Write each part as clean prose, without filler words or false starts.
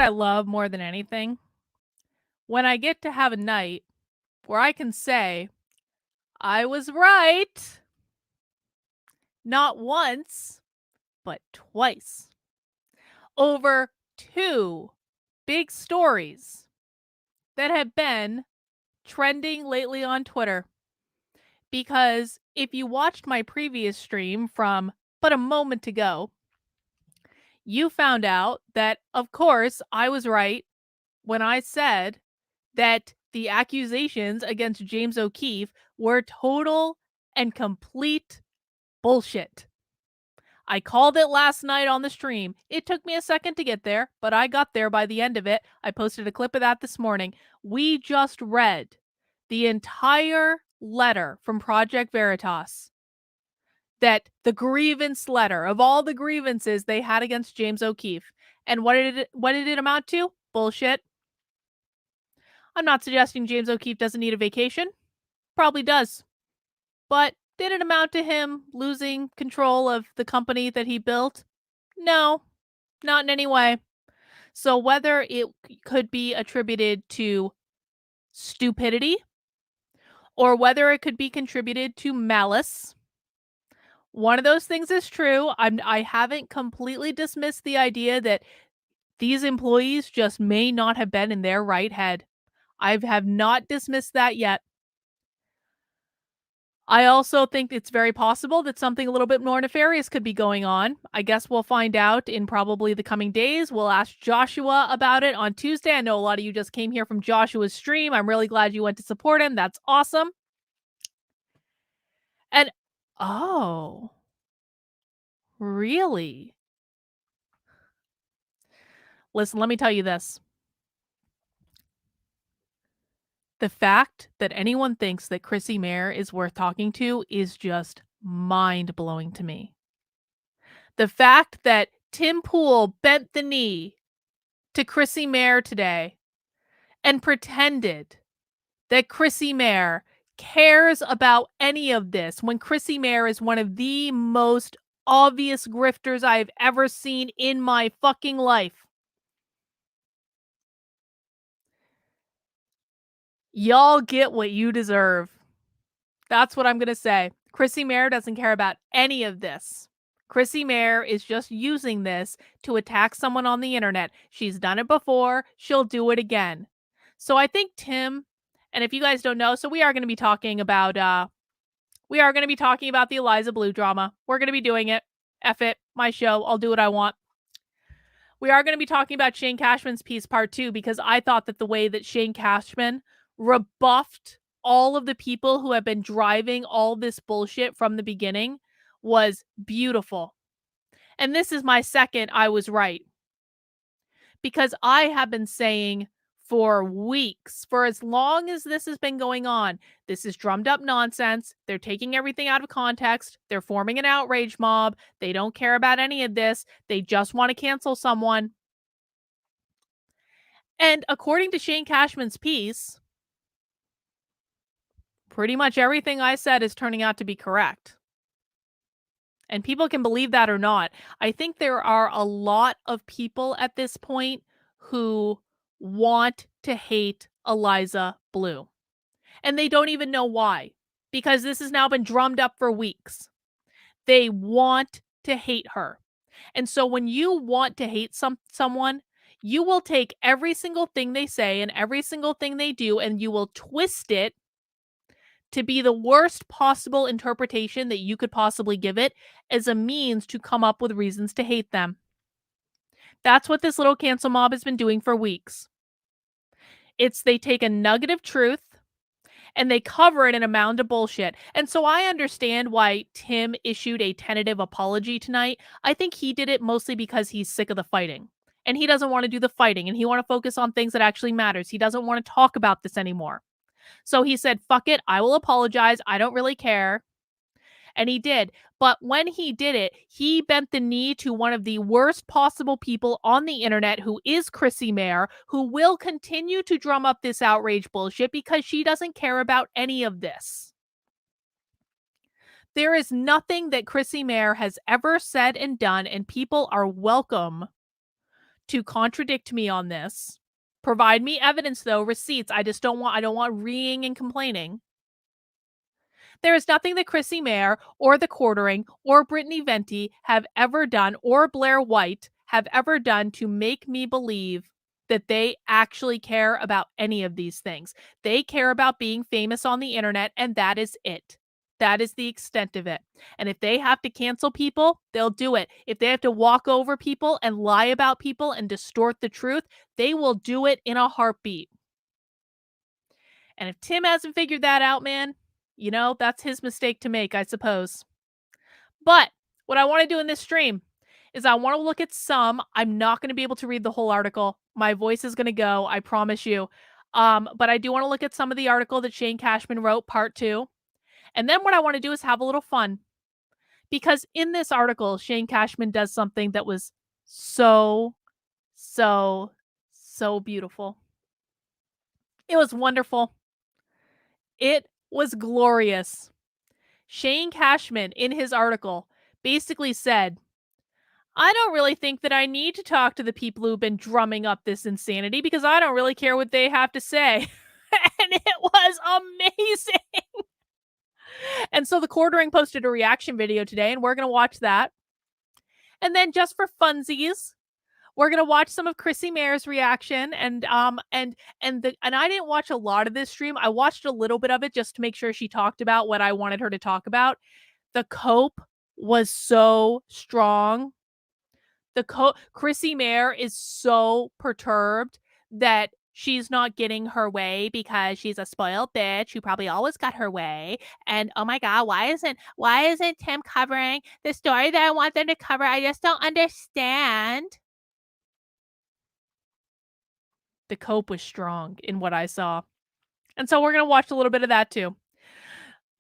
I love more than anything? When I get to have a night where I can say, I was right, not once, but twice, over two big stories that have been trending lately on Twitter. Because if you watched my previous stream from but a moment ago, you found out that, of course, I was right when I said that the accusations against James O'Keefe were total and complete bullshit. I called it last night on the stream. It took me a second to get there, but I got there by the end of it. I posted a clip of that this morning. We just read the entire letter from Project Veritas, that the grievance letter of all the grievances they had against James O'Keefe. And what did it amount to? Bullshit. I'm not suggesting James O'Keefe doesn't need a vacation. Probably does. But did it amount to him losing control of the company that he built? No, not in any way. So whether it could be attributed to stupidity or whether it could be contributed to malice, one of those things is true. I haven't completely dismissed the idea that these employees just may not have been in their right head. I have not dismissed that yet. I also think it's very possible that something a little bit more nefarious could be going on. I guess we'll find out in probably the coming days. We'll ask Joshua about it on Tuesday. I know a lot of you just came here from Joshua's stream. I'm really glad you went to support him. That's awesome. And, oh, really? Listen, let me tell you this. The fact that anyone thinks that Chrissy Mayer is worth talking to is just mind-blowing to me. The fact that Tim Pool bent the knee to Chrissy Mayer today and pretended that Chrissy Mayer cares about any of this when Chrissy Mayer is one of the most obvious grifters I've ever seen in my fucking life. Y'all get what you deserve. That's what I'm going to say. Chrissy Mayer doesn't care about any of this. Chrissy Mayer is just using this to attack someone on the internet. She's done it before. She'll do it again. So I think Tim, and if you guys don't know, so we are going to be talking about the Eliza Blue drama. We're going to be doing it. F it. My show. I'll do what I want. We are going to be talking about Shane Cashman's piece part 2 because I thought that the way that Shane Cashman rebuffed all of the people who have been driving all this bullshit from the beginning was beautiful. And this is my second I was right. Because I have been saying for weeks, for as long as this has been going on, this is drummed up nonsense. They're taking everything out of context. They're forming an outrage mob. They don't care about any of this. They just want to cancel someone. And according to Shane Cashman's piece, pretty much everything I said is turning out to be correct. And people can believe that or not. I think there are a lot of people at this point who want to hate Eliza Blue. And they don't even know why, because this has now been drummed up for weeks. They want to hate her. And so when you want to hate someone, you will take every single thing they say and every single thing they do, and you will twist it to be the worst possible interpretation that you could possibly give it as a means to come up with reasons to hate them. That's what this little cancel mob has been doing for weeks. They take a nugget of truth and they cover it in a mound of bullshit. And so I understand why Tim issued a tentative apology tonight. I think he did it mostly because he's sick of the fighting. And he doesn't want to do the fighting. And he want to focus on things that actually matters. He doesn't want to talk about this anymore. So he said, fuck it, I will apologize. I don't really care. And he did. But when he did it, he bent the knee to one of the worst possible people on the internet, who is Chrissy Mayer, who will continue to drum up this outrage bullshit because she doesn't care about any of this. There is nothing that Chrissy Mayer has ever said and done, and people are welcome to contradict me on this. Provide me evidence though, receipts. I don't want reeing and complaining. There is nothing that Chrissy Mayer or the Quartering or Brittany Venti have ever done, or Blair White have ever done, to make me believe that they actually care about any of these things. They care about being famous on the internet, and that is it. That is the extent of it. And if they have to cancel people, they'll do it. If they have to walk over people and lie about people and distort the truth, they will do it in a heartbeat. And if Tim hasn't figured that out, man, you know, that's his mistake to make, I suppose. But what I want to do in this stream is I want to look at some. I'm not going to be able to read the whole article. My voice is going to go, I promise you. But I do want to look at some of the article that Shane Cashman wrote, part 2. And then what I want to do is have a little fun. Because in this article, Shane Cashman does something that was so, so, so beautiful. It was wonderful. It was glorious. Shane Cashman, in his article, basically said, I don't really think that I need to talk to the people who've been drumming up this insanity because I don't really care what they have to say. And it was amazing. And so the Quartering posted a reaction video today, and we're going to watch that. And then just for funsies, we're gonna watch some of Chrissy Mayer's reaction, and I didn't watch a lot of this stream. I watched a little bit of it just to make sure she talked about what I wanted her to talk about. The cope was so strong. Chrissy Mayer is so perturbed that she's not getting her way because she's a spoiled bitch who probably always got her way. And oh my god, why isn't Tim covering the story that I want them to cover? I just don't understand. The cope was strong in what I saw. And so we're going to watch a little bit of that too.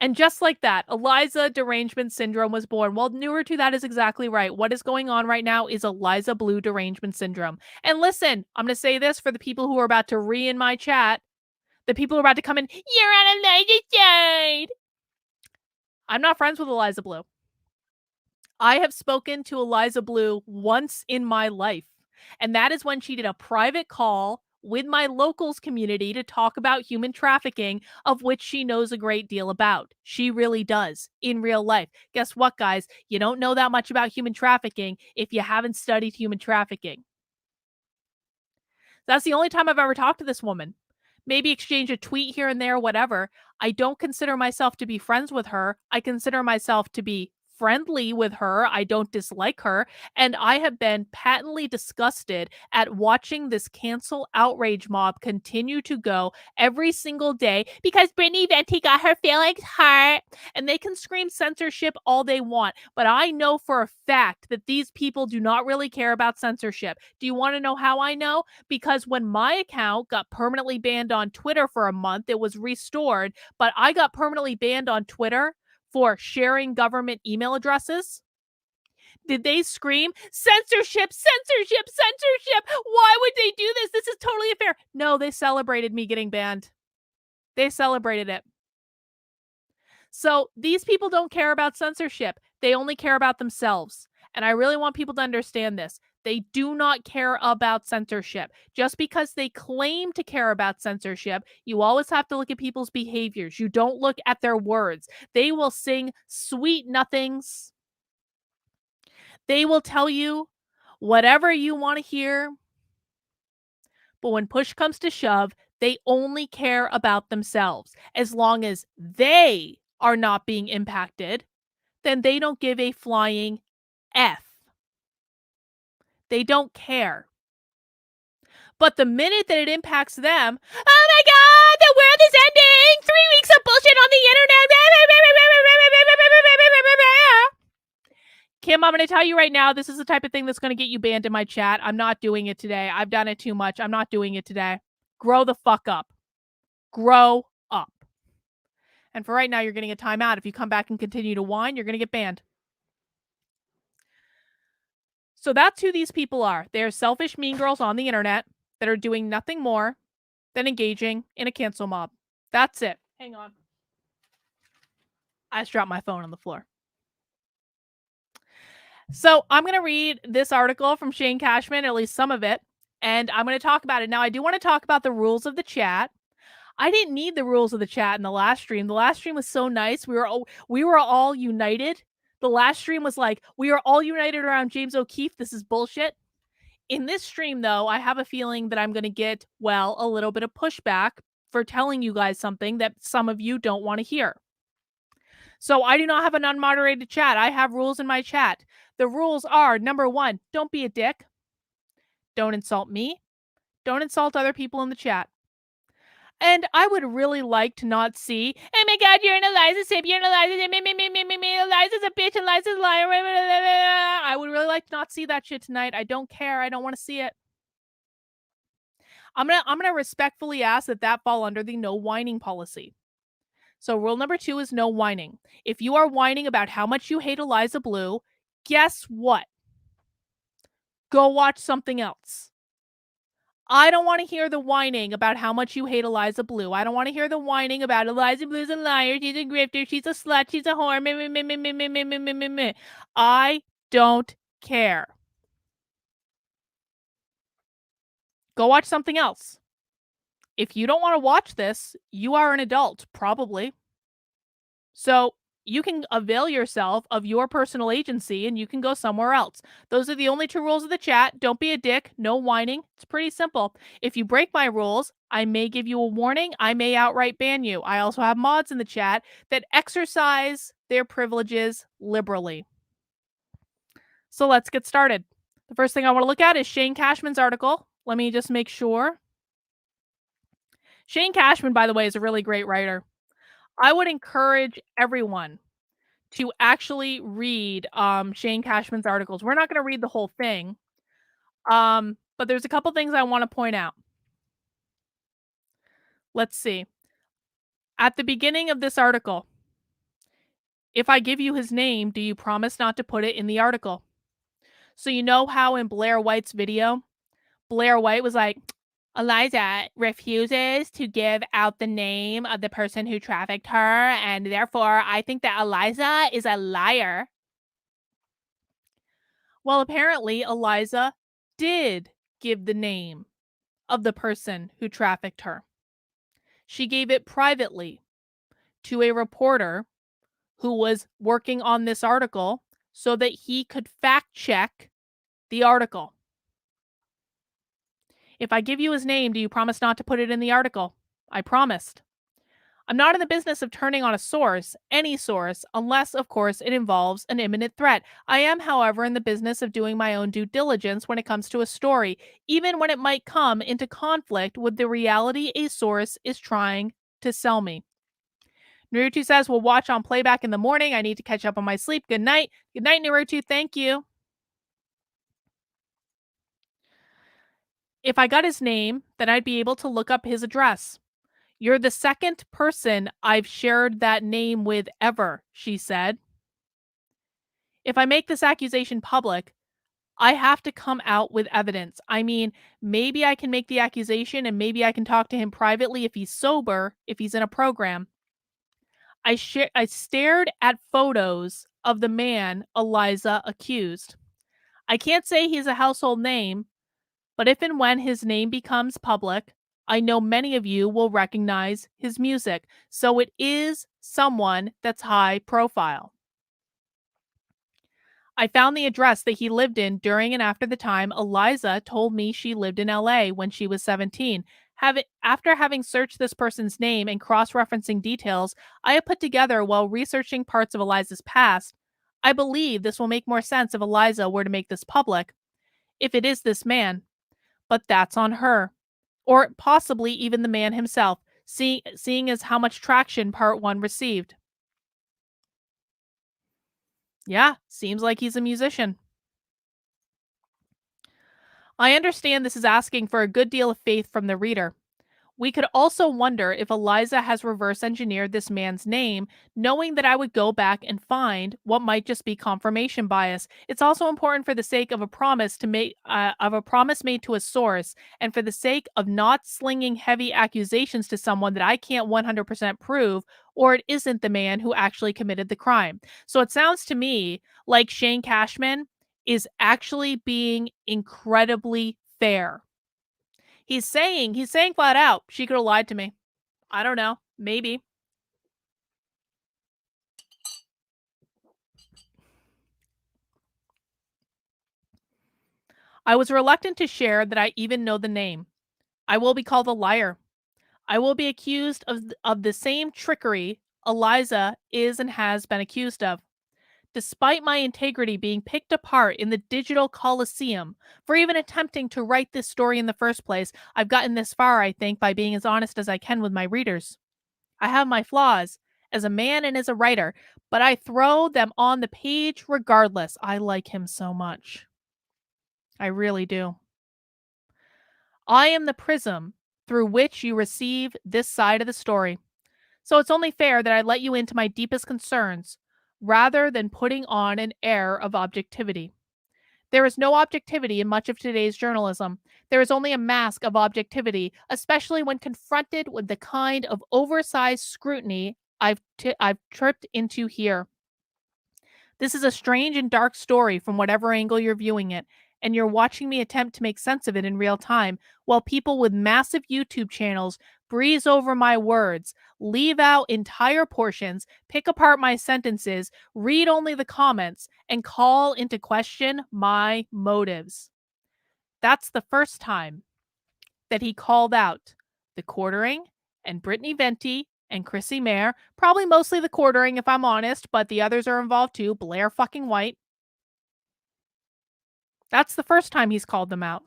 And just like that, Eliza derangement syndrome was born. Well, newer to that is exactly right. What is going on right now is Eliza Blue derangement syndrome. And listen, I'm going to say this for the people who are about to in my chat, the people who are about to come in, you're on Eliza's side. I'm not friends with Eliza Blue. I have spoken to Eliza Blue once in my life, and that is when she did a private call with my locals community to talk about human trafficking, of which she knows a great deal about. She really does in real life. Guess what, guys? You don't know that much about human trafficking if you haven't studied human trafficking. That's the only time I've ever talked to this woman. Maybe exchange a tweet here and there, whatever. I don't consider myself to be friends with her. I consider myself to be friendly with her. I don't dislike her. And I have been patently disgusted at watching this cancel outrage mob continue to go every single day because Brittany Venti got her feelings hurt. And they can scream censorship all they want. But I know for a fact that these people do not really care about censorship. Do you want to know how I know? Because when my account got permanently banned on Twitter for a month, it was restored. But I got permanently banned on Twitter for sharing government email addresses. Did they scream, censorship, censorship, censorship? Why would they do this? This is totally unfair. No, they celebrated me getting banned. They celebrated it. So these people don't care about censorship. They only care about themselves. And I really want people to understand this. They do not care about censorship. Just because they claim to care about censorship, you always have to look at people's behaviors. You don't look at their words. They will sing sweet nothings. They will tell you whatever you want to hear. But when push comes to shove, they only care about themselves. As long as they are not being impacted, then they don't give a flying F. They don't care. But the minute that it impacts them, oh my god, the world is ending! 3 weeks of bullshit on the internet! Kim, I'm going to tell you right now, this is the type of thing that's going to get you banned in my chat. I'm not doing it today. I've done it too much. I'm not doing it today. Grow the fuck up. Grow up. And for right now, you're getting a timeout. If you come back and continue to whine, you're going to get banned. So that's who these people are. They're selfish mean girls on the internet that are doing nothing more than engaging in a cancel mob. That's it. Hang on. I just dropped my phone on the floor. So I'm going to read this article from Shane Cashman, at least some of it, and I'm going to talk about it. Now, I do want to talk about the rules of the chat. I didn't need the rules of the chat in the last stream. The last stream was so nice. We were all united. The last stream was like, we are all united around James O'Keefe. This is bullshit. In this stream, though, I have a feeling that I'm going to get, well, a little bit of pushback for telling you guys something that some of you don't want to hear. So I do not have an unmoderated chat. I have rules in my chat. The rules are, number 1, don't be a dick. Don't insult me. Don't insult other people in the chat. And I would really like to not see, oh my god, you're an Eliza Sip, you're an Eliza Sip, me, Eliza's a bitch, Eliza's a liar. I would really like to not see that shit tonight. I don't care. I don't want to see it. I'm gonna respectfully ask that fall under the no whining policy. So rule number 2 is no whining. If you are whining about how much you hate Eliza Blue, guess what? Go watch something else. I don't want to hear the whining about how much you hate Eliza Blue. I don't want to hear the whining about Eliza Blue's a liar, she's a grifter, she's a slut, she's a whore. I don't care. Go watch something else. If you don't want to watch this, you are an adult, probably. So you can avail yourself of your personal agency and you can go somewhere else. Those are the only 2 rules of the chat. Don't be a dick. No whining. It's pretty simple. If you break my rules, I may give you a warning. I may outright ban you. I also have mods in the chat that exercise their privileges liberally. So let's get started. The first thing I want to look at is Shane Cashman's article. Let me just make sure. Shane Cashman, by the way, is a really great writer. I would encourage everyone to actually read Shane Cashman's articles. We're not going to read the whole thing, but there's a couple things I want to point out. Let's see. At the beginning of this article, if I give you his name, do you promise not to put it in the article? So you know how in Blair White's video, Blair White was like, Eliza refuses to give out the name of the person who trafficked her, and therefore I think that Eliza is a liar. Well, apparently Eliza did give the name of the person who trafficked her. She gave it privately to a reporter who was working on this article so that he could fact check the article. If I give you his name, do you promise not to put it in the article? I promised. I'm not in the business of turning on a source, any source, unless, of course, it involves an imminent threat. I am, however, in the business of doing my own due diligence when it comes to a story, even when it might come into conflict with the reality a source is trying to sell me. Naruto says, we'll watch on playback in the morning. I need to catch up on my sleep. Good night. Good night, Naruto. Thank you. If I got his name, then I'd be able to look up his address. You're the second person I've shared that name with ever, she said. If I make this accusation public, I have to come out with evidence. I mean, maybe I can make the accusation and maybe I can talk to him privately if he's sober, if he's in a program. I stared at photos of the man Eliza accused. I can't say he's a household name, but if and when his name becomes public, I know many of you will recognize his music. So it is someone that's high profile. I found the address that he lived in during and after the time Eliza told me she lived in LA when she was 17. After having searched this person's name and cross-referencing details I have put together while researching parts of Eliza's past, I believe this will make more sense if Eliza were to make this public, if it is this man. But that's on her. Or possibly even the man himself, seeing as how much traction part 1 received. Yeah, seems like he's a musician. I understand this is asking for a good deal of faith from the reader. We could also wonder if Eliza has reverse engineered this man's name, knowing that I would go back and find what might just be confirmation bias. It's also important for the sake of a promise made to a source, and for the sake of not slinging heavy accusations to someone that I can't 100% prove, or it isn't the man who actually committed the crime. So it sounds to me like Shane Cashman is actually being incredibly fair. He's saying flat out, she could have lied to me. I don't know. Maybe. I was reluctant to share that I even know the name. I will be called a liar. I will be accused of the same trickery Eliza is and has been accused of. Despite my integrity being picked apart in the digital coliseum for even attempting to write this story in the first place, I've gotten this far, I think, by being as honest as I can with my readers. I have my flaws as a man and as a writer, but I throw them on the page regardless. I like him so much. I really do. I am the prism through which you receive this side of the story. So it's only fair that I let you into my deepest concerns rather than putting on an air of objectivity. There is no objectivity in much of today's journalism. There is only a mask of objectivity, especially when confronted with the kind of oversized scrutiny I've tripped into here. This is a strange and dark story from whatever angle you're viewing it, and you're watching me attempt to make sense of it in real time, while people with massive YouTube channels breeze over my words, leave out entire portions, pick apart my sentences, read only the comments, and call into question my motives. That's the first time that he called out the quartering and Brittany Venti and Chrissy Mayer, probably mostly the quartering if I'm honest, but the others are involved too, Blair fucking White. That's the first time he's called them out.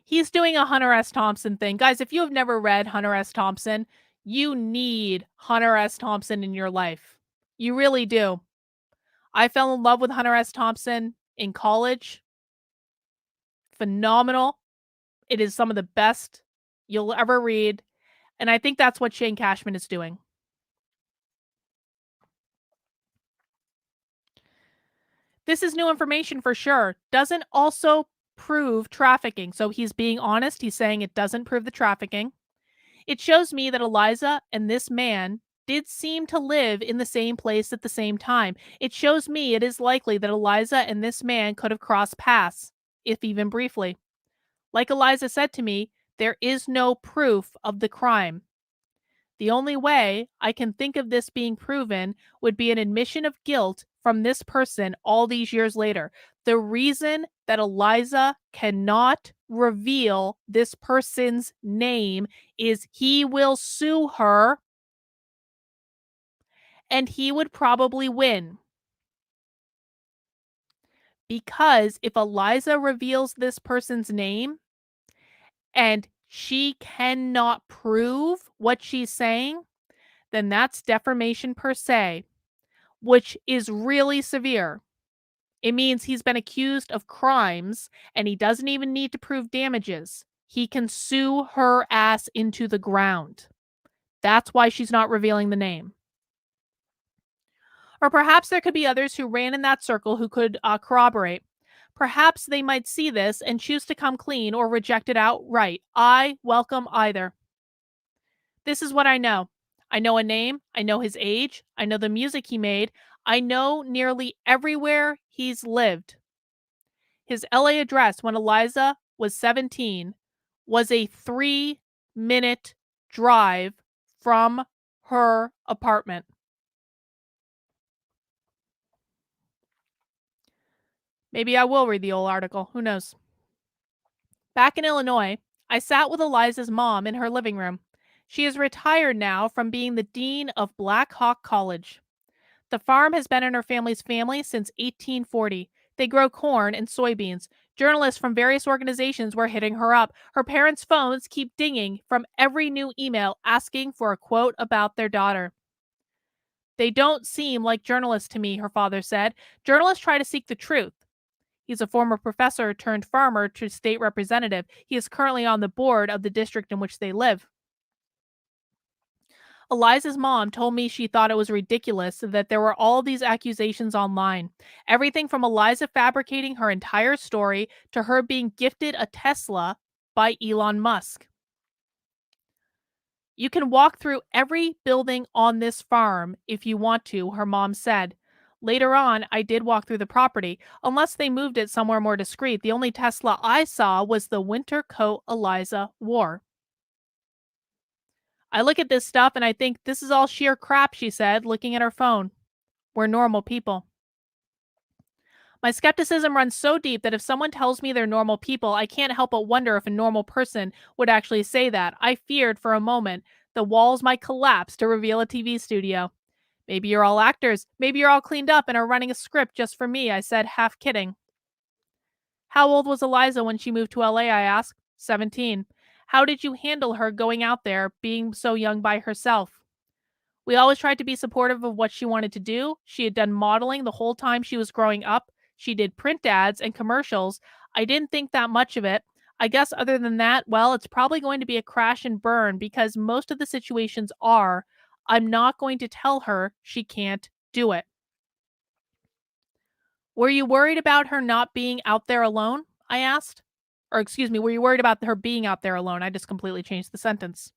He's doing a Hunter S. Thompson thing. Guys, if you have never read Hunter S. Thompson, you need Hunter S. Thompson in your life. You really do. I fell in love with Hunter S. Thompson in college. Phenomenal. It is some of the best you'll ever read. And I think that's what Shane Cashman is doing. This is new information for sure. Doesn't also prove trafficking. So he's being honest. He's saying it doesn't prove the trafficking. It shows me that Eliza and this man did seem to live in the same place at the same time. It shows me it is likely that Eliza and this man could have crossed paths, if even briefly. Like Eliza said to me, there is no proof of the crime. The only way I can think of this being proven would be an admission of guilt from this person all these years later. The reason that Eliza cannot reveal this person's name is he will sue her and he would probably win. Because if Eliza reveals this person's name and she cannot prove what she's saying, then that's defamation per se, which is really severe. It means he's been accused of crimes and he doesn't even need to prove damages. He can sue her ass into the ground. That's why she's not revealing the name. Or perhaps there could be others who ran in that circle who could corroborate. Perhaps they might see this and choose to come clean or reject it outright. I welcome either. This is what I know. I know a name. I know his age. I know the music he made. I know nearly everywhere he's lived. His LA address when Eliza was 17 was a 3-minute drive from her apartment. Maybe I will read the old article. Who knows? Back in Illinois, I sat with Eliza's mom in her living room. She is retired now from being the dean of Black Hawk College. The farm has been in her family's family since 1840. They grow corn and soybeans. Journalists from various organizations were hitting her up. Her parents' phones keep dinging from every new email asking for a quote about their daughter. They don't seem like journalists to me, her father said. Journalists try to seek the truth. He's a former professor turned farmer to state representative. He is currently on the board of the district in which they live. Eliza's mom told me she thought it was ridiculous that there were all these accusations online. Everything from Eliza fabricating her entire story to her being gifted a Tesla by Elon Musk. You can walk through every building on this farm if you want to, her mom said. Later on, I did walk through the property. Unless they moved it somewhere more discreet, the only Tesla I saw was the winter coat Eliza wore. I look at this stuff and I think this is all sheer crap, she said, looking at her phone. We're normal people. My skepticism runs so deep that if someone tells me they're normal people, I can't help but wonder if a normal person would actually say that. I feared for a moment the walls might collapse to reveal a TV studio. Maybe you're all actors. Maybe you're all cleaned up and are running a script just for me, I said, half kidding. How old was Eliza when she moved to LA? I asked. 17. How did you handle her going out there, being so young by herself? We always tried to be supportive of what she wanted to do. She had done modeling the whole time she was growing up. She did print ads and commercials. I didn't think that much of it. I guess other than that, well, it's probably going to be a crash and burn because most of the situations are. I'm not going to tell her she can't do it. Were you worried about her not being out there alone? I asked. Or excuse me, were you worried about her being out there alone? I just completely changed the sentence.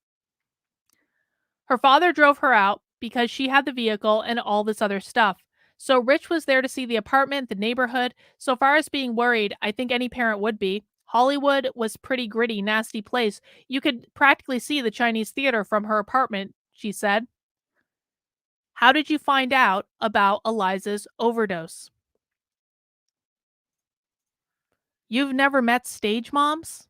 Her father drove her out because she had the vehicle and all this other stuff. So Rich was there to see the apartment, the neighborhood. So far as being worried, I think any parent would be. Hollywood was pretty gritty, nasty place. You could practically see the Chinese theater from her apartment, she said. How did you find out about Eliza's overdose? You've never met stage moms?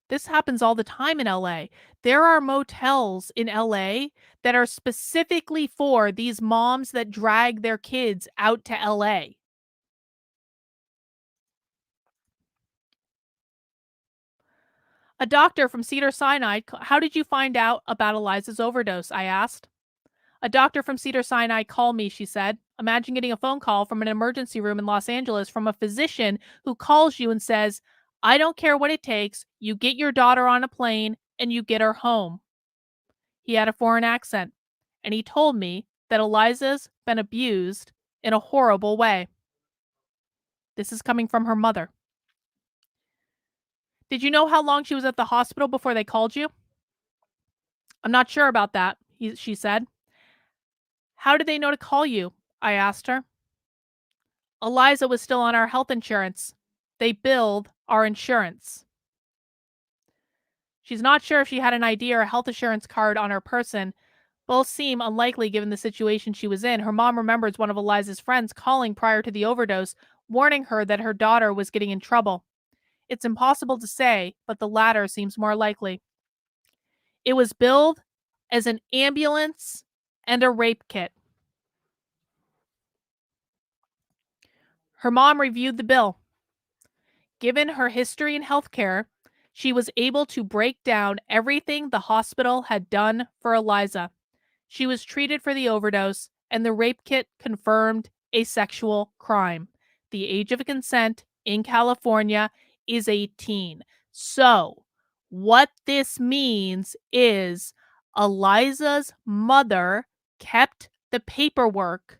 This happens all the time in LA. There are motels in LA that are specifically for these moms that drag their kids out to LA. A doctor from Cedar Sinai, how did you find out about Eliza's overdose? I asked. A doctor from Cedar Sinai called me, she said. Imagine getting a phone call from an emergency room in Los Angeles from a physician who calls you and says, I don't care what it takes. You get your daughter on a plane and you get her home. He had a foreign accent, and he told me that Eliza's been abused in a horrible way. This is coming from her mother. Did you know how long she was at the hospital before they called you? I'm not sure about that, she said. How did they know to call you? I asked her. Eliza was still on our health insurance. They billed our insurance. She's not sure if she had an ID or a health insurance card on her person. Both seem unlikely given the situation she was in. Her mom remembers one of Eliza's friends calling prior to the overdose, warning her that her daughter was getting in trouble. It's impossible to say, but the latter seems more likely. It was billed as an ambulance and a rape kit. Her mom reviewed the bill. Given her history in healthcare, she was able to break down everything the hospital had done for Eliza. She was treated for the overdose, and the rape kit confirmed a sexual crime. The age of consent in California is 18. So, what this means is Eliza's mother kept the paperwork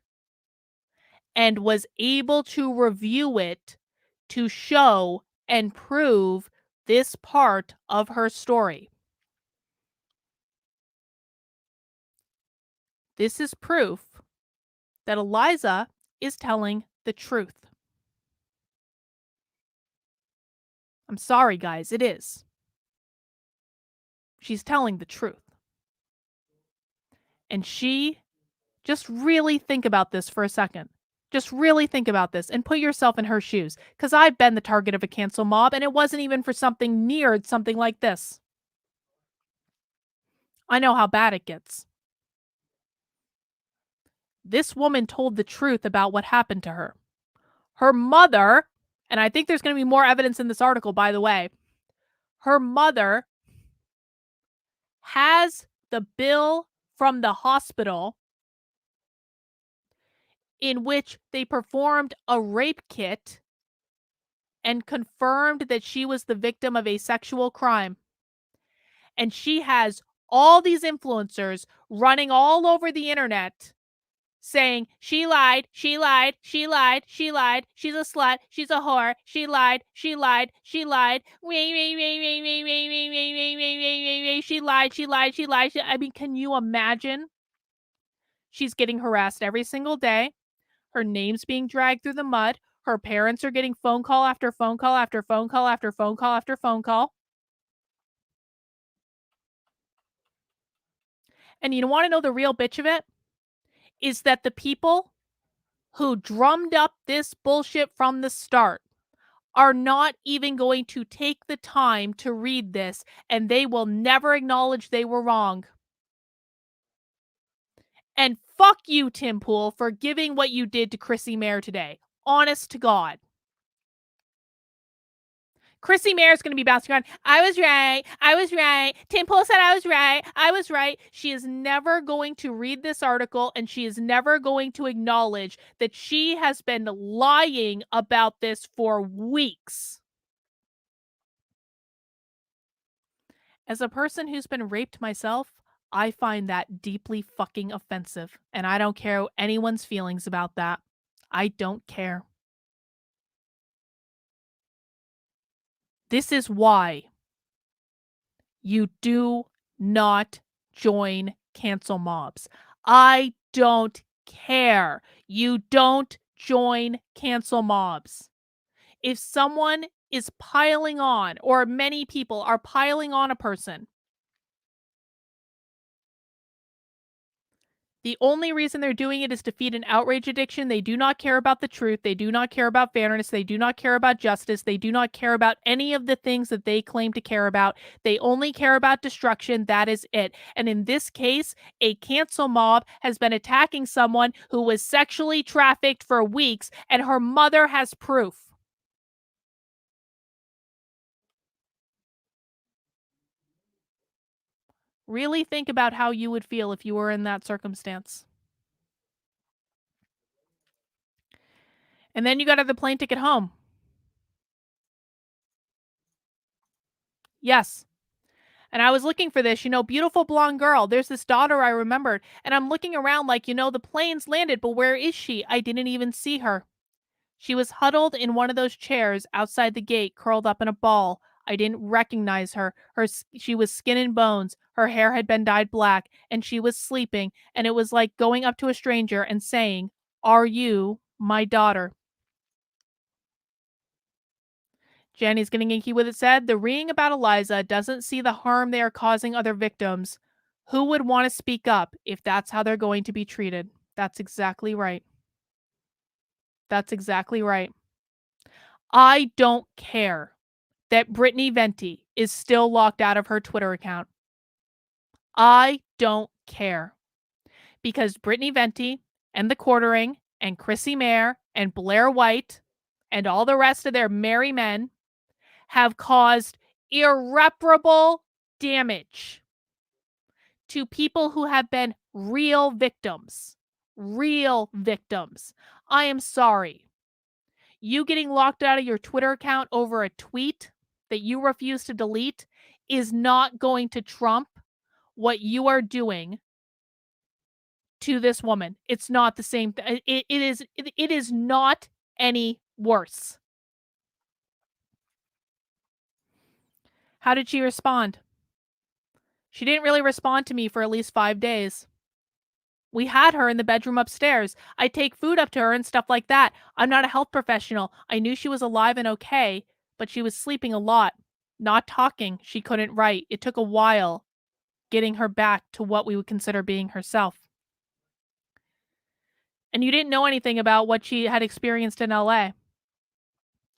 and was able to review it to show and prove this part of her story. This is proof that Eliza is telling the truth. I'm sorry, guys, it is. She's telling the truth. And just really think about this for a second. Just really think about this and put yourself in her shoes. Because I've been the target of a cancel mob, and it wasn't even for something near something like this. I know how bad it gets. This woman told the truth about what happened to her. Her mother, and I think there's going to be more evidence in this article, by the way, her mother has the bill from the hospital in which they performed a rape kit and confirmed that she was the victim of a sexual crime. And she has all these influencers running all over the internet saying, she lied, she lied, she lied, she lied, she's a slut, she's a whore, she lied, she lied, she lied, she lied, she lied, she lied. I mean, can you imagine? She's getting harassed every single day. Her name's being dragged through the mud. Her parents are getting phone call after phone call after phone call after phone call after phone call. And you want to know the real bitch of it? Is that the people who drummed up this bullshit from the start are not even going to take the time to read this, and they will never acknowledge they were wrong. And fuck you, Tim Pool, for giving what you did to Chrissy Mayer today. Honest to God. Chrissy Mayer is going to be bouncing around. I was right. I was right. Tim Pool said I was right. I was right. She is never going to read this article, and she is never going to acknowledge that she has been lying about this for weeks. As a person who's been raped myself, I find that deeply fucking offensive, and I don't care anyone's feelings about that. I don't care. This is why you do not join cancel mobs. I don't care. You don't join cancel mobs. If someone is piling on, or many people are piling on a person, the only reason they're doing it is to feed an outrage addiction. They do not care about the truth. They do not care about fairness. They do not care about justice. They do not care about any of the things that they claim to care about. They only care about destruction. That is it. And in this case, a cancel mob has been attacking someone who was sexually trafficked for weeks, and her mother has proof. Really think about how you would feel if you were in that circumstance. And then you got the plane ticket home. Yes. And I was looking for this, beautiful blonde girl. There's this daughter I remembered. And I'm looking around like, the plane's landed, but where is she? I didn't even see her. She was huddled in one of those chairs outside the gate, curled up in a ball. I didn't recognize her. She was skin and bones. Her hair had been dyed black, and she was sleeping. And it was like going up to a stranger and saying, "Are you my daughter?" Jenny's getting inky with it said, the reading about Eliza doesn't see the harm they are causing other victims. Who would want to speak up if that's how they're going to be treated? That's exactly right. That's exactly right. I don't care that Brittany Venti is still locked out of her Twitter account. I don't care. Because Brittany Venti and the Quartering and Chrissy Mayer and Blair White and all the rest of their merry men have caused irreparable damage to people who have been real victims. Real victims. I am sorry. You getting locked out of your Twitter account over a tweet that you refuse to delete is not going to trump what you are doing to this woman. It's not the same. It is not any worse. How did she respond? She didn't really respond to me for at least 5 days. We had her in the bedroom upstairs. I take food up to her and stuff like that. I'm not a health professional. I knew she was alive and okay, but she was sleeping a lot, not talking. She couldn't write. It took a while getting her back to what we would consider being herself. And you didn't know anything about what she had experienced in LA.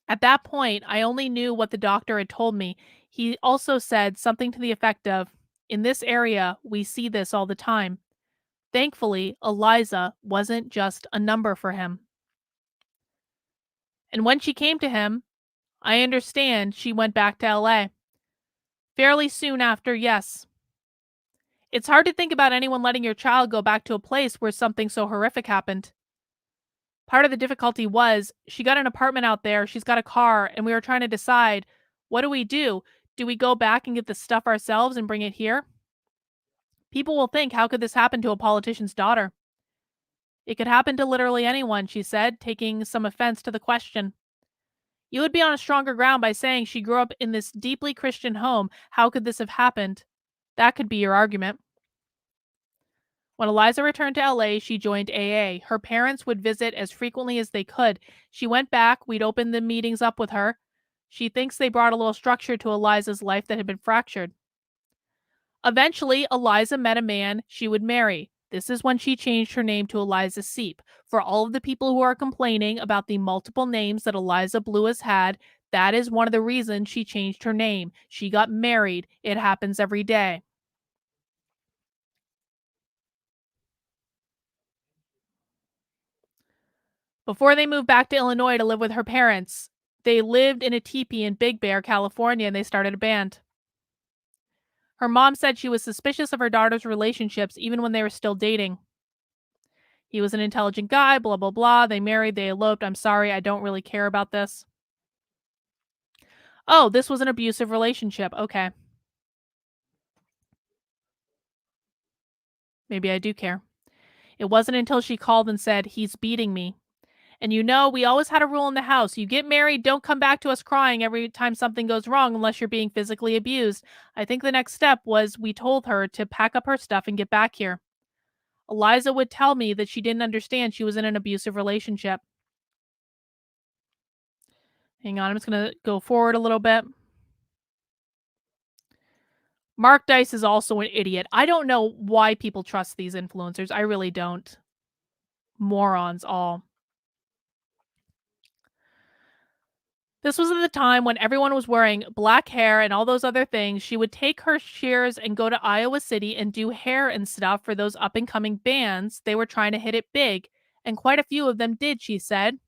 At that point, I only knew what the doctor had told me. He also said something to the effect of, in this area, we see this all the time. Thankfully, Eliza wasn't just a number for him. And when she came to him, I understand she went back to LA. Fairly soon after, yes. It's hard to think about anyone letting your child go back to a place where something so horrific happened. Part of the difficulty was she got an apartment out there, she's got a car, and we were trying to decide, what do we do? Do we go back and get the stuff ourselves and bring it here? People will think, how could this happen to a politician's daughter? It could happen to literally anyone, she said, taking some offense to the question. You would be on a stronger ground by saying she grew up in this deeply Christian home. How could this have happened? That could be your argument. When Eliza returned to LA, she joined AA. Her parents would visit as frequently as they could. She went back, we'd open the meetings up with her. She thinks they brought a little structure to Eliza's life that had been fractured. Eventually, Eliza met a man she would marry. This is when she changed her name to Eliza Seep. For all of the people who are complaining about the multiple names that Eliza Blue has had, that is one of the reasons she changed her name. She got married. It happens every day. Before they moved back to Illinois to live with her parents, they lived in a teepee in Big Bear, California, and they started a band. Her mom said she was suspicious of her daughter's relationships even when they were still dating. He was an intelligent guy, blah, blah, blah. They married, they eloped. I'm sorry, I don't really care about this. Oh, this was an abusive relationship. Okay, maybe I do care. It wasn't until she called and said, he's beating me. And we always had a rule in the house. You get married, don't come back to us crying every time something goes wrong unless you're being physically abused. I think the next step was we told her to pack up her stuff and get back here. Eliza would tell me that she didn't understand she was in an abusive relationship. Hang on, I'm just going to go forward a little bit. Mark Dice is also an idiot. I don't know why people trust these influencers. I really don't. Morons all. This was at the time when everyone was wearing black hair and all those other things. She would take her shears and go to Iowa City and do hair and stuff for those up and coming bands. They were trying to hit it big, and quite a few of them did, she said.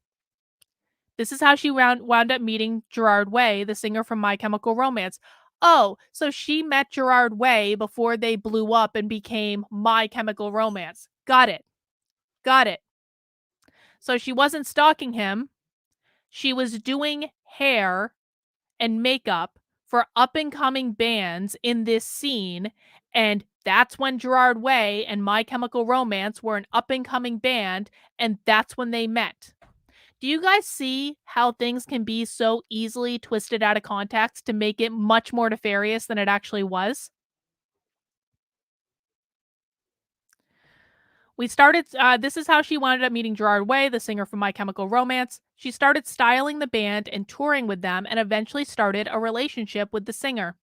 This is how she wound up meeting Gerard Way, the singer from My Chemical Romance. Oh, so she met Gerard Way before they blew up and became My Chemical Romance. Got it. Got it. So she wasn't stalking him. She was doing hair and makeup for up and coming bands in this scene. And that's when Gerard Way and My Chemical Romance were an up and coming band. And that's when they met. Do you guys see how things can be so easily twisted out of context to make it much more nefarious than it actually was? This is how she wound up meeting Gerard Way, the singer from My Chemical Romance. She started styling the band and touring with them and eventually started a relationship with the singer.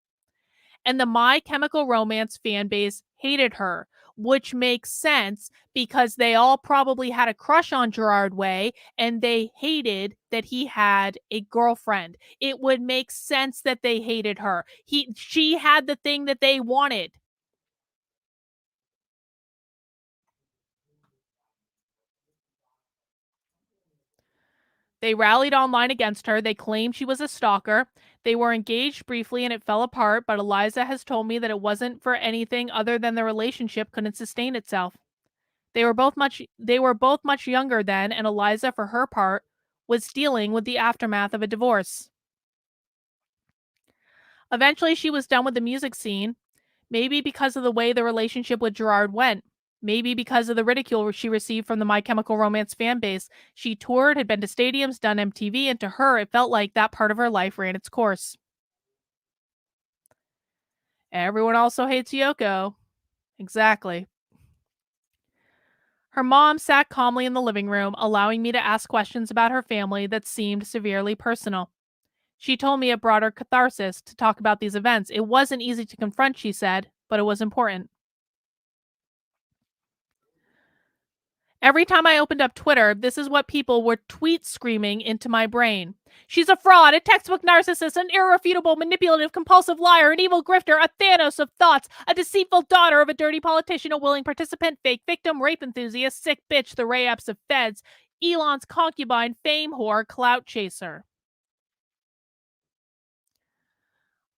And the My Chemical Romance fan base hated her, which makes sense because they all probably had a crush on Gerard Way and they hated that he had a girlfriend. It would make sense that they hated her. She had the thing that they wanted. They rallied online against her. They claimed she was a stalker. They were engaged briefly and it fell apart, but Eliza has told me that it wasn't for anything other than the relationship couldn't sustain itself. They were both much younger then, and Eliza, for her part, was dealing with the aftermath of a divorce. Eventually, she was done with the music scene, maybe because of the way the relationship with Gerard went. Maybe because of the ridicule she received from the My Chemical Romance fan base. She toured, had been to stadiums, done MTV, and to her, it felt like that part of her life ran its course. Everyone also hates Yoko. Exactly. Her mom sat calmly in the living room, allowing me to ask questions about her family that seemed severely personal. She told me it brought her catharsis to talk about these events. It wasn't easy to confront, she said, but it was important. Every time I opened up Twitter, this is what people were tweet screaming into my brain. She's a fraud, a textbook narcissist, an irrefutable, manipulative, compulsive liar, an evil grifter, a Thanos of thoughts, a deceitful daughter of a dirty politician, a willing participant, fake victim, rape enthusiast, sick bitch, the Ray Epps of feds, Elon's concubine, fame whore, clout chaser.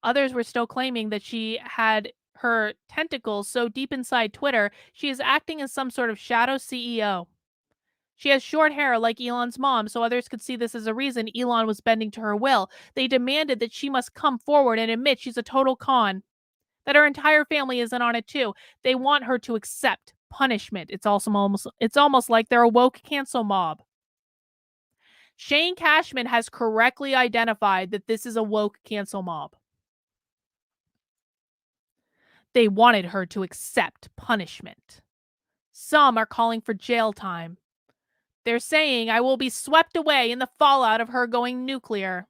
Others were still claiming that she had her tentacles so deep inside Twitter, she is acting as some sort of shadow CEO. She has short hair like Elon's mom, so others could see this as a reason Elon was bending to her will. They demanded that she must come forward and admit she's a total con, that her entire family is in on it too. They want her to accept punishment. It's almost like they're a woke cancel mob. Shane Cashman has correctly identified that this is a woke cancel mob. They wanted her to accept punishment. Some are calling for jail time. They're saying I will be swept away in the fallout of her going nuclear.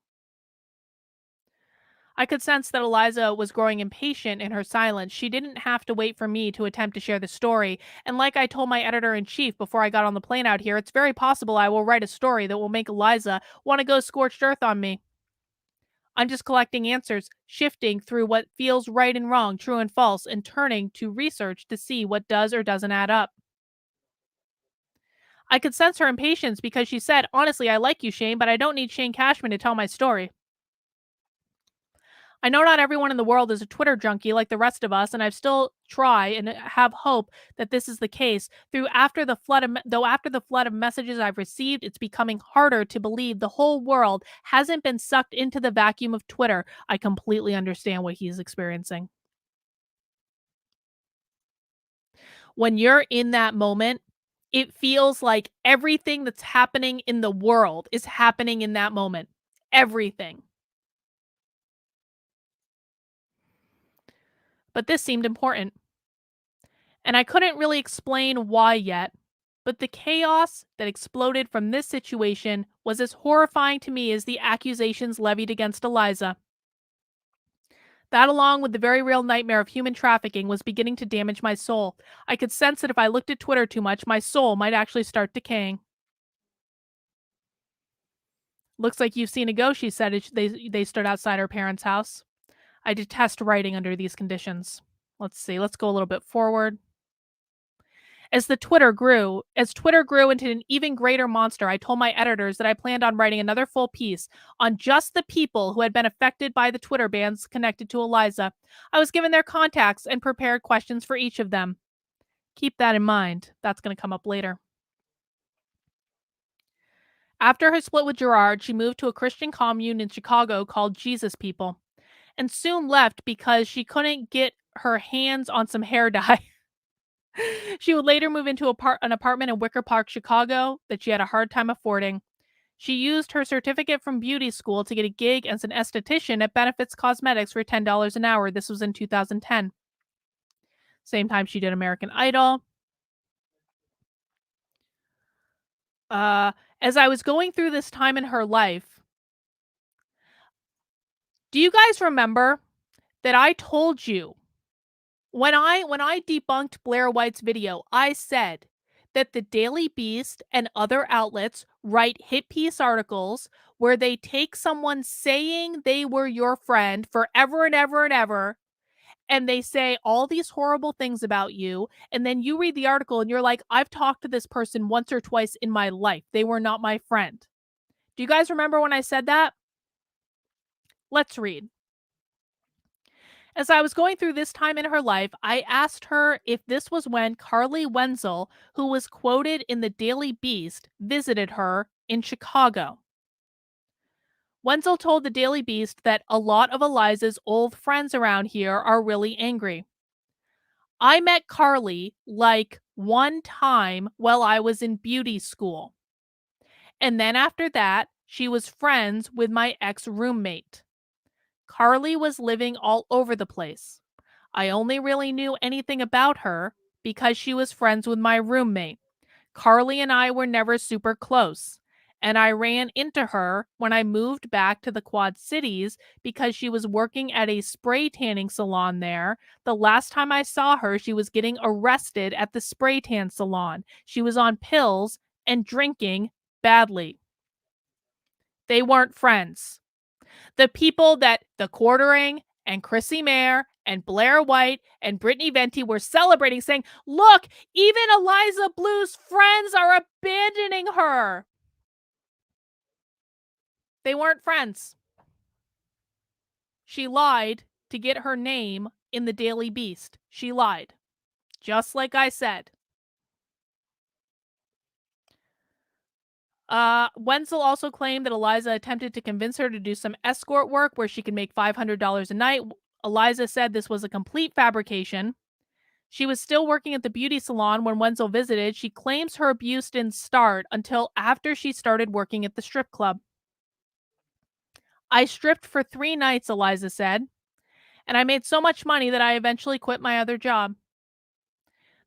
I could sense that Eliza was growing impatient in her silence. She didn't have to wait for me to attempt to share the story. And like I told my editor in chief before I got on the plane out here, it's very possible I will write a story that will make Eliza want to go scorched earth on me. I'm just collecting answers, shifting through what feels right and wrong, true and false, and turning to research to see what does or doesn't add up. I could sense her impatience because she said, "Honestly, I like you, Shane, but I don't need Shane Cashman to tell my story. I know not everyone in the world is a Twitter junkie like the rest of us, and I still try and have hope that this is the case. Though after the flood of messages I've received, it's becoming harder to believe the whole world hasn't been sucked into the vacuum of Twitter. I completely understand what he's experiencing. When you're in that moment, it feels like everything that's happening in the world is happening in that moment. Everything. But this seemed important. And I couldn't really explain why yet, but the chaos that exploded from this situation was as horrifying to me as the accusations levied against Eliza. That, along with the very real nightmare of human trafficking, was beginning to damage my soul. I could sense that if I looked at Twitter too much, my soul might actually start decaying. Looks like you've seen a ghost, she said as they stood outside her parents' house. I detest writing under these conditions. Let's see, let's go a little bit forward. As Twitter grew into an even greater monster, I told my editors that I planned on writing another full piece on just the people who had been affected by the Twitter bans connected to Eliza. I was given their contacts and prepared questions for each of them. Keep that in mind. That's going to come up later. After her split with Gerard, she moved to a Christian commune in Chicago called Jesus People, and soon left because she couldn't get her hands on some hair dye. She would later move into an apartment in Wicker Park, Chicago, that she had a hard time affording. She used her certificate from beauty school to get a gig as an esthetician at Benefits Cosmetics for $10 an hour. This was in 2010. Same time she did American Idol. Uh, as I was going through this time in her life, do you guys remember that I told you when I debunked Blair White's video, I said that the Daily Beast and other outlets write hit piece articles where they take someone saying they were your friend forever and ever and ever, and they say all these horrible things about you, and then you read the article and you're like, I've talked to this person once or twice in my life. They were not my friend. Do you guys remember when I said that? Let's read. As I was going through this time in her life, I asked her if this was when Carly Wenzel, who was quoted in the Daily Beast, visited her in Chicago. Wenzel told the Daily Beast that a lot of Eliza's old friends around here are really angry. I met Carly like one time while I was in beauty school. And then after that, she was friends with my ex roommate. Carly was living all over the place. I only really knew anything about her because she was friends with my roommate. Carly and I were never super close. And I ran into her when I moved back to the Quad Cities because she was working at a spray tanning salon there. The last time I saw her, she was getting arrested at the spray tan salon. She was on pills and drinking badly. They weren't friends. The people that the Quartering and Chrissy Mayer and Blair White and Brittany Venti were celebrating, saying, look, even Eliza Blue's friends are abandoning her. They weren't friends. She lied to get her name in the Daily Beast. She lied. Just like I said. Wenzel also claimed that Eliza attempted to convince her to do some escort work where she could make $500 a night. Eliza said this was a complete fabrication. She was still working at the beauty salon when Wenzel visited. She claims her abuse didn't start until after she started working at the strip club. I stripped for 3 nights, Eliza said, and I made so much money that I eventually quit my other job.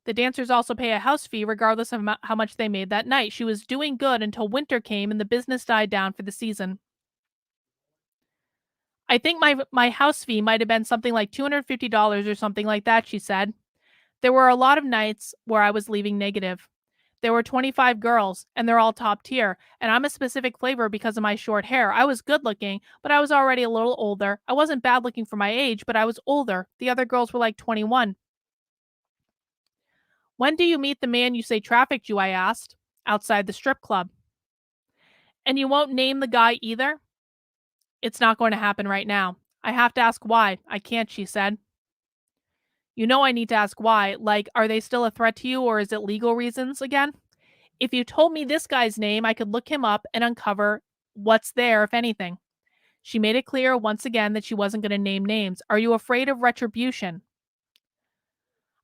The dancers also pay a house fee regardless of how much they made that night. She was doing good until winter came and the business died down for the season. I think my house fee might have been something like $250 or something like that, she said. There were a lot of nights where I was leaving negative. There were 25 girls, and they're all top tier, and I'm a specific flavor because of my short hair. I was good looking, but I was already a little older. I wasn't bad looking for my age, but I was older. The other girls were like 21. When do you meet the man you say trafficked you? I asked. Outside the strip club. And you won't name the guy either? It's not going to happen right now. I have to ask why. I can't, she said. You know I need to ask why. Like, are they still a threat to you or is it legal reasons again? If you told me this guy's name, I could look him up and uncover what's there, if anything. She made it clear once again that she wasn't going to name names. Are you afraid of retribution?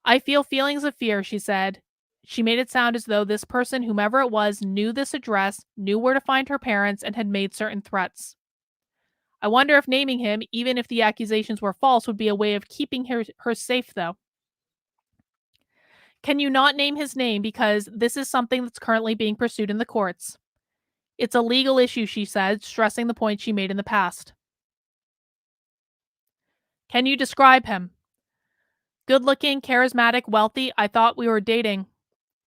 I feel feelings of fear, she said. She made it sound as though this person, whomever it was, knew this address, knew where to find her parents, and had made certain threats. I wonder if naming him, even if the accusations were false, would be a way of keeping her safe, though. Can you not name his name because this is something that's currently being pursued in the courts? It's a legal issue, she said, stressing the point she made in the past. Can you describe him? Good looking, charismatic, wealthy. I thought we were dating.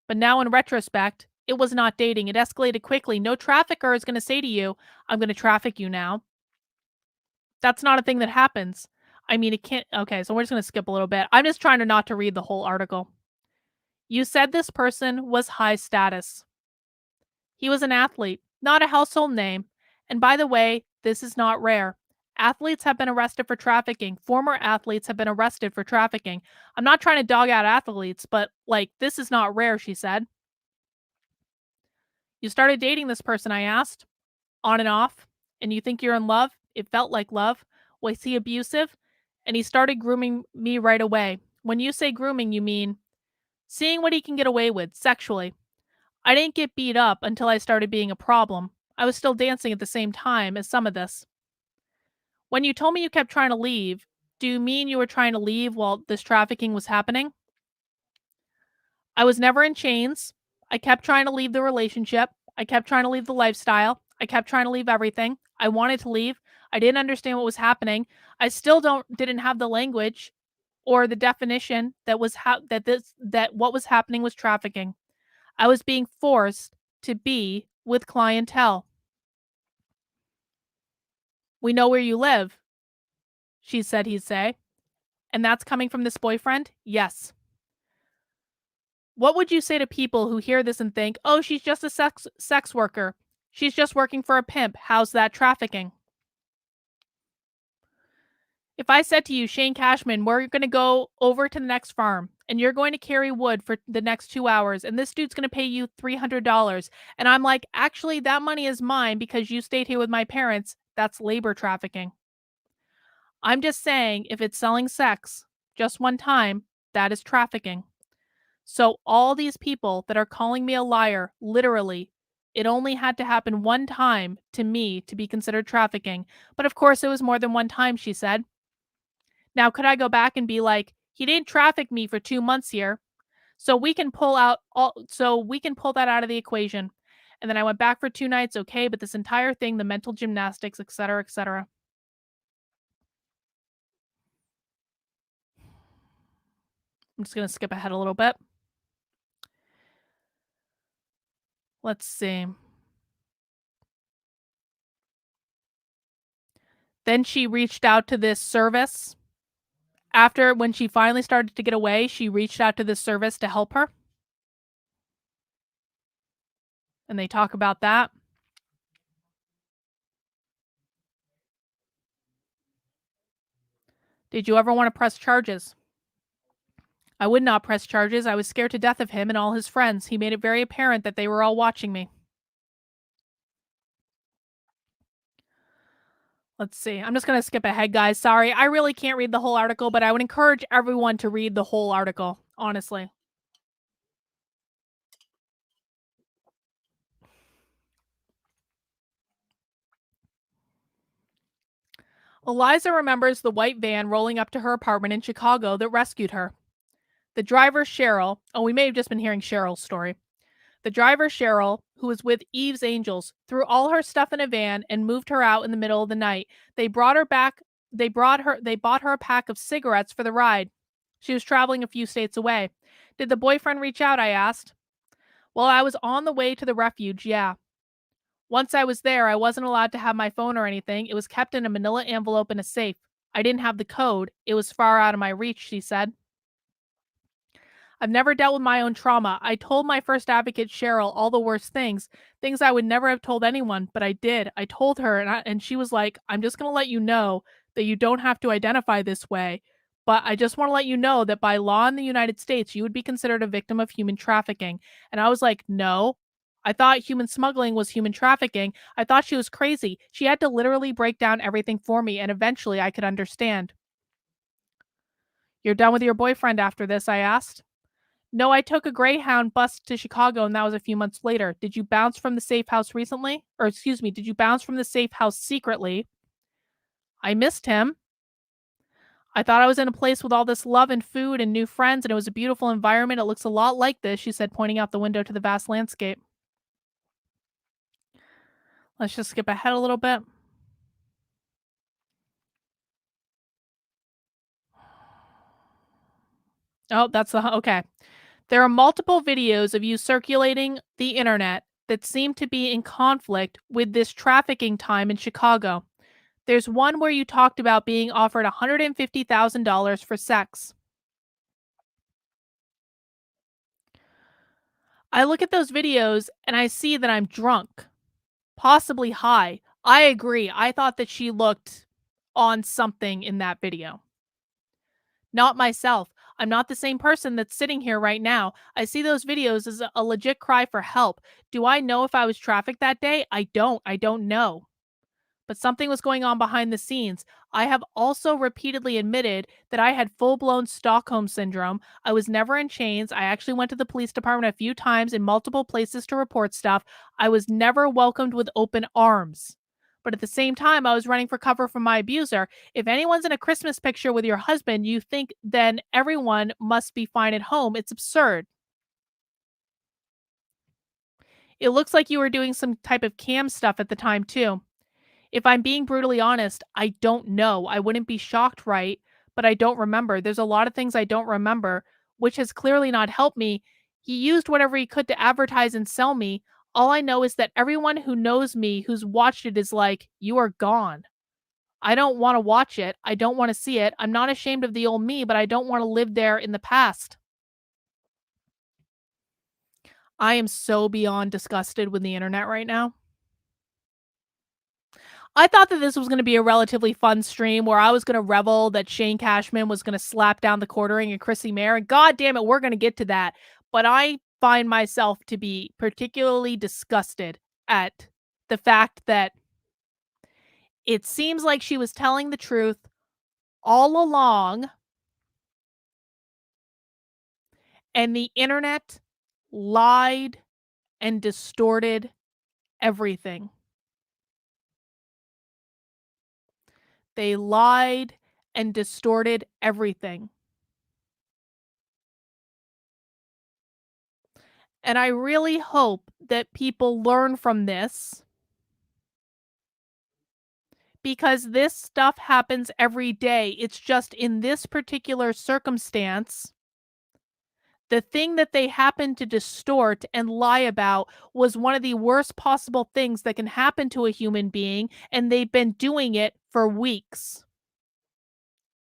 But now, in retrospect, it was not dating. It escalated quickly. No trafficker is going to say to you, I'm going to traffic you now. That's not a thing that happens. I mean, it can't. Okay, so we're just going to skip a little bit. I'm just trying to not to read the whole article. You said this person was high status. He was an athlete, not a household name. And by the way, this is not rare. Athletes have been arrested for trafficking. Former athletes have been arrested for trafficking. I'm not trying to dog out athletes, but like, this is not rare, she said. You started dating this person, I asked, on and off, and you think you're in love? It felt like love. Was he abusive? And he started grooming me right away. When you say grooming, you mean seeing what he can get away with sexually. I didn't get beat up until I started being a problem. I was still dancing at the same time as some of this. When you told me you kept trying to leave, do you mean you were trying to leave while this trafficking was happening? I was never in chains. I kept trying to leave the relationship. I kept trying to leave the lifestyle. I kept trying to leave everything. I wanted to leave. I didn't understand what was happening. I still didn't have the language or the definition that was that what was happening was trafficking. I was being forced to be with clientele. We know where you live, she said he'd say. And that's coming from this boyfriend? Yes. What would you say to people who hear this and think, oh, she's just a sex worker. She's just working for a pimp. How's that trafficking? If I said to you, Shane Cashman, we're going to go over to the next farm and you're going to carry wood for the next 2 hours and this dude's going to pay you $300. And I'm like, actually, that money is mine because you stayed here with my parents. That's labor trafficking. I'm just saying, if it's selling sex just one time, that is trafficking. So all these people that are calling me a liar, literally, it only had to happen one time to me to be considered trafficking. But of course, it was more than one time, she said. Now, could I go back and be like, he didn't traffic me for 2 months here. So we can pull that out of the equation. And then I went back for 2 nights, okay, but this entire thing, the mental gymnastics, etc., etc. I'm just going to skip ahead a little bit. Let's see. Then she reached out to this service. After, when she finally started to get away, she reached out to this service to help her. And they talk about that. Did you ever want to press charges? I would not press charges. I was scared to death of him and all his friends. He made it very apparent that they were all watching me. Let's see. I'm just going to skip ahead, guys. Sorry. I really can't read the whole article, but I would encourage everyone to read the whole article, honestly. Eliza remembers the white van rolling up to her apartment in Chicago that rescued her. The driver, Cheryl, oh, we may have just been hearing Cheryl's story. The driver, Cheryl, who was with Eve's Angels, threw all her stuff in a van and moved her out in the middle of the night. They brought her back. They bought her a pack of cigarettes for the ride. She was traveling a few states away. Did the boyfriend reach out? I asked. Well, I was on the way to the refuge, yeah. Once I was there, I wasn't allowed to have my phone or anything. It was kept in a manila envelope in a safe. I didn't have the code. It was far out of my reach, she said. I've never dealt with my own trauma. I told my first advocate, Cheryl, all the worst things, things I would never have told anyone, but I did. I told her, and she was like, I'm just going to let you know that you don't have to identify this way, but I just want to let you know that by law in the United States, you would be considered a victim of human trafficking. And I was like, no. I thought human smuggling was human trafficking. I thought she was crazy. She had to literally break down everything for me, and eventually I could understand. You're done with your boyfriend after this? I asked. No, I took a Greyhound bus to Chicago, and that was a few months later. Did you bounce from the safe house recently? Or excuse me, did you bounce from the safe house secretly? I missed him. I thought I was in a place with all this love and food and new friends, and it was a beautiful environment. It looks a lot like this, she said, pointing out the window to the vast landscape. Let's just skip ahead a little bit. Oh, that's the okay. There are multiple videos of you circulating the internet that seem to be in conflict with this trafficking time in Chicago. There's one where you talked about being offered $150,000 for sex. I look at those videos and I see that I'm drunk, possibly high. I agree. I thought that she looked on something in that video. Not myself. I'm not the same person that's sitting here right now. I see those videos as a legit cry for help. Do I know if I was trafficked that day? I don't. I don't know. But something was going on behind the scenes. I have also repeatedly admitted that I had full blown Stockholm syndrome. I was never in chains. I actually went to the police department a few times in multiple places to report stuff. I was never welcomed with open arms. But at the same time, I was running for cover from my abuser. If anyone's in a Christmas picture with your husband, you think then everyone must be fine at home. It's absurd. It looks like you were doing some type of cam stuff at the time, too. If I'm being brutally honest, I don't know. I wouldn't be shocked, right? But I don't remember. There's a lot of things I don't remember, which has clearly not helped me. He used whatever he could to advertise and sell me. All I know is that everyone who knows me, who's watched it, is like, you are gone. I don't want to watch it. I don't want to see it. I'm not ashamed of the old me, but I don't want to live there in the past. I am so beyond disgusted with the internet right now. I thought that this was going to be a relatively fun stream where I was going to revel that Shane Cashman was going to slap down the quartering and Chrissy Mayer. And god damn it, we're going to get to that. But I find myself to be particularly disgusted at the fact that it seems like she was telling the truth all along, and the internet lied and distorted everything. They lied and distorted everything. And I really hope that people learn from this, because this stuff happens every day. It's just in this particular circumstance, the thing that they happen to distort and lie about was one of the worst possible things that can happen to a human being, and they've been doing it for weeks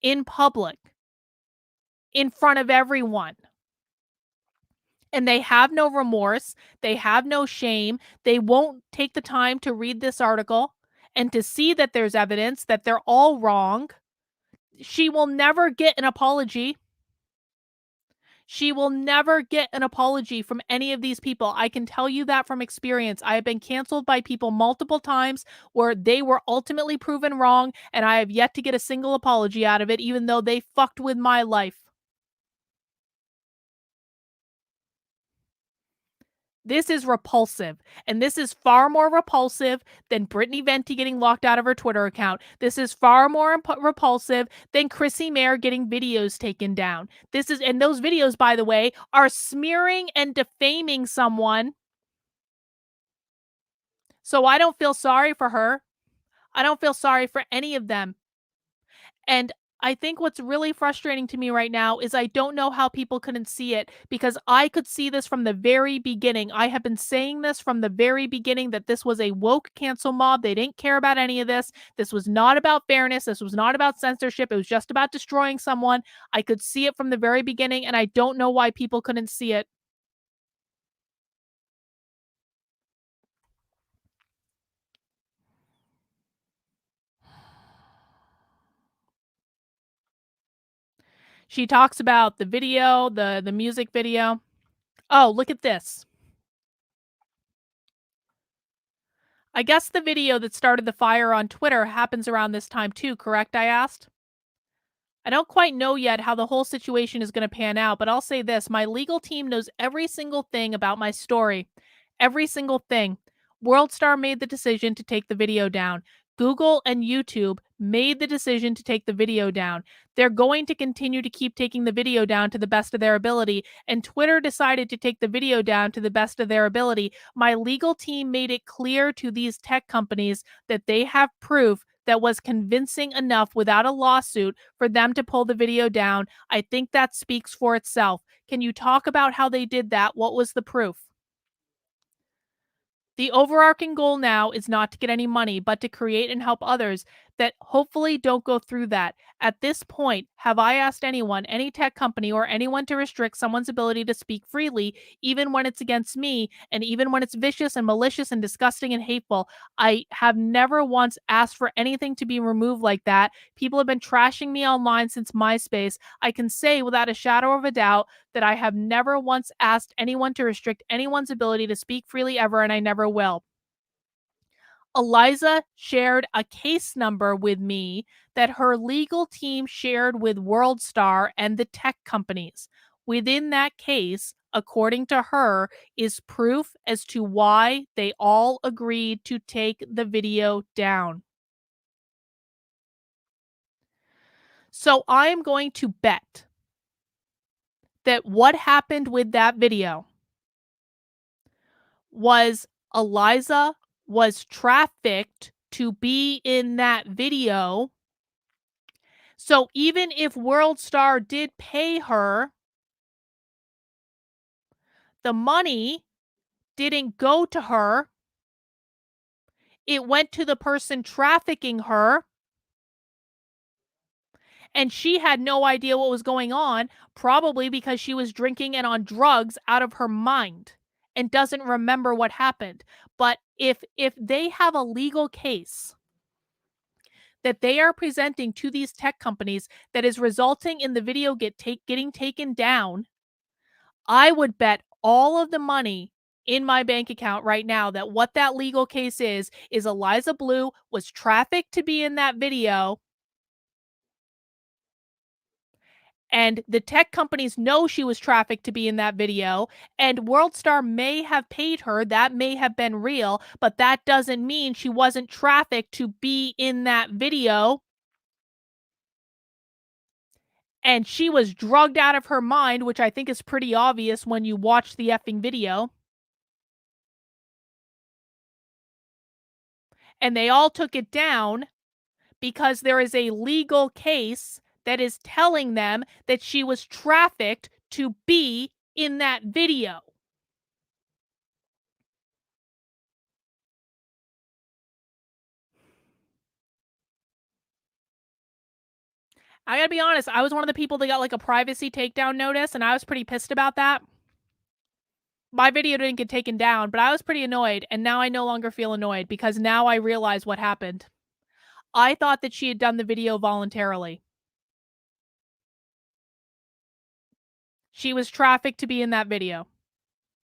in public, in front of everyone. And they have no remorse. They have no shame. They won't take the time to read this article and to see that there's evidence that they're all wrong. She will never get an apology. She will never get an apology from any of these people. I can tell you that from experience. I have been canceled by people multiple times where they were ultimately proven wrong, and I have yet to get a single apology out of it, even though they fucked with my life. This is repulsive, and this is far more repulsive than Brittany Venti getting locked out of her Twitter account. This is far more repulsive than Chrissy Mayer getting videos taken down. This is, and those videos, by the way, are smearing and defaming someone. So I don't feel sorry for her. I don't feel sorry for any of them. And I think what's really frustrating to me right now is I don't know how people couldn't see it, because I could see this from the very beginning. I have been saying this from the very beginning, that this was a woke cancel mob. They didn't care about any of this. This was not about fairness. This was not about censorship. It was just about destroying someone. I could see it from the very beginning, and I don't know why people couldn't see it. She talks about the video, the music video. Oh, look at this. I guess the video that started the fire on Twitter happens around this time too, correct? I asked. I don't quite know yet how the whole situation is going to pan out, but I'll say this. My legal team knows every single thing about my story. Every single thing. WorldStar made the decision to take the video down. Google and YouTube made the decision to take the video down. They're going to continue to keep taking the video down to the best of their ability, and Twitter decided to take the video down to the best of their ability. My legal team made it clear to these tech companies that they have proof that was convincing enough without a lawsuit for them to pull the video down. I think that speaks for itself. Can you talk about how they did that? What was the proof? The overarching goal now is not to get any money, but to create and help others that hopefully don't go through that. At this point, have I asked anyone, any tech company, or anyone to restrict someone's ability to speak freely, even when it's against me, and even when it's vicious and malicious and disgusting and hateful? I have never once asked for anything to be removed like that. People have been trashing me online since MySpace. I can say without a shadow of a doubt that I have never once asked anyone to restrict anyone's ability to speak freely ever, and I never will. Eliza shared a case number with me that her legal team shared with WorldStar and the tech companies. Within that case, according to her, is proof as to why they all agreed to take the video down. So I am going to bet that what happened with that video was Eliza was trafficked to be in that video. So even if WorldStar did pay her, the money didn't go to her. It went to the person trafficking her. And she had no idea what was going on, probably because she was drinking and on drugs out of her mind and doesn't remember what happened. But if they have a legal case that they are presenting to these tech companies that is resulting in the video getting taken down, I would bet all of the money in my bank account right now that what that legal case is Eliza Blue was trafficked to be in that video, and the tech companies know she was trafficked to be in that video, and WorldStar may have paid her. That may have been real, but that doesn't mean she wasn't trafficked to be in that video. And she was drugged out of her mind, which I think is pretty obvious when you watch the effing video. And they all took it down because there is a legal case that is telling them that she was trafficked to be in that video. I gotta be honest, I was one of the people that got like a privacy takedown notice, and I was pretty pissed about that. My video didn't get taken down, but I was pretty annoyed, and now I no longer feel annoyed because now I realize what happened. I thought that she had done the video voluntarily. She was trafficked to be in that video.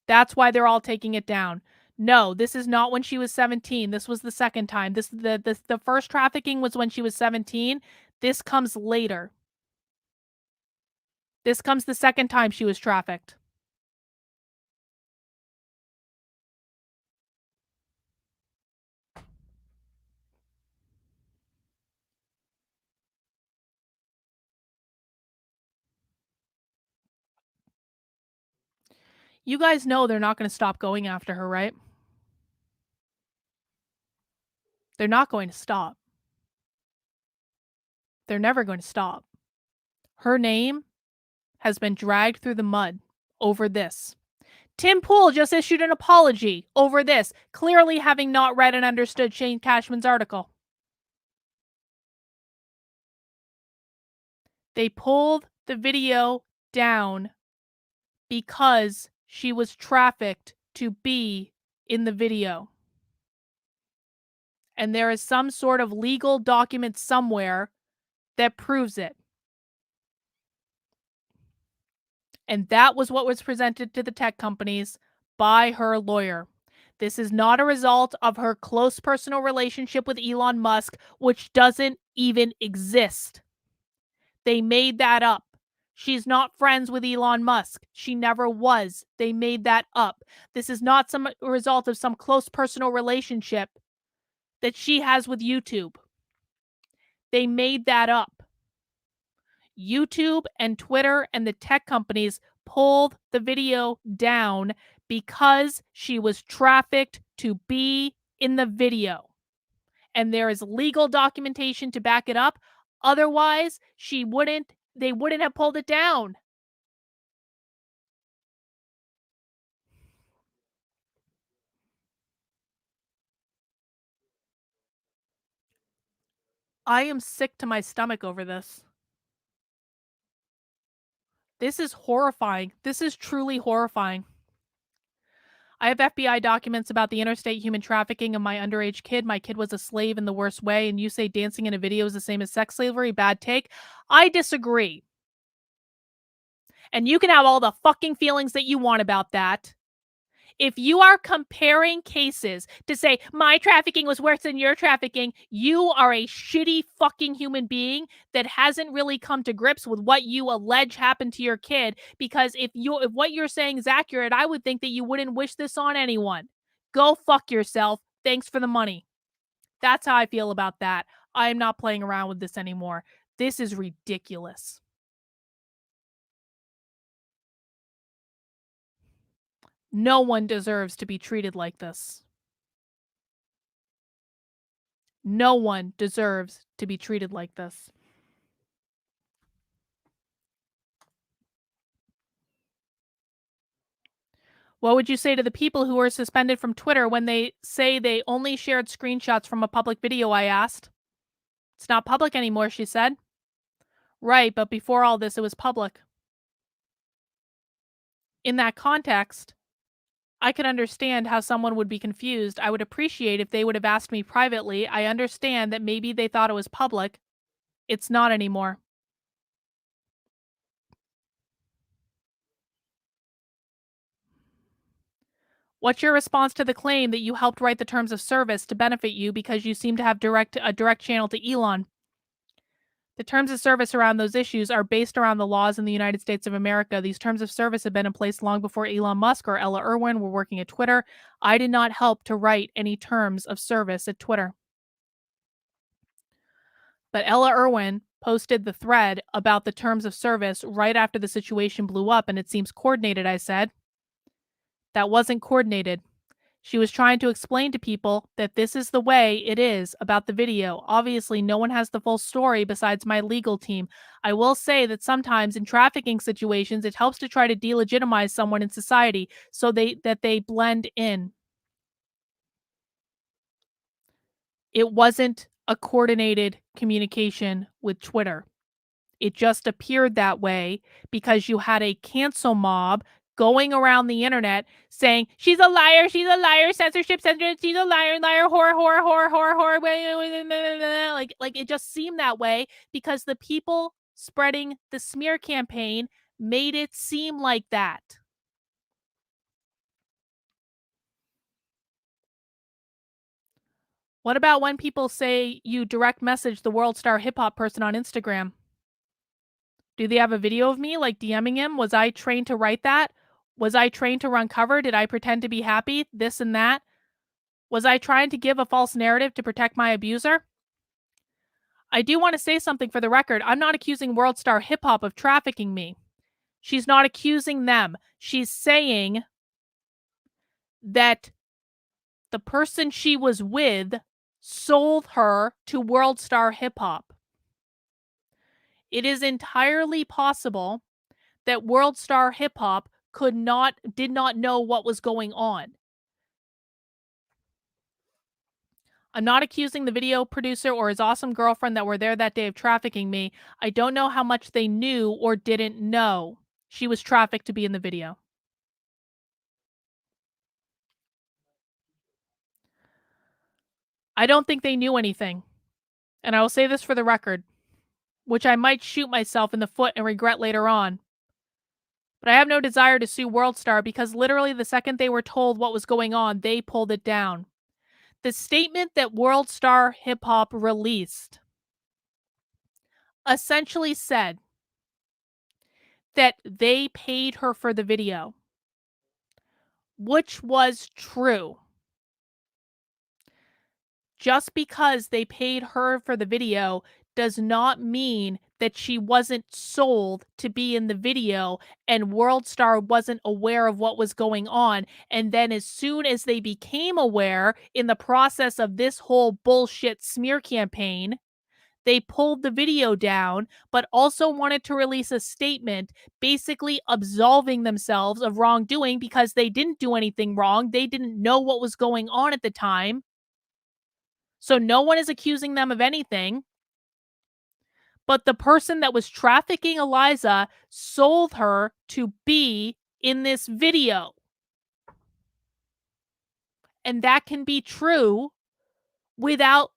That's why they're all taking it down. No, this is not when she was 17. This was the second time. The first trafficking was when she was 17. This comes later. This comes the second time she was trafficked. You guys know they're not gonna stop going after her, right? They're not going to stop. They're never going to stop. Her name has been dragged through the mud over this. Tim Pool just issued an apology over this, clearly having not read and understood Shane Cashman's article. They pulled the video down because she was trafficked to be in the video. And there is some sort of legal document somewhere that proves it. And that was what was presented to the tech companies by her lawyer. This is not a result of her close personal relationship with Elon Musk, which doesn't even exist. They made that up. She's not friends with Elon Musk. She never was. They made that up. This is not some result of some close personal relationship that she has with YouTube. They made that up. YouTube and Twitter and the tech companies pulled the video down because she was trafficked to be in the video. And there is legal documentation to back it up. Otherwise, they wouldn't have pulled it down. I am sick to my stomach over this. This is horrifying. This is truly horrifying. I have FBI documents about the interstate human trafficking of my underage kid. My kid was a slave in the worst way, and you say dancing in a video is the same as sex slavery? Bad take. I disagree. And you can have all the fucking feelings that you want about that. If you are comparing cases to say my trafficking was worse than your trafficking, you are a shitty fucking human being that hasn't really come to grips with what you allege happened to your kid. Because if what you're saying is accurate, I would think that you wouldn't wish this on anyone. Go fuck yourself. Thanks for the money. That's how I feel about that. I am not playing around with this anymore. This is ridiculous. No one deserves to be treated like this. No one deserves to be treated like this. What would you say to the people who were suspended from Twitter when they say they only shared screenshots from a public video? I asked. It's not public anymore, she said. Right, but before all this, it was public. In that context, I could understand how someone would be confused. I would appreciate if they would have asked me privately. I understand that maybe they thought it was public. It's not anymore. What's your response to the claim that you helped write the terms of service to benefit you because you seem to have a direct channel to Elon? The terms of service around those issues are based around the laws in the United States of America. These terms of service have been in place long before Elon Musk or Ella Irwin were working at Twitter. I did not help to write any terms of service at Twitter. But Ella Irwin posted the thread about the terms of service right after the situation blew up, and it seems coordinated, I said. That wasn't coordinated. She was trying to explain to people that this is the way it is about the video. Obviously, no one has the full story besides my legal team. I will say that sometimes in trafficking situations, it helps to try to delegitimize someone in society so that they blend in. It wasn't a coordinated communication with Twitter. It just appeared that way because you had a cancel mob going around the internet saying, she's a liar, censorship, she's a liar, horror. Like it just seemed that way because the people spreading the smear campaign made it seem like that. What about when people say you direct message the world star hip hop person on Instagram? Do they have a video of me, like, DMing him? Was I trained to write that? Was I trained to run cover? Did I pretend to be happy? This and that? Was I trying to give a false narrative to protect my abuser? I do want to say something for the record. I'm not accusing World Star Hip Hop of trafficking me. She's not accusing them. She's saying that the person she was with sold her to World Star Hip Hop. It is entirely possible that World Star Hip Hop did not know what was going on. I'm not accusing the video producer or his awesome girlfriend that were there that day of trafficking me. I don't know how much they knew or didn't know she was trafficked to be in the video. I don't think they knew anything. And I will say this for the record, which I might shoot myself in the foot and regret later on. But I have no desire to sue WorldStar because literally the second they were told what was going on, they pulled it down. The statement that WorldStar Hip Hop released essentially said that they paid her for the video, which was true. Just because they paid her for the video does not mean that she wasn't sold to be in the video and WorldStar wasn't aware of what was going on. And then as soon as they became aware in the process of this whole bullshit smear campaign, they pulled the video down, but also wanted to release a statement basically absolving themselves of wrongdoing because they didn't do anything wrong. They didn't know what was going on at the time. So no one is accusing them of anything. But the person that was trafficking Eliza sold her to be in this video. And that can be true without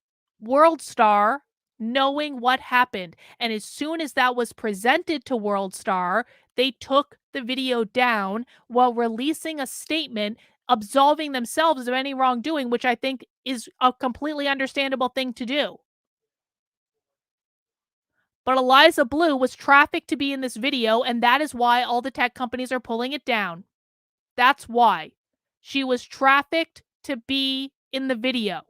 WorldStar knowing what happened. And as soon as that was presented to WorldStar, they took the video down while releasing a statement absolving themselves of any wrongdoing, which I think is a completely understandable thing to do. But Eliza Blue was trafficked to be in this video, and that is why all the tech companies are pulling it down. That's why. She was trafficked to be in the video.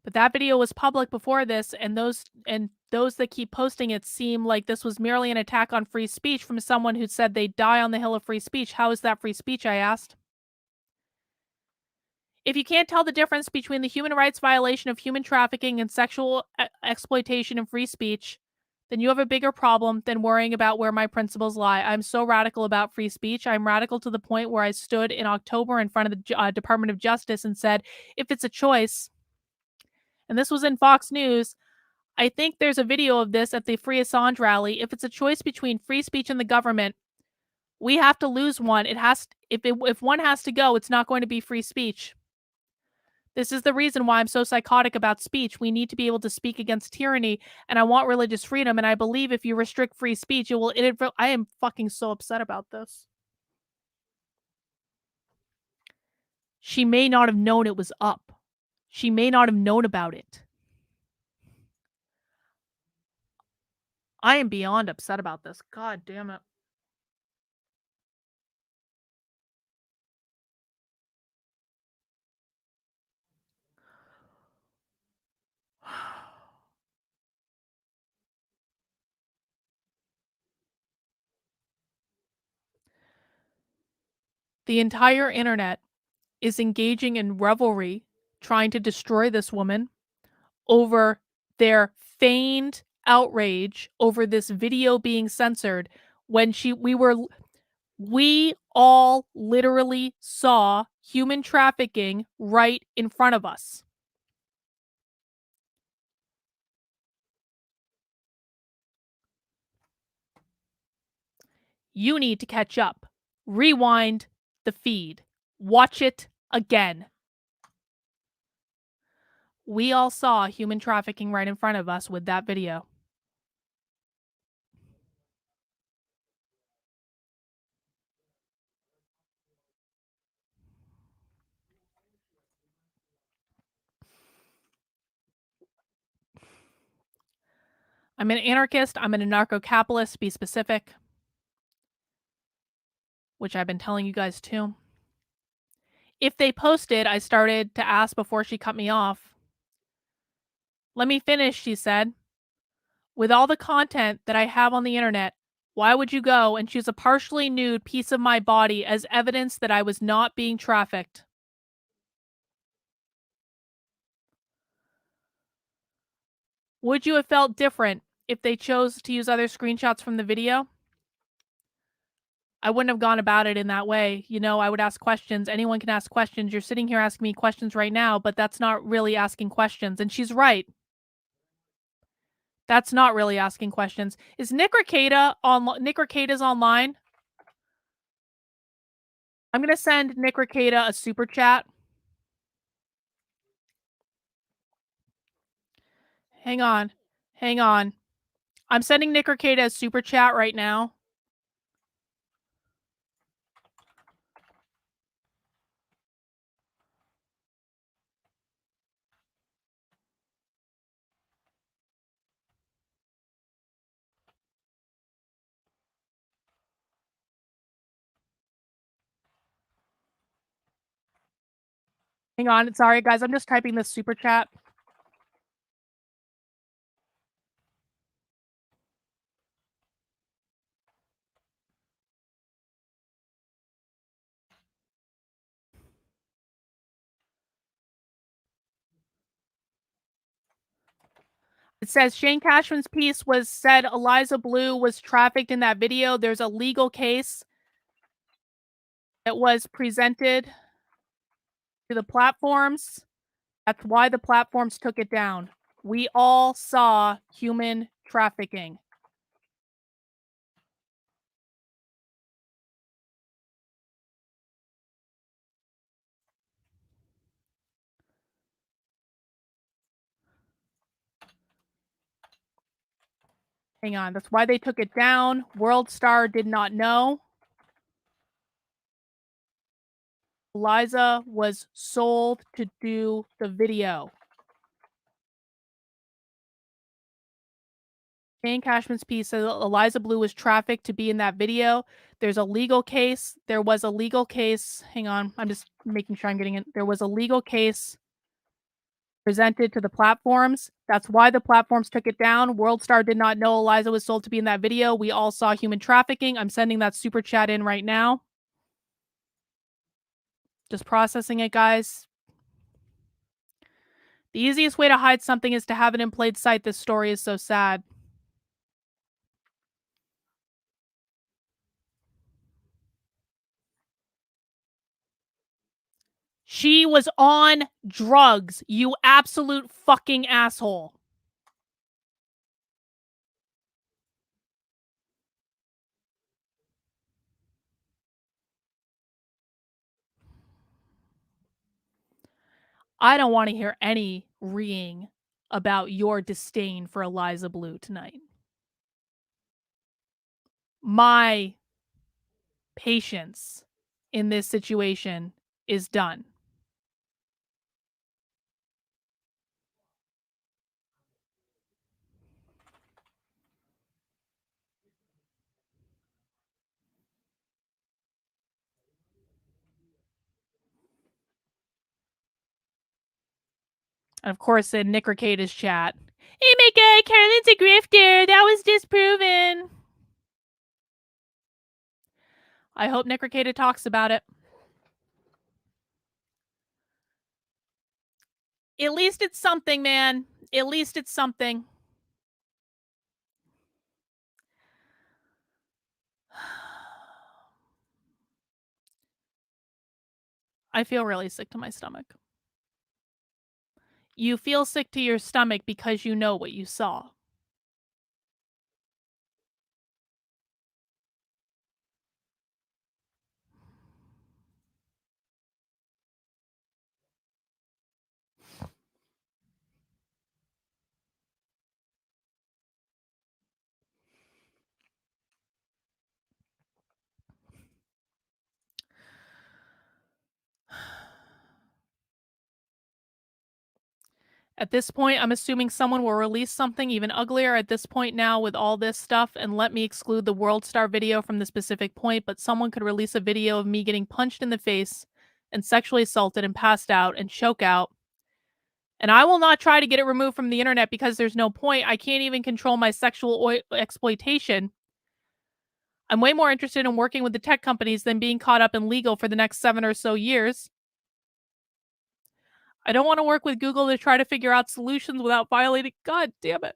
But that video was public before this, and those that keep posting it seem like this was merely an attack on free speech from someone who said they'd die on the hill of free speech. How is that free speech, I asked. If you can't tell the difference between the human rights violation of human trafficking and sexual exploitation and free speech, then you have a bigger problem than worrying about where my principles lie. I'm so radical about free speech. I'm radical to the point where I stood in October in front of the Department of Justice and said, if it's a choice, and this was in Fox News, I think there's a video of this at the Free Assange rally. If it's a choice between free speech and the government, we have to lose one. If one has to go, it's not going to be free speech. This is the reason why I'm so psychotic about speech. We need to be able to speak against tyranny, and I want religious freedom, and I believe if you restrict free speech, I am fucking so upset about this. She may not have known it was up. She may not have known about it. I am beyond upset about this. God damn it. The entire internet is engaging in revelry, trying to destroy this woman over their feigned outrage over this video being censored when we all literally saw human trafficking right in front of us. You need to catch up. Rewind the feed. Watch it again. We all saw human trafficking right in front of us with that video. I'm an anarchist. I'm an anarcho-capitalist, to be specific, which I've been telling you guys too. If they posted, I started to ask before she cut me off. Let me finish, she said. With all the content that I have on the internet, Why would you go and choose a partially nude piece of my body as evidence that I was not being trafficked? Would you have felt different if they chose to use other screenshots from the video? I wouldn't have gone about it in that way. You know, I would ask questions. Anyone can ask questions. You're sitting here asking me questions right now, but that's not really asking questions. And she's right. That's not really asking questions. Is Nick Ricada on Nick Ricada's online? I'm gonna send Nick Ricada a super chat. Hang on. Hang on. I'm sending Nick Ricada a super chat right now. Hang on. Sorry, guys. I'm just typing this super chat. It says Shane Cashman's piece was said Eliza Blue was trafficked in that video. There's a legal case that was presented to the platforms. That's why the platforms took it down. We all saw human trafficking. Hang on. That's why they took it down. WorldStar did not know. Eliza was sold to do the video. Shane Cashman's piece says Eliza Blue was trafficked to be in that video. There's a legal case. There was a legal case. Hang on. I'm just making sure I'm getting it. There was a legal case presented to the platforms. That's why the platforms took it down. WorldStar did not know Eliza was sold to be in that video. We all saw human trafficking. I'm sending that super chat in right now. Just processing it, guys. The easiest way to hide something is to have it in plain sight. This story is so sad. She was on drugs, you absolute fucking asshole. I don't want to hear any reeing about your disdain for Eliza Blue tonight. My patience in this situation is done. And of course, in Nick Ricada's chat, "Oh my god, Carlin's a grifter. That was disproven." I hope Nick Ricada talks about it. At least it's something, man. At least it's something. I feel really sick to my stomach. You feel sick to your stomach because you know what you saw. At this point, I'm assuming someone will release something even uglier at this point now with all this stuff and let me exclude the WorldStar video from the specific point, but someone could release a video of me getting punched in the face and sexually assaulted and passed out and choke out. And I will not try to get it removed from the internet because there's no point. I can't even control my sexual exploitation I'm way more interested in working with the tech companies than being caught up in legal for the next 7 or so years. I don't want to work with Google to try to figure out solutions without violating. God damn it.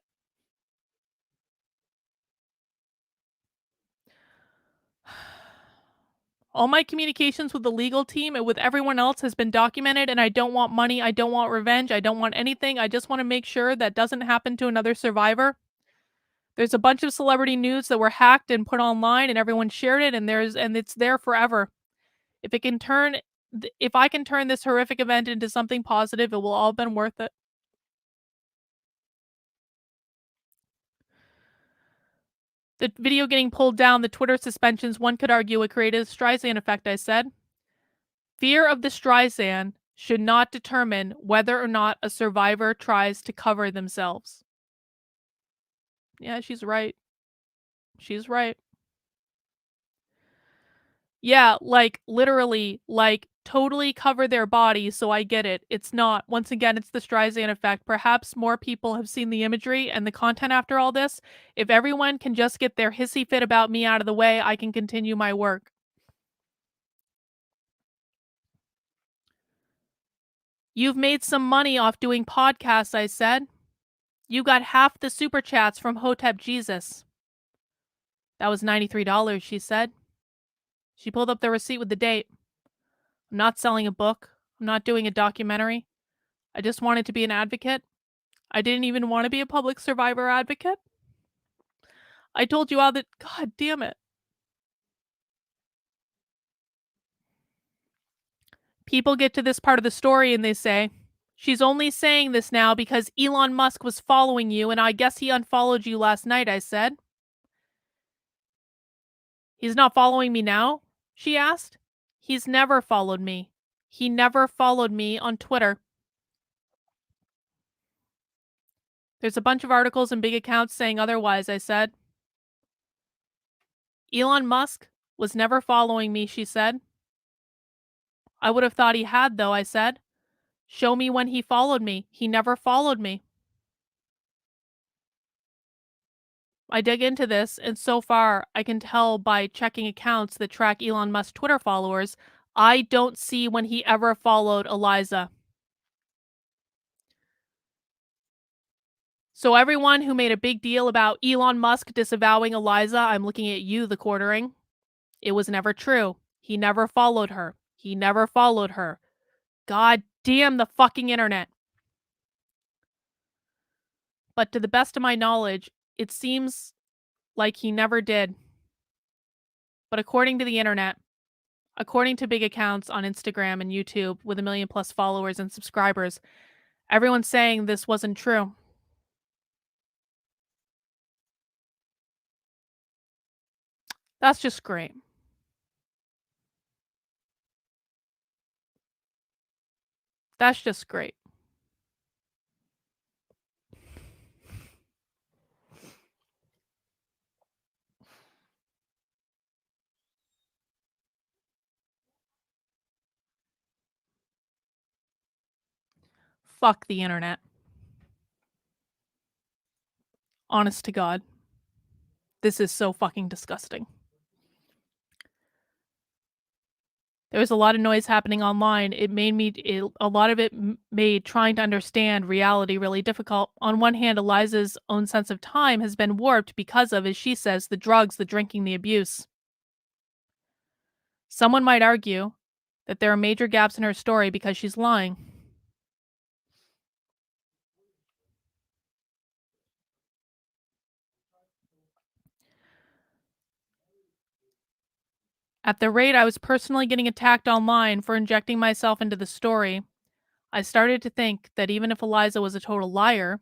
All my communications with the legal team and with everyone else has been documented, and I don't want money, I don't want revenge, I don't want anything. I just want to make sure that doesn't happen to another survivor. There's a bunch of celebrity nudes that were hacked and put online and everyone shared it and it's there forever. If it can turn if I can turn this horrific event into something positive, it will all been worth it. The video getting pulled down, the Twitter suspensions, one could argue it created a Streisand effect, I said. Fear of the Streisand should not determine whether or not a survivor tries to cover themselves. Yeah, she's right. She's right. Yeah, like, literally, like, totally cover their body, so I get it. It's not. Once again, it's the Streisand effect. Perhaps more people have seen the imagery and the content after all this. If everyone can just get their hissy fit about me out of the way, I can continue my work. You've made some money off doing podcasts, I said. You got half the super chats from Hotep Jesus. That was $93, she said. She pulled up the receipt with the date. I'm not selling a book. I'm not doing a documentary. I just wanted to be an advocate. I didn't even want to be a public survivor advocate. I told you all that. God damn it. People get to this part of the story and they say, she's only saying this now because Elon Musk was following you and I guess he unfollowed you last night, I said. He's not following me now? She asked. He's never followed me. He never followed me on Twitter. There's a bunch of articles and big accounts saying otherwise, I said. Elon Musk was never following me, she said. I would have thought he had, though, I said. Show me when he followed me. He never followed me. I dig into this, and so far, I can tell by checking accounts that track Elon Musk's Twitter followers, I don't see when he ever followed Eliza. So everyone who made a big deal about Elon Musk disavowing Eliza, I'm looking at you, the quartering. It was never true. He never followed her. He never followed her. God damn the fucking internet. But to the best of my knowledge, it seems like he never did. But according to the internet, according to big accounts on Instagram and YouTube with 1 million plus followers and subscribers, everyone's saying this wasn't true. That's just great. That's just great. Fuck the internet. Honest to God. This is so fucking disgusting. There was a lot of noise happening online. It made a lot of it made trying to understand reality really difficult. On one hand, Eliza's own sense of time has been warped because of, as she says, the drugs, the drinking, the abuse. Someone might argue that there are major gaps in her story because she's lying. At the rate I was personally getting attacked online for injecting myself into the story, I started to think that even if Eliza was a total liar,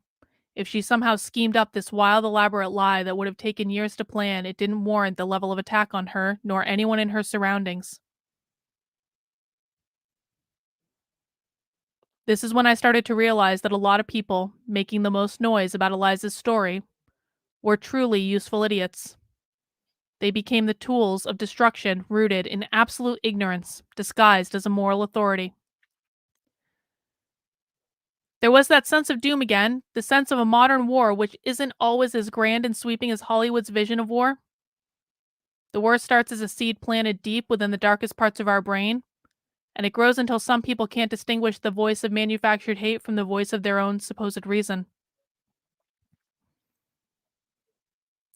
if she somehow schemed up this wild, elaborate lie that would have taken years to plan, it didn't warrant the level of attack on her, nor anyone in her surroundings. This is when I started to realize that a lot of people making the most noise about Eliza's story were truly useful idiots. They became the tools of destruction rooted in absolute ignorance, disguised as a moral authority. There was that sense of doom again, the sense of a modern war which isn't always as grand and sweeping as Hollywood's vision of war. The worst starts as a seed planted deep within the darkest parts of our brain, and it grows until some people can't distinguish the voice of manufactured hate from the voice of their own supposed reason.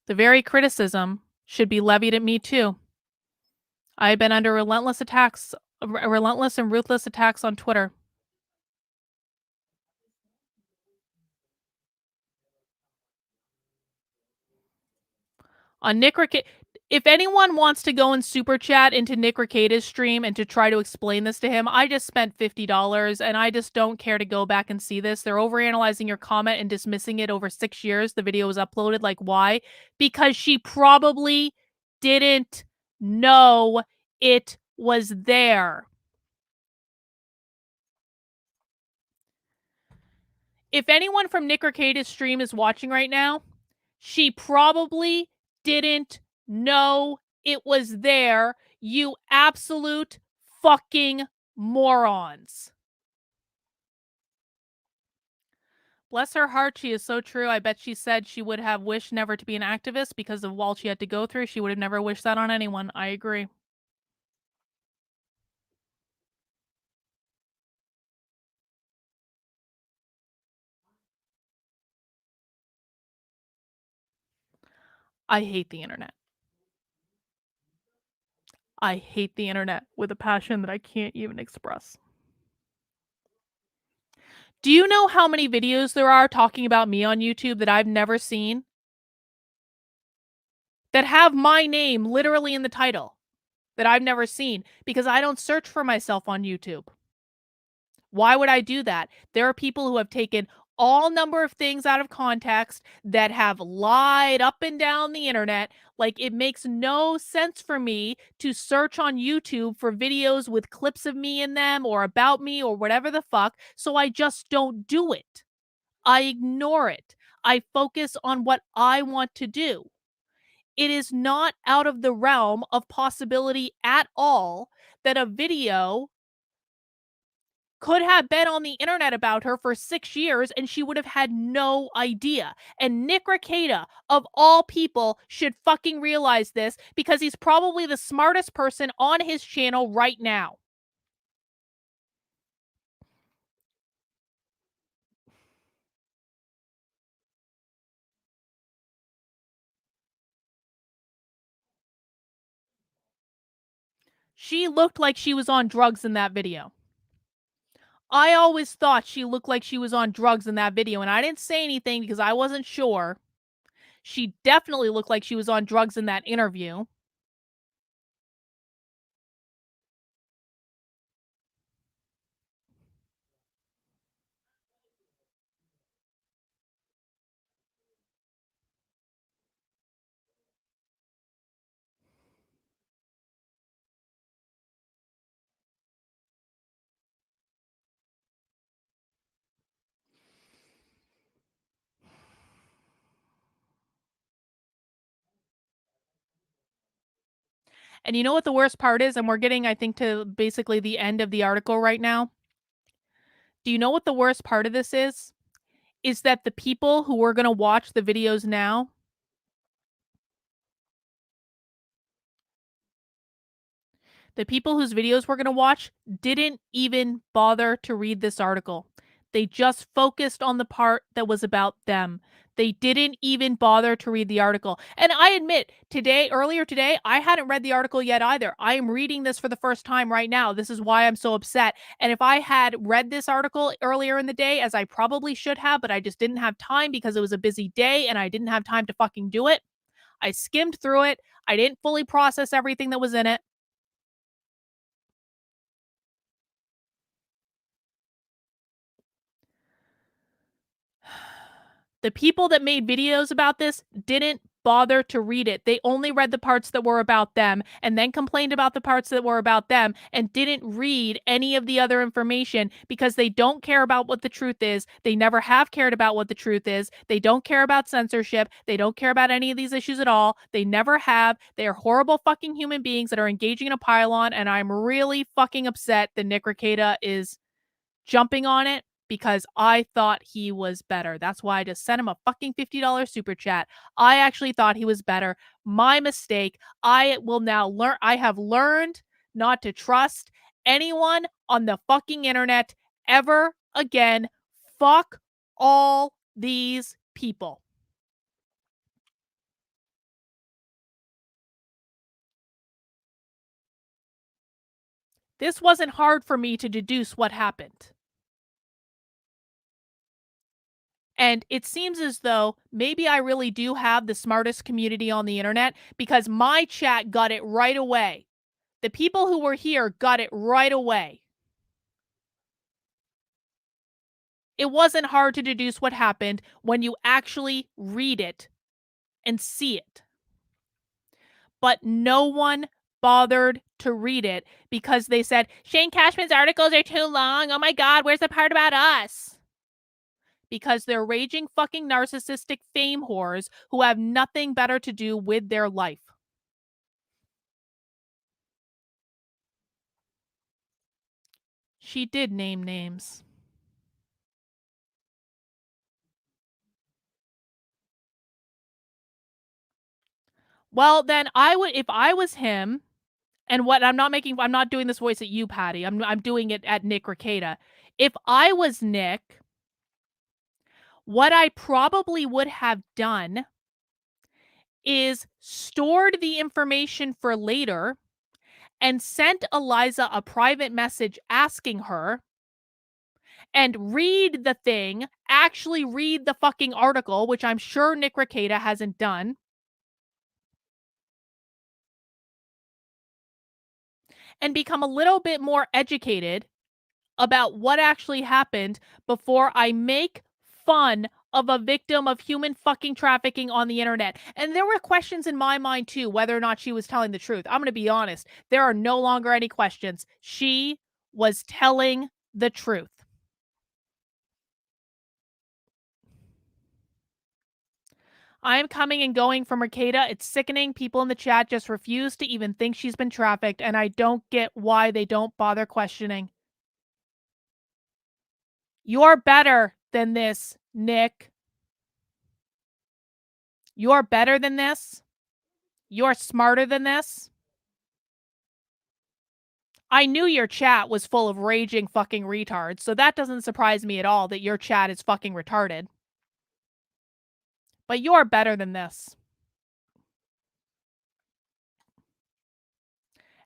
The very criticism should be levied at me too. I have been under relentless and ruthless attacks on Twitter. On Nick Ric- if anyone wants to go and super chat into Nick Ricada's stream and to try to explain this to him, I just spent $50 and I just don't care to go back and see this. They're overanalyzing your comment and dismissing it over 6 years. The video was uploaded. Like, why? Because she probably didn't know it was there. If anyone from Nick Ricada's stream is watching right now, she probably didn't know it was there, you absolute fucking morons. Bless her heart, she is so true. I bet she said she would have wished never to be an activist because of all she had to go through. She would have never wished that on anyone. I agree. I hate the internet. I hate the internet with a passion that I can't even express. Do you know how many videos there are talking about me on YouTube that I've never seen? That have my name literally in the title that I've never seen because I don't search for myself on YouTube. Why would I do that? There are people who have taken all number of things out of context that have lied up and down the internet. Like, it makes no sense for me to search on YouTube for videos with clips of me in them or about me or whatever the fuck. So I just don't do it. I ignore it. I focus on what I want to do. It is not out of the realm of possibility at all that a video could have been on the internet about her for 6 years and she would have had no idea. And Nick Ricada, of all people, should fucking realize this because he's probably the smartest person on his channel right now. She looked like she was on drugs in that video. I always thought she looked like she was on drugs in that video, and I didn't say anything because I wasn't sure. She definitely looked like she was on drugs in that interview. And you know what the worst part is? And we're getting, I think, to basically the end of the article right now. Do you know what the worst part of this is? Is that the people who are going to watch the videos now, the people whose videos we're going to watch, didn't even bother to read this article. They just focused on the part that was about them. They didn't even bother to read the article. And I admit, earlier today, I hadn't read the article yet either. I am reading this for the first time right now. This is why I'm so upset. And if I had read this article earlier in the day, as I probably should have, but I just didn't have time because it was a busy day and I didn't have time to fucking do it, I skimmed through it. I didn't fully process everything that was in it. The people that made videos about this didn't bother to read it. They only read the parts that were about them and then complained about the parts that were about them and didn't read any of the other information because they don't care about what the truth is. They never have cared about what the truth is. They don't care about censorship. They don't care about any of these issues at all. They never have. They are horrible fucking human beings that are engaging in a pylon, and I'm really fucking upset that Nick Ricada is jumping on it because I thought he was better. That's why I just sent him a fucking $50 super chat. I actually thought he was better. My mistake. I have learned not to trust anyone on the fucking internet ever again. Fuck all these people. This wasn't hard for me to deduce what happened. And it seems as though maybe I really do have the smartest community on the internet because my chat got it right away. The people who were here got it right away. It wasn't hard to deduce what happened when you actually read it and see it. But no one bothered to read it because they said, Shane Cashman's articles are too long. Oh my God, where's the part about us? Because they're raging fucking narcissistic fame whores who have nothing better to do with their life. She did name names. Well, then I would, if I was him, and what I'm not doing this voice at you, Patty. I'm doing it at Nick Rekieta. If I was Nick, what I probably would have done is stored the information for later and sent Eliza a private message asking her and read the thing, actually read the fucking article, which I'm sure Nick Rekieta hasn't done, and become a little bit more educated about what actually happened before I make fun of a victim of human fucking trafficking on the internet. And there were questions in my mind too, whether or not she was telling the truth. I'm going to be honest. There are no longer any questions. She was telling the truth. I am coming and going from Rekieta. It's sickening. People in the chat just refuse to even think she's been trafficked, and I don't get why they don't bother questioning. You're better than this, Nick. You're better than this. You're smarter than this. I knew your chat was full of raging fucking retards, so that doesn't surprise me at all that your chat is fucking retarded. But you're better than this.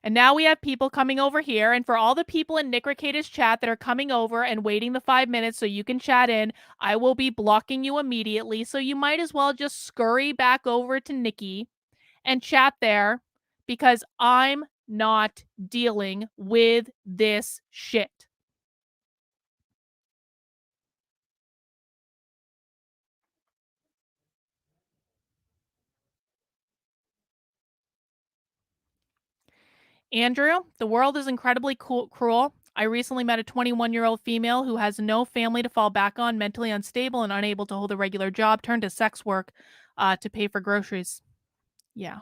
And now we have people coming over here, and for all the people in Nick Rekieta's chat that are coming over and waiting the 5 minutes so you can chat in, I will be blocking you immediately, so you might as well just scurry back over to Nikki and chat there, because I'm not dealing with this shit. Andrew, the world is incredibly cruel. I recently met a 21-year-old female who has no family to fall back on, mentally unstable and unable to hold a regular job, turned to sex work to pay for groceries. Yeah.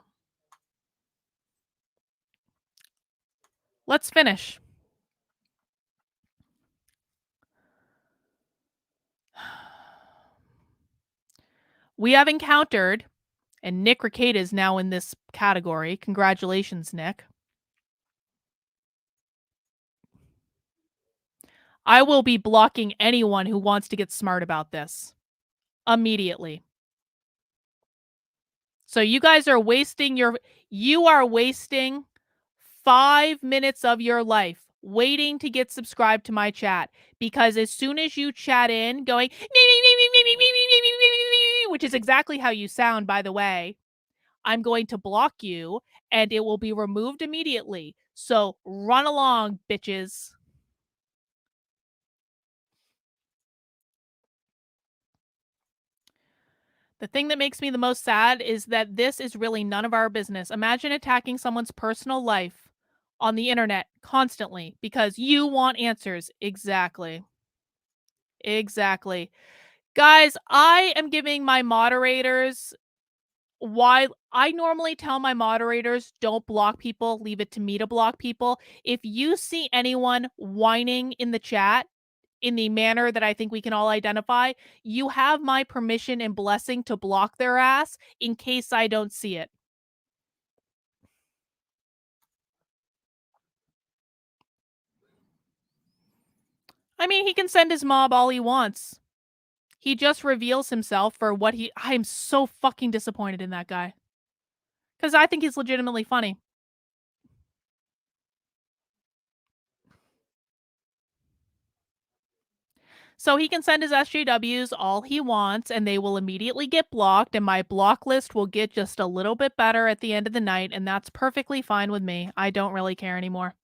Let's finish. We have encountered, and Nick Rekieta is now in this category. Congratulations, Nick. I will be blocking anyone who wants to get smart about this immediately. So you guys are wasting 5 minutes of your life waiting to get subscribed to my chat, because as soon as you chat in going, which is exactly how you sound, by the way, I'm going to block you and it will be removed immediately. So run along, bitches. The thing that makes me the most sad is that this is really none of our business. Imagine attacking someone's personal life on the internet constantly because you want answers. Exactly. Exactly. Guys, I am giving my moderators why I normally tell my moderators don't block people, leave it to me to block people. If you see anyone whining in the chat, in the manner that I think we can all identify, you have my permission and blessing to block their ass in case I don't see it. I mean, he can send his mob all he wants. He just reveals himself for what he I'm so fucking disappointed in that guy. Because I think he's legitimately funny. So he can send his SJWs all he wants, and they will immediately get blocked, and my block list will get just a little bit better at the end of the night, and that's perfectly fine with me. I don't really care anymore.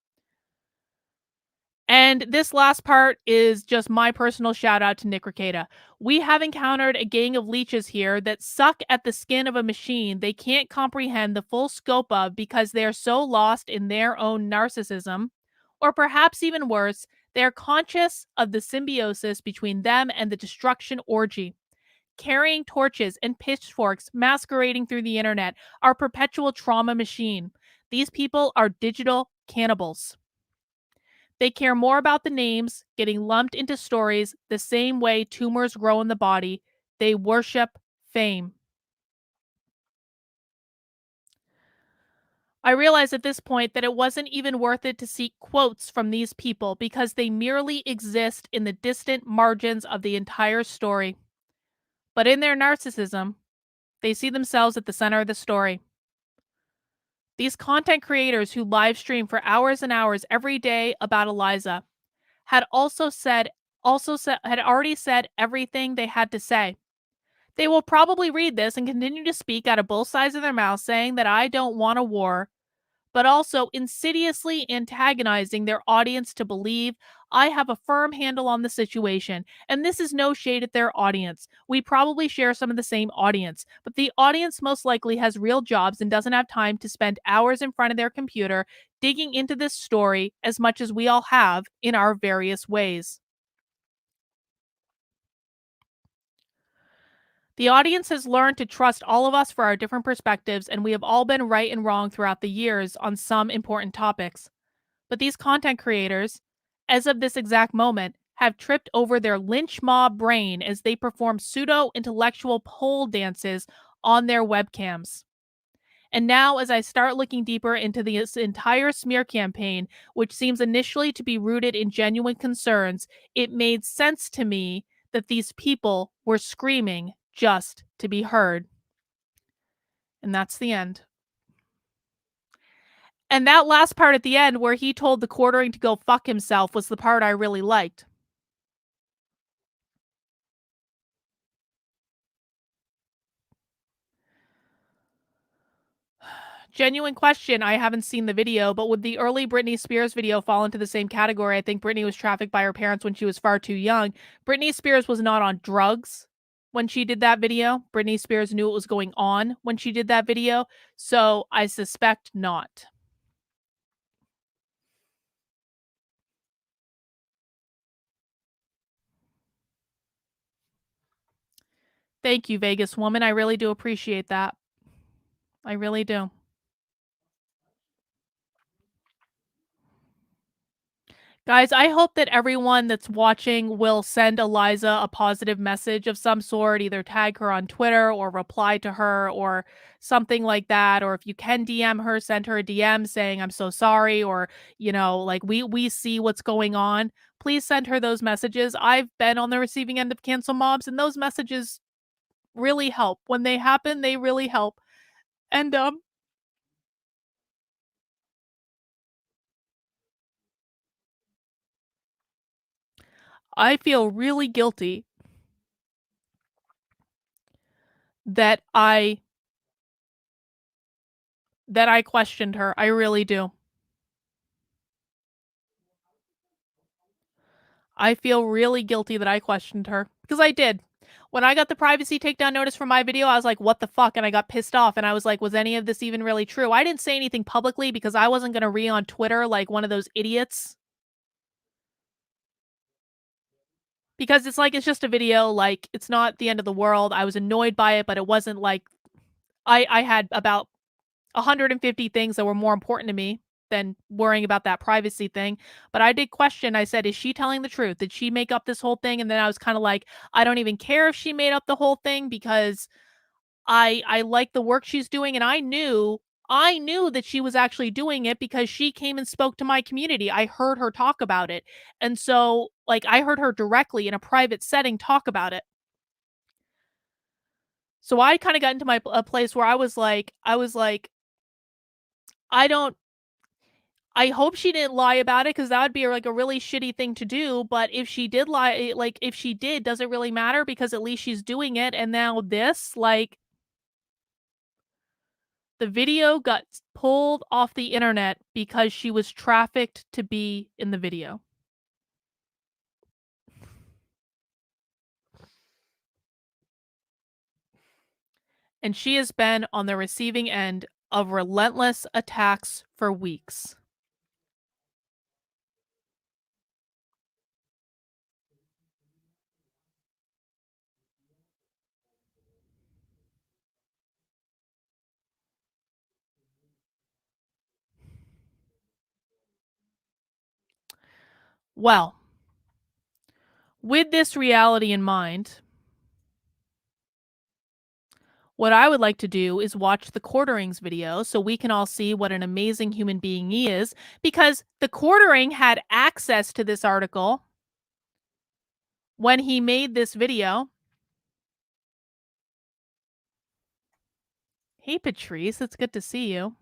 And this last part is just my personal shout out to Nick Ricada. We have encountered a gang of leeches here that suck at the skin of a machine they can't comprehend the full scope of because they are so lost in their own narcissism. Or perhaps even worse, they are conscious of the symbiosis between them and the destruction orgy. Carrying torches and pitchforks masquerading through the internet, our perpetual trauma machine. These people are digital cannibals. They care more about the names getting lumped into stories the same way tumors grow in the body. They worship fame. I realize at this point that it wasn't even worth it to seek quotes from these people because they merely exist in the distant margins of the entire story. But in their narcissism, they see themselves at the center of the story. These content creators who live stream for hours and hours every day about Eliza had had already said everything they had to say. They will probably read this and continue to speak out of both sides of their mouth saying that I don't want a war, but also insidiously antagonizing their audience to believe I have a firm handle on the situation. And this is no shade at their audience. We probably share some of the same audience, but the audience most likely has real jobs and doesn't have time to spend hours in front of their computer digging into this story as much as we all have in our various ways. The audience has learned to trust all of us for our different perspectives, and we have all been right and wrong throughout the years on some important topics. But these content creators, as of this exact moment, have tripped over their lynch mob brain as they perform pseudo intellectual pole dances on their webcams. And now, as I start looking deeper into this entire smear campaign, which seems initially to be rooted in genuine concerns, it made sense to me that these people were screaming just to be heard. And that's the end. And that last part at the end where he told the quartering to go fuck himself was the part I really liked. Genuine question. I haven't seen the video, but would the early Britney Spears video fall into the same category? I think Britney was trafficked by her parents when she was far too young. Britney Spears was not on drugs when she did that video. Britney Spears knew what was going on when she did that video. So I suspect not. Thank you, Vegas woman. I really do appreciate that. I really do. Guys, I hope that everyone that's watching will send Eliza a positive message of some sort, either tag her on Twitter or reply to her or something like that. Or if you can DM her, send her a DM saying, I'm so sorry, or, like we see what's going on. Please send her those messages. I've been on the receiving end of cancel mobs, and those messages really help. When they happen, they really help. And I feel really guilty that I questioned her. I really do. I feel really guilty that I questioned her because I did. When I got the privacy takedown notice for my video, I was like, what the fuck? And I got pissed off and I was like, was any of this even really true? I didn't say anything publicly because I wasn't going to re on Twitter like one of those idiots. Because it's like, it's just a video. Like, it's not the end of the world. I was annoyed by it, but it wasn't like I had about 150 things that were more important to me. than worrying about that privacy thing. But I did question, I said, is she telling the truth? Did she make up this whole thing? And then I was kind of like, I don't even care if she made up the whole thing because I like the work she's doing, and I knew that she was actually doing it because she came and spoke to my community. I heard her talk about it. And so, like, I heard her directly in a private setting talk about it. So I kind of got into a place where I was like, I don't I hope she didn't lie about it because that would be like a really shitty thing to do. But if she did lie, like if she did, does it really matter? Because at least she's doing it. And now this, like, the video got pulled off the internet because she was trafficked to be in the video. And she has been on the receiving end of relentless attacks for weeks. Well, with this reality in mind, what I would like to do is watch the Quarterings video so we can all see what an amazing human being he is, because the Quartering had access to this article when he made this video. Hey, Patrice, it's good to see you.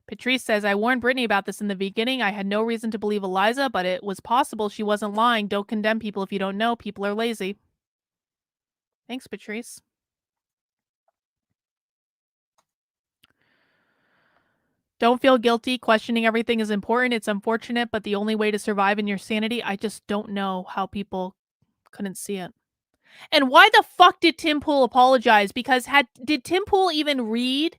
Patrice says, I warned Brittany about this in the beginning. I had no reason to believe Eliza, but it was possible she wasn't lying. Don't condemn people if you don't know. People are lazy. Thanks, Patrice. Don't feel guilty. Questioning everything is important. It's unfortunate, but the only way to survive in your sanity, I just don't know how people couldn't see it. And why the fuck did Tim Pool apologize? Because did Tim Pool even read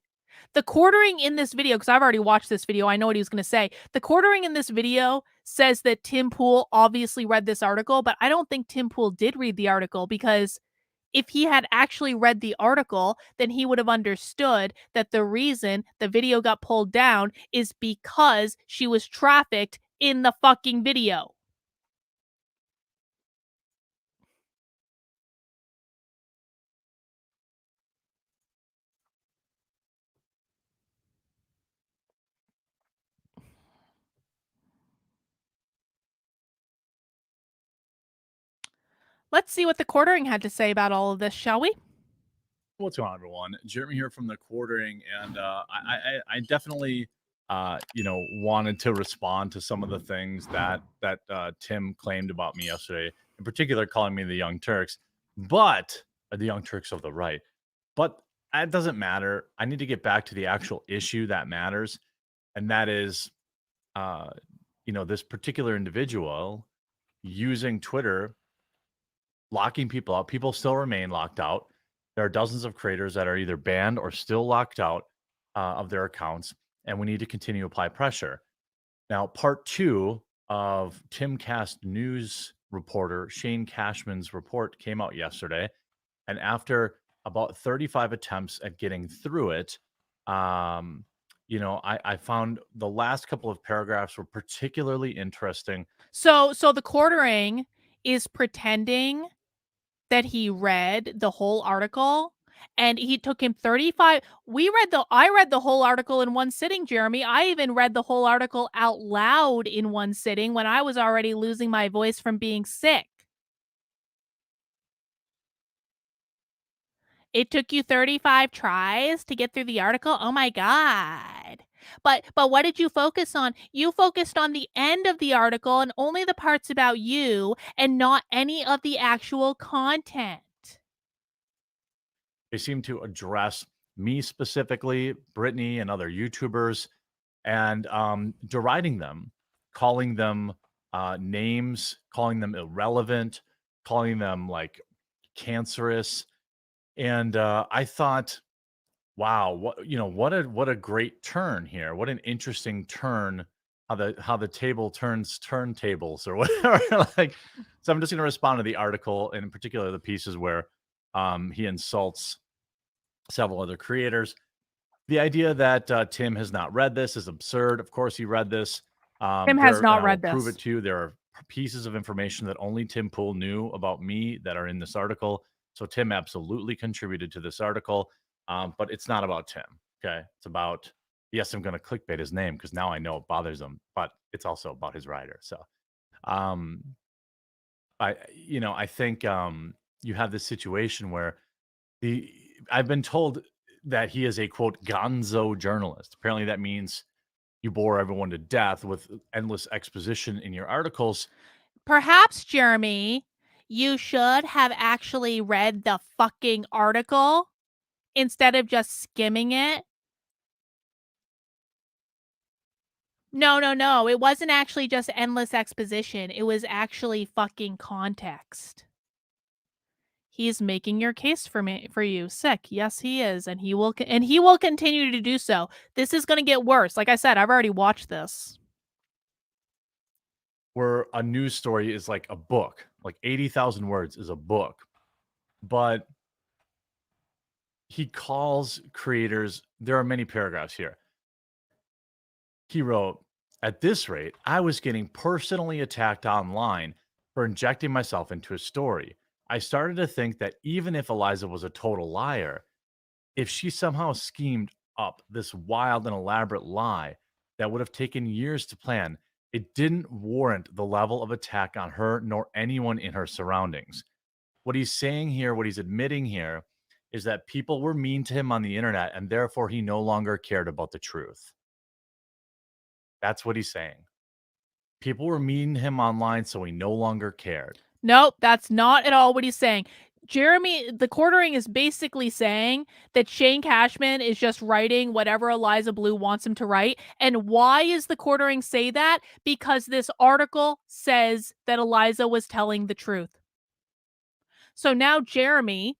the Quartering in this video? Because I've already watched this video. I know what he was going to say. The Quartering in this video says that Tim Pool obviously read this article, but I don't think Tim Pool did read the article, because if he had actually read the article, then he would have understood that the reason the video got pulled down is because she was trafficked in the fucking video. Let's see what the Quartering had to say about all of this, shall we? What's going on, everyone? Jeremy here from the Quartering, and I definitely wanted to respond to some of the things that Tim claimed about me yesterday, in particular calling me the Young Turks, but the Young Turks of the right. But it doesn't matter. I need to get back to the actual issue that matters, and that is, this particular individual using Twitter, locking people out. People still remain locked out. There are dozens of creators that are either banned or still locked out of their accounts, and we need to continue to apply pressure. Now, part 2 of Timcast news reporter Shane Cashman's report came out yesterday, and after about 35 attempts at getting through it, I found the last couple of paragraphs were particularly interesting. So the Quartering is pretending that he read the whole article, and he took him 35. I read the whole article in one sitting, Jeremy. I even read the whole article out loud in one sitting when I was already losing my voice from being sick. It took you 35 tries to get through the article? Oh my god. But what did you focus on? You focused on the end of the article and only the parts about you, and not any of the actual content. They seem to address me specifically, Brittany, and other YouTubers, and deriding them, calling them names, calling them irrelevant, calling them like cancerous. And I thought, wow, what a great turn here. What an interesting turn. How the table turns turntables or whatever. Like, so I'm just going to respond to the article, and in particular the pieces where he insults several other creators. The idea that Tim has not read this is absurd. Of course, he read this. Tim has not and I read will prove this. it to you. There are pieces of information that only Tim Pool knew about me that are in this article. So Tim absolutely contributed to this article, but it's not about Tim. Okay, it's about, yes, I'm going to clickbait his name because now I know it bothers him, but it's also about his writer. So, um, I think you have this situation where I've been told that he is a quote gonzo journalist. Apparently, that means you bore everyone to death with endless exposition in your articles. Perhaps, Jeremy, you should have actually read the fucking article instead of just skimming it. No. It wasn't actually just endless exposition. It was actually fucking context. He's making your case for you. Sick. Yes, he is, and he will continue to do so. This is going to get worse. Like I said, I've already watched this. Where a news story is like a book, like 80,000 words is a book, but he calls creators, there are many paragraphs here. He wrote, at this rate, I was getting personally attacked online for injecting myself into a story. I started to think that even if Eliza was a total liar, if she somehow schemed up this wild and elaborate lie that would have taken years to plan, it didn't warrant the level of attack on her nor anyone in her surroundings. What he's saying here, what he's admitting here, is that people were mean to him on the internet and therefore he no longer cared about the truth. That's what he's saying. People were mean to him online, so he no longer cared. Nope, that's not at all what he's saying. Jeremy, the quartering is basically saying that Shane Cashman is just writing whatever Eliza Blue wants him to write. And why is the quartering say that? Because this article says that Eliza was telling the truth. So now Jeremy,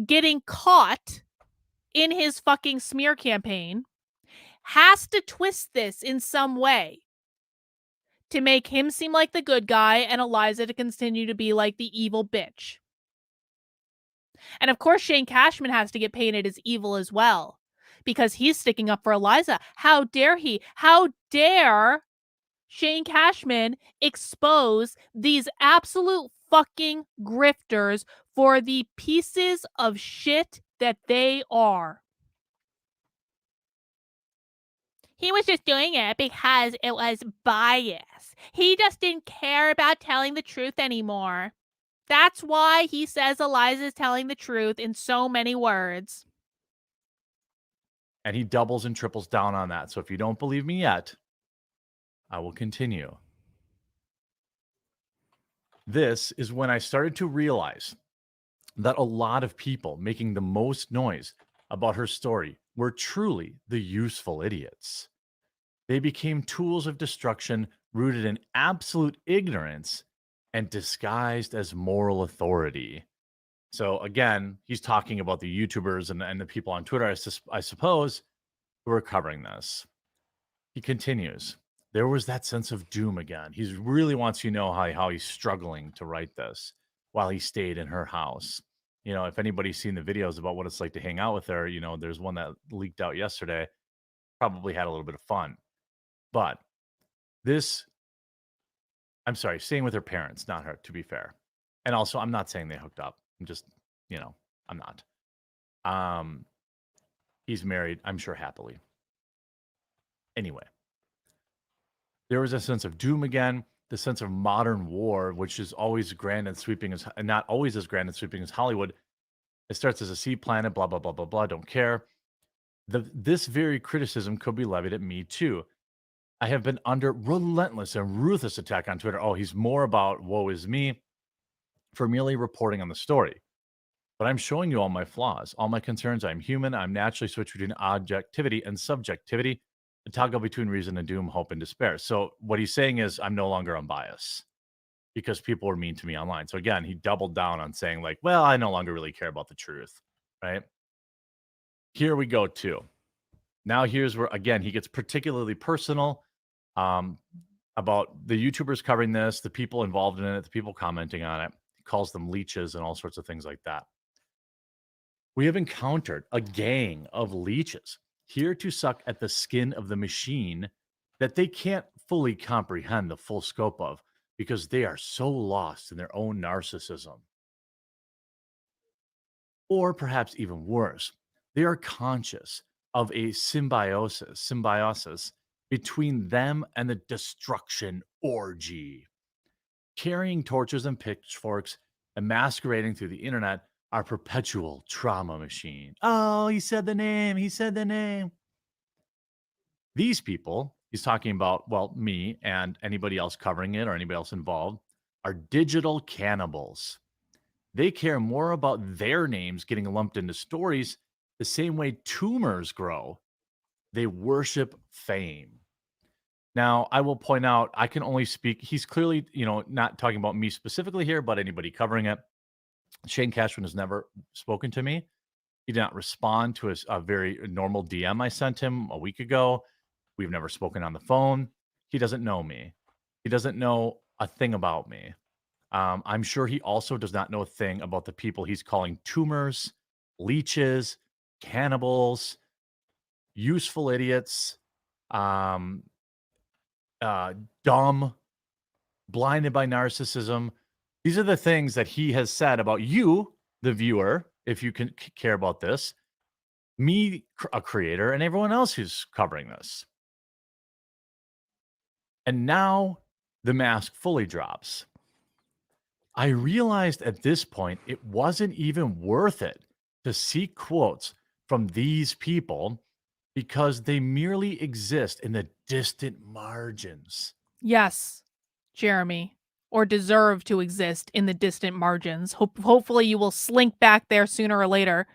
getting caught in his fucking smear campaign, has to twist this in some way to make him seem like the good guy and Eliza to continue to be like the evil bitch. And of course, Shane Cashman has to get painted as evil as well because he's sticking up for Eliza. How dare he? How dare Shane Cashman expose these absolute fucking grifters for the pieces of shit that they are? He was just doing it because it was bias. He just didn't care about telling the truth anymore. That's why he says Eliza's telling the truth in so many words. And he doubles and triples down on that. So if you don't believe me yet, I will continue. This is when I started to realize that a lot of people making the most noise about her story were truly the useful idiots. They became tools of destruction rooted in absolute ignorance and disguised as moral authority. So again, he's talking about the YouTubers and the people on Twitter, I suppose, who are covering this. He continues, there was that sense of doom again. He really wants you to know how he's struggling to write this while he stayed in her house. You know, if anybody's seen the videos about what it's like to hang out with her, you know, there's one that leaked out yesterday, probably had a little bit of fun. But I'm sorry, staying with her parents, not her, to be fair. And also, I'm not saying they hooked up. I'm just, I'm not. He's married, I'm sure, happily. Anyway, there was a sense of doom again, the sense of modern war, which is always grand and sweeping and not always as grand and sweeping as Hollywood. It starts as a sea planet, blah, blah, blah, blah, blah, don't care. This very criticism could be levied at me too. I have been under relentless and ruthless attack on Twitter. Oh, he's more about woe is me for merely reporting on the story. But I'm showing you all my flaws, all my concerns. I'm human. I'm naturally switched between objectivity and subjectivity, a toggle between reason and doom, hope and despair. So what he's saying is I'm no longer unbiased because people were mean to me online. So again, he doubled down on saying like, well, I no longer really care about the truth, right? Here we go too. Now here's where, again, he gets particularly personal about the YouTubers covering this, the people involved in it, the people commenting on it. He calls them leeches and all sorts of things like that. We have encountered a gang of leeches here to suck at the skin of the machine that they can't fully comprehend the full scope of because they are so lost in their own narcissism. Or perhaps even worse, they are conscious of a symbiosis between them and the destruction orgy. Carrying torches and pitchforks and masquerading through the internet are perpetual trauma machine. Oh, he said the name. He said the name. These people, he's talking about, well, me and anybody else covering it or anybody else involved, are digital cannibals. They care more about their names getting lumped into stories the same way tumors grow. They worship fame. Now, I will point out, I can only speak, he's clearly, not talking about me specifically here, but anybody covering it. Shane Cashman has never spoken to me. He did not respond to a very normal DM I sent him a week ago. We've never spoken on the phone. He doesn't know me. He doesn't know a thing about me. I'm sure he also does not know a thing about the people he's calling tumors, leeches, cannibals, useful idiots, dumb, blinded by narcissism. These are the things that he has said about you, the viewer, if you can care about this, me, a creator, and everyone else who's covering this. And now the mask fully drops. I realized at this point it wasn't even worth it to seek quotes from these people because they merely exist in the distant margins. Yes, Jeremy, or deserve to exist in the distant margins. Hopefully you will slink back there sooner or later.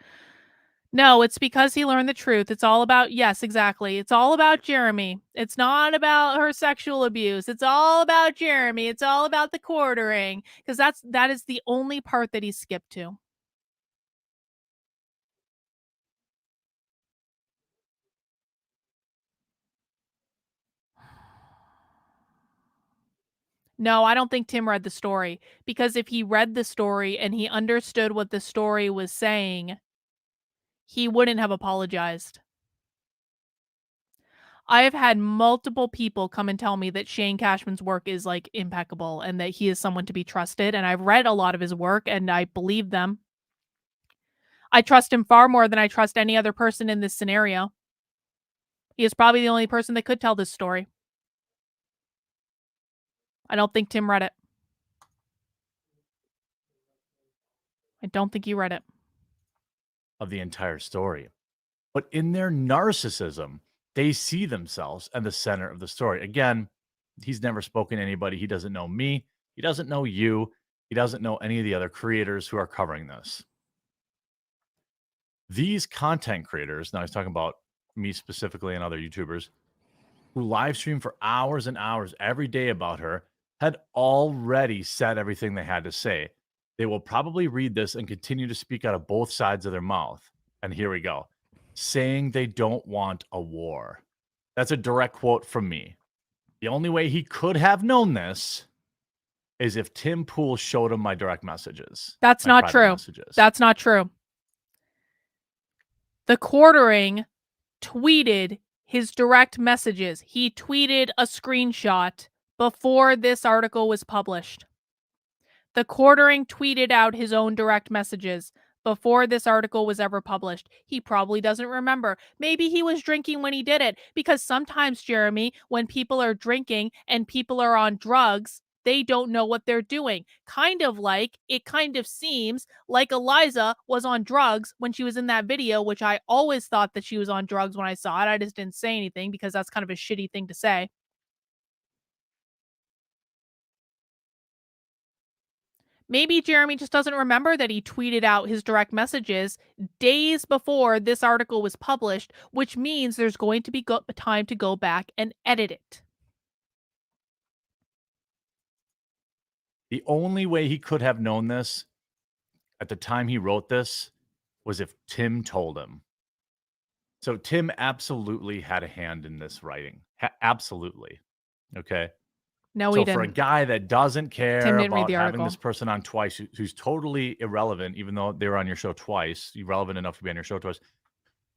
No, it's because he learned the truth. It's all about, yes, exactly. It's all about Jeremy. It's not about her sexual abuse. It's all about Jeremy. It's all about the quartering, because that is the only part that he skipped to. No, I don't think Tim read the story, because if he read the story and he understood what the story was saying, he wouldn't have apologized. I have had multiple people come and tell me that Shane Cashman's work is like impeccable and that he is someone to be trusted. And I've read a lot of his work and I believe them. I trust him far more than I trust any other person in this scenario. He is probably the only person that could tell this story. I don't think Tim read it. I don't think he read it. Of the entire story. But in their narcissism, they see themselves at the center of the story. Again, he's never spoken to anybody. He doesn't know me. He doesn't know you. He doesn't know any of the other creators who are covering this. These content creators, now he's talking about me specifically and other YouTubers, who live stream for hours and hours every day about her, had already said everything they had to say. They will probably read this and continue to speak out of both sides of their mouth. And here we go. Saying they don't want a war. That's a direct quote from me. The only way he could have known this is if Tim Pool showed him my direct messages. That's not true. That's not true. The quartering tweeted his direct messages. He tweeted a screenshot before this article was published. The quartering tweeted out his own direct messages before this article was ever published. He probably doesn't remember. Maybe he was drinking when he did it, because sometimes, Jeremy, when people are drinking and people are on drugs, they don't know what they're doing. It kind of seems like Eliza was on drugs when she was in that video, which I always thought that she was on drugs when I saw it. I just didn't say anything because that's kind of a shitty thing to say. Maybe Jeremy just doesn't remember that he tweeted out his direct messages days before this article was published, which means there's going to be time to go back and edit it. The only way he could have known this at the time he wrote this was if Tim told him. So Tim absolutely had a hand in this writing. Absolutely. Okay. No, so he didn't. For a guy that doesn't care Tim didn't about read the having article. this person on twice, who's totally irrelevant, even though they were on your show twice, irrelevant enough to be on your show twice,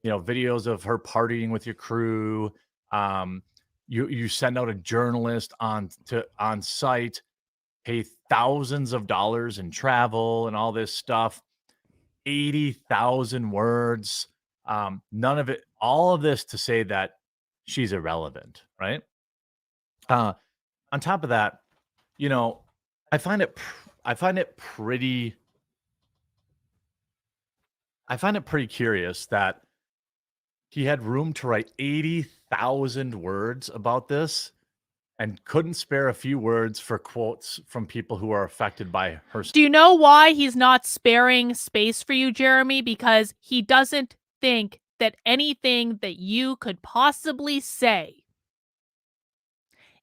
videos of her partying with your crew. You send out a journalist on site, pay thousands of dollars in travel and all this stuff. 80,000 words. None of it, all of this to say that she's irrelevant, right? On top of that, you know, I find it pretty curious that he had room to write 80,000 words about this and couldn't spare a few words for quotes from people who are affected by her. Do you know why he's not sparing space for you, Jeremy? Because he doesn't think that anything that you could possibly say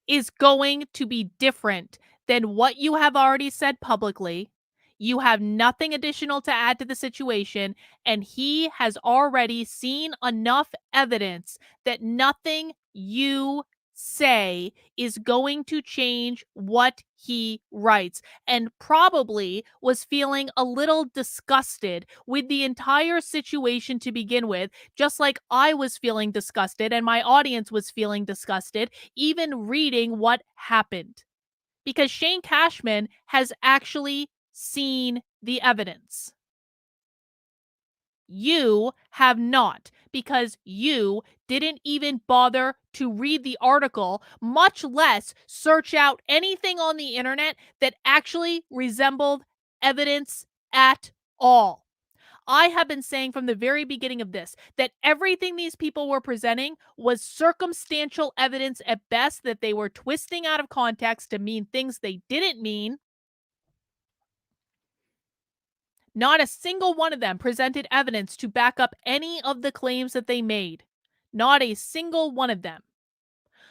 is going to be different than what you have already said publicly. You have nothing additional to add to the situation, and he has already seen enough evidence that nothing you say is going to change what he writes, and probably was feeling a little disgusted with the entire situation to begin with, just like I was feeling disgusted and my audience was feeling disgusted even reading what happened. Because Shane Cashman has actually seen the evidence. You have not, because you didn't even bother to read the article, much less search out anything on the internet that actually resembled evidence at all. I have been saying from the very beginning of this that everything these people were presenting was circumstantial evidence at best, that they were twisting out of context to mean things they didn't mean. Not a single one of them presented evidence to back up any of the claims that they made. Not a single one of them.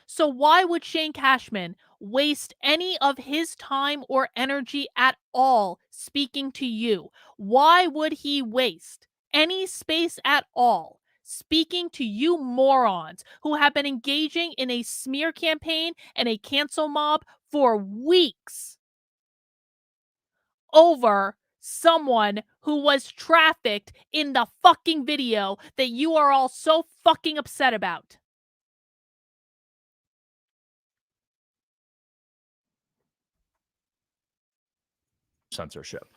So why would Shane Cashman waste any of his time or energy at all speaking to you? Why would he waste any space at all speaking to you morons who have been engaging in a smear campaign and a cancel mob for weeks over someone who was trafficked in the fucking video that you are all so fucking upset about? Censorship.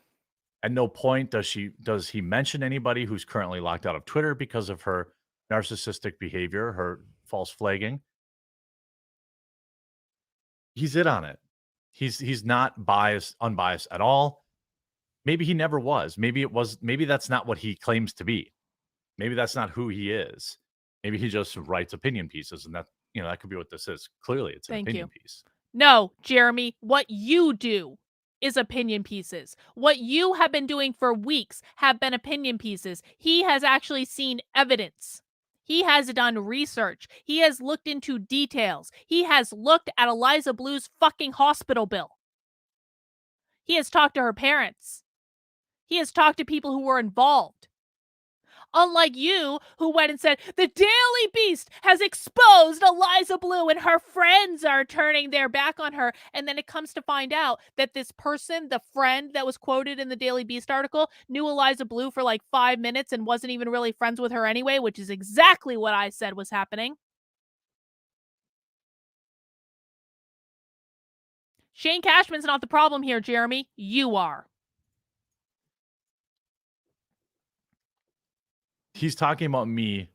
At no point does he mention anybody who's currently locked out of Twitter because of her narcissistic behavior, her false flagging. He's in on it. He's not unbiased at all. Maybe he never was. Maybe that's not what he claims to be. Maybe that's not who he is. Maybe he just writes opinion pieces, and that could be what this is. Clearly, it's an opinion piece. No, Jeremy, what you do is opinion pieces. What you have been doing for weeks have been opinion pieces. He has actually seen evidence. He has done research. He has looked into details. He has looked at Eliza Blue's fucking hospital bill. He has talked to her parents. He has talked to people who were involved. Unlike you, who went and said, the Daily Beast has exposed Eliza Blue and her friends are turning their back on her. And then it comes to find out that this person, the friend that was quoted in the Daily Beast article, knew Eliza Blue for like 5 minutes and wasn't even really friends with her anyway, which is exactly what I said was happening. Shane Cashman's not the problem here, Jeremy. You are. He's talking about me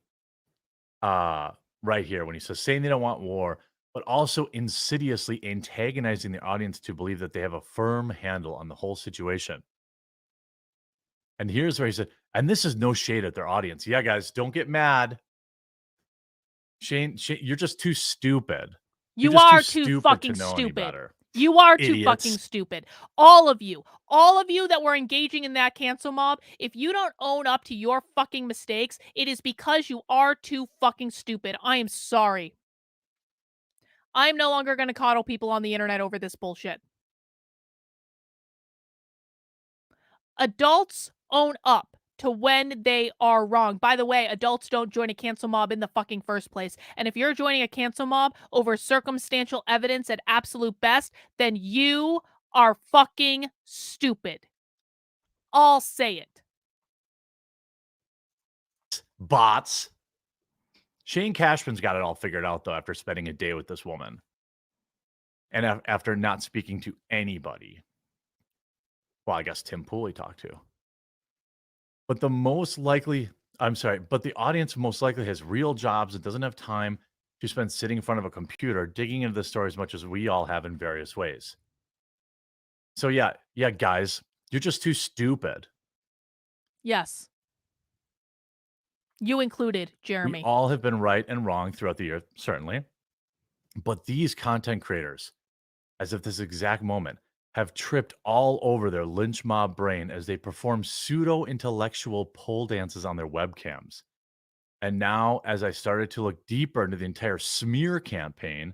right here when he says saying they don't want war, but also insidiously antagonizing the audience to believe that they have a firm handle on the whole situation. And here's where he said, and this is no shade at their audience. Yeah, guys, don't get mad. Shane, you're just too stupid. You are too fucking stupid. You are too fucking stupid. All of you that were engaging in that cancel mob, if you don't own up to your fucking mistakes, it is because you are too fucking stupid. I am sorry. I'm no longer going to coddle people on the internet over this bullshit. Adults own up to when they are wrong. By the way, adults don't join a cancel mob in the fucking first place. And if you're joining a cancel mob over circumstantial evidence at absolute best, then you are fucking stupid. I'll say it. Bots. Shane Cashman's got it all figured out, though, after spending a day with this woman. And after not speaking to anybody. Well, I guess Tim Pooley talked to. But the audience most likely has real jobs and doesn't have time to spend sitting in front of a computer digging into the story as much as we all have in various ways. So yeah, guys, you're just too stupid. Yes. You included, Jeremy. We all have been right and wrong throughout the year, certainly. But these content creators, as of this exact moment, have tripped all over their lynch mob brain as they perform pseudo-intellectual pole dances on their webcams. And now, as I started to look deeper into the entire smear campaign,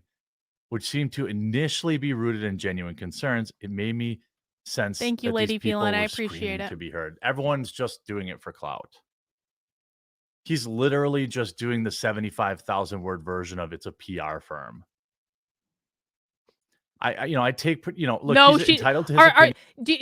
which seemed to initially be rooted in genuine concerns, it made me sense Thank you, that Lady these people Feline. I were appreciate screaming it. to be heard. Everyone's just doing it for clout. He's literally just doing the 75,000 word version of it's a PR firm. I take, look, No, he's entitled to his opinion.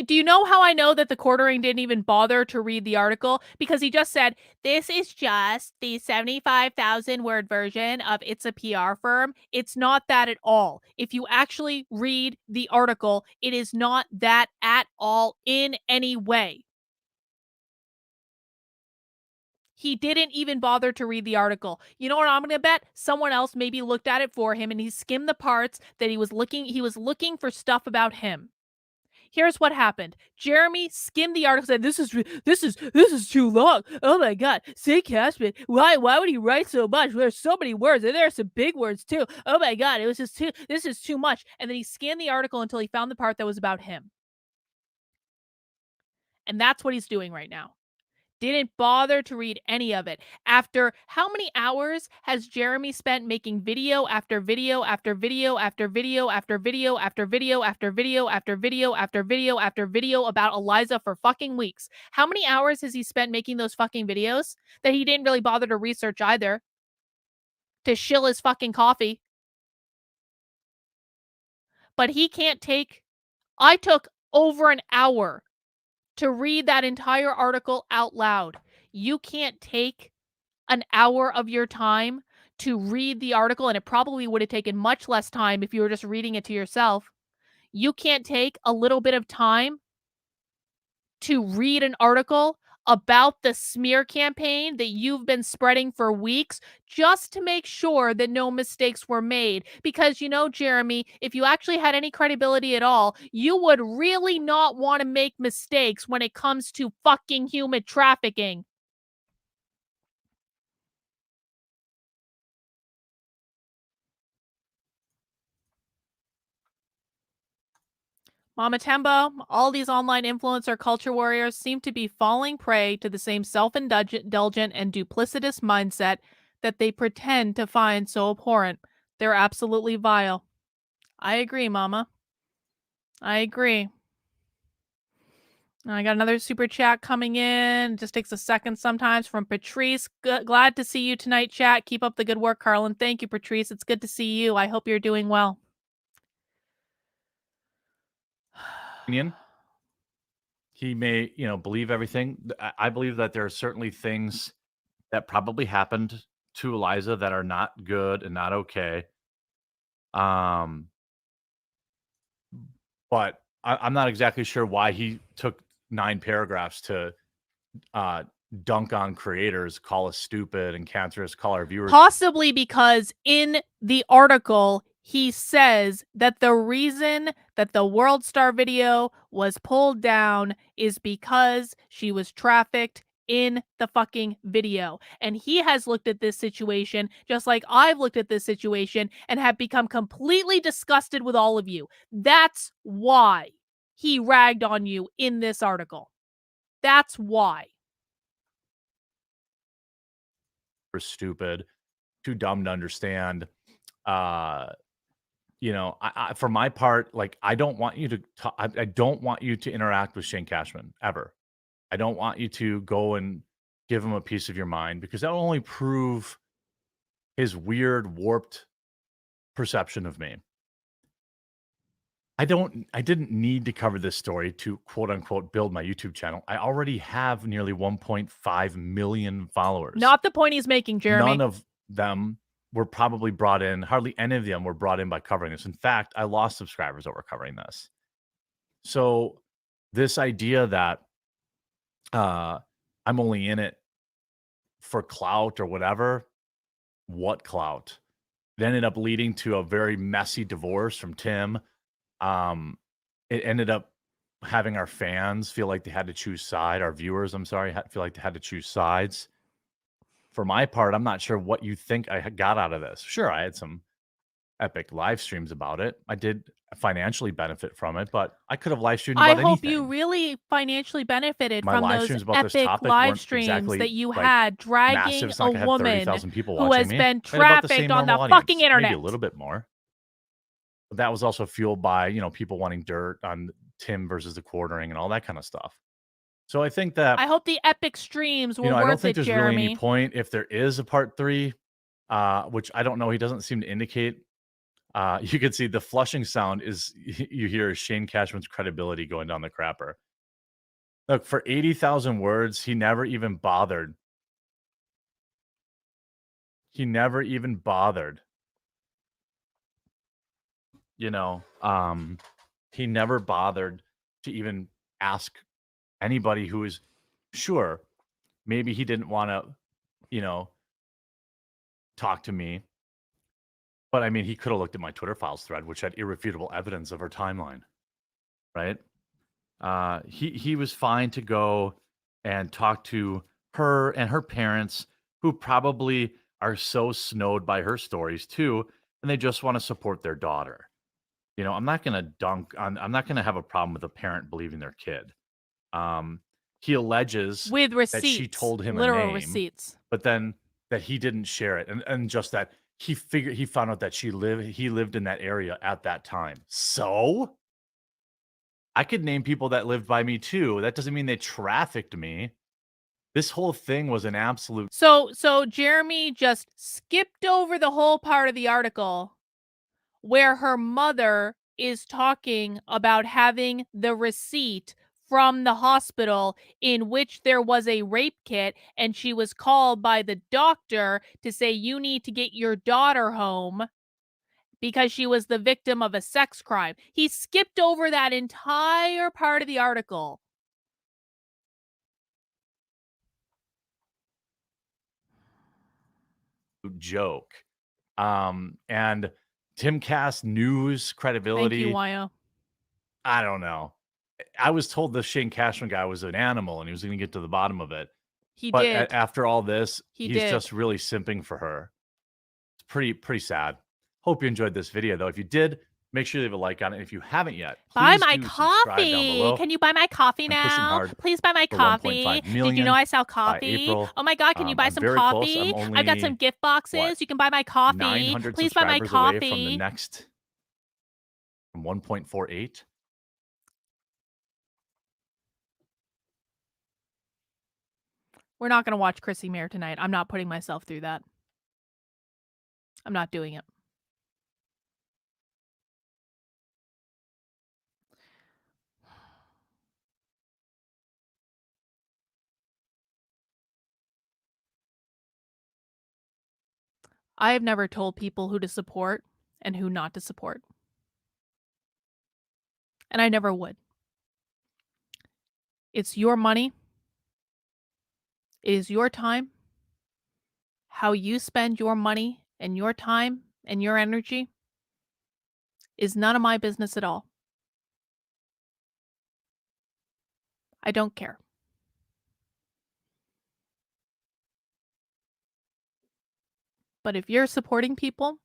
Do you know how I know that the quartering didn't even bother to read the article? Because he just said, this is just the 75,000 word version of it's a PR firm. It's not that at all. If you actually read the article, it is not that at all in any way. He didn't even bother to read the article. You know what I'm going to bet? Someone else maybe looked at it for him and he skimmed the parts that he was looking for stuff about him. Here's what happened. Jeremy skimmed the article and said, this is too long. Oh my god. Say Cashman, why would he write so much? There's so many words and there are some big words too. Oh my god, this is too much. And then he scanned the article until he found the part that was about him. And that's what he's doing right now. Didn't bother to read any of it. After how many hours has Jeremy spent making video after video after video after video after video after video after video after video after video after video about Eliza for fucking weeks? How many hours has he spent making those fucking videos that he didn't really bother to research either? To shill his fucking coffee. But he can't take... I took over an hour to read that entire article out loud. You can't take an hour of your time to read the article, and it probably would have taken much less time if you were just reading it to yourself. You can't take a little bit of time to read an article about the smear campaign that you've been spreading for weeks just to make sure that no mistakes were made. Because, you know, Jeremy, if you actually had any credibility at all, you would really not want to make mistakes when it comes to fucking human trafficking. Mama Tembo, all these online influencer culture warriors seem to be falling prey to the same self-indulgent and duplicitous mindset that they pretend to find so abhorrent. They're absolutely vile. I agree, Mama. I agree. I got another super chat coming in. It just takes a second sometimes from Patrice. Glad to see you tonight, chat. Keep up the good work, Carlin. Thank you, Patrice. It's good to see you. I hope you're doing well. He may, believe everything. I believe that there are certainly things that probably happened to Eliza that are not good and not okay. But I'm not exactly sure why he took 9 paragraphs to dunk on creators, call us stupid and cancerous, call our viewers. Possibly because in the article, he says that the reason that the World Star video was pulled down is because she was trafficked in the fucking video. And he has looked at this situation just like I've looked at this situation and have become completely disgusted with all of you. That's why he ragged on you in this article. That's why. We're stupid, too dumb to understand. For my part, like, I don't want you to I don't want you to interact with Shane Cashman ever. I don't want you to go and give him a piece of your mind because that will only prove his weird, warped perception of me. I didn't need to cover this story to quote unquote build my YouTube channel. I already have nearly 1.5 million followers. Not the point he's making, Jeremy. None of them were probably brought in. Hardly any of them were brought in by covering this. In fact, I lost subscribers over covering this. So this idea that I'm only in it for clout or whatever, what clout? It ended up leading to a very messy divorce from Tim. It ended up having our fans feel like they had to choose side. Our viewers, I'm sorry, feel like they had to choose sides. For my part, I'm not sure what you think I got out of this. Sure, I had some epic live streams about it. I did financially benefit from it, but I could have live streamed about I anything. hope you really financially benefited My from live those streams about this epic topic live weren't streams exactly, that you like, had massive. dragging It's a not like I had woman 30,000 people who watching has me. been I had about the trafficked same on the normal fucking audience, internet. maybe a little bit more. But that was also fueled by, you know, people wanting dirt on Tim versus the quartering and all that kind of stuff. So I think that I hope the epic streams were I don't worth think it, there's really any Jeremy. point if there is a part 3, which I don't know. He doesn't seem to indicate. You can see the flushing sound is you hear Shane Cashman's credibility going down the crapper. Look, for 80,000 words, he never even bothered. He never even bothered. You know, he never bothered to even ask anybody who is sure. Maybe he didn't want to, you know, talk to me. But I mean, he could have looked at my Twitter files thread, which had irrefutable evidence of her timeline, right? He was fine to go and talk to her and her parents, who probably are so snowed by her stories too, and they just want to support their daughter. You know, I'm not going to dunk on. I'm not going to have a problem with a parent believing their kid. He alleges With receipts. that she told him literal a name, receipts. but then that he didn't share it, and just that he found out that he lived in that area at that time. So I could name people that lived by me too. That doesn't mean they trafficked me. This whole thing was an absolute. So Jeremy just skipped over the whole part of the article where her mother is talking about having the receipt from the hospital in which there was a rape kit, and she was called by the doctor to say, you need to get your daughter home because she was the victim of a sex crime. He skipped over that entire part of the article. Joke. And Timcast news credibility. Thank you, Wyo. I don't know. I was told the Shane Cashman guy was an animal and he was going to get to the bottom of it. He but did. After all this, he's just really simping for her. It's pretty sad. Hope you enjoyed this video though. If you did, make sure you leave a like on it. If you haven't yet, buy please my do subscribe down coffee. below. Can you buy my coffee I'm pushing now? hard Please buy my for coffee. 1.5 Did you million know I sell by coffee? April. Oh my God, can you buy I'm some very close. coffee? I'm I've got some only, gift boxes. what, You can buy my coffee. 900 Please buy my subscribers away from coffee. the next from 1.48. We're not going to watch Chrissy Mayer tonight. I'm not putting myself through that. I'm not doing it. I have never told people who to support and who not to support. And I never would. It's your money. It is your time. How you spend your money and your time and your energy is none of my business at all. I don't care. But if you're supporting people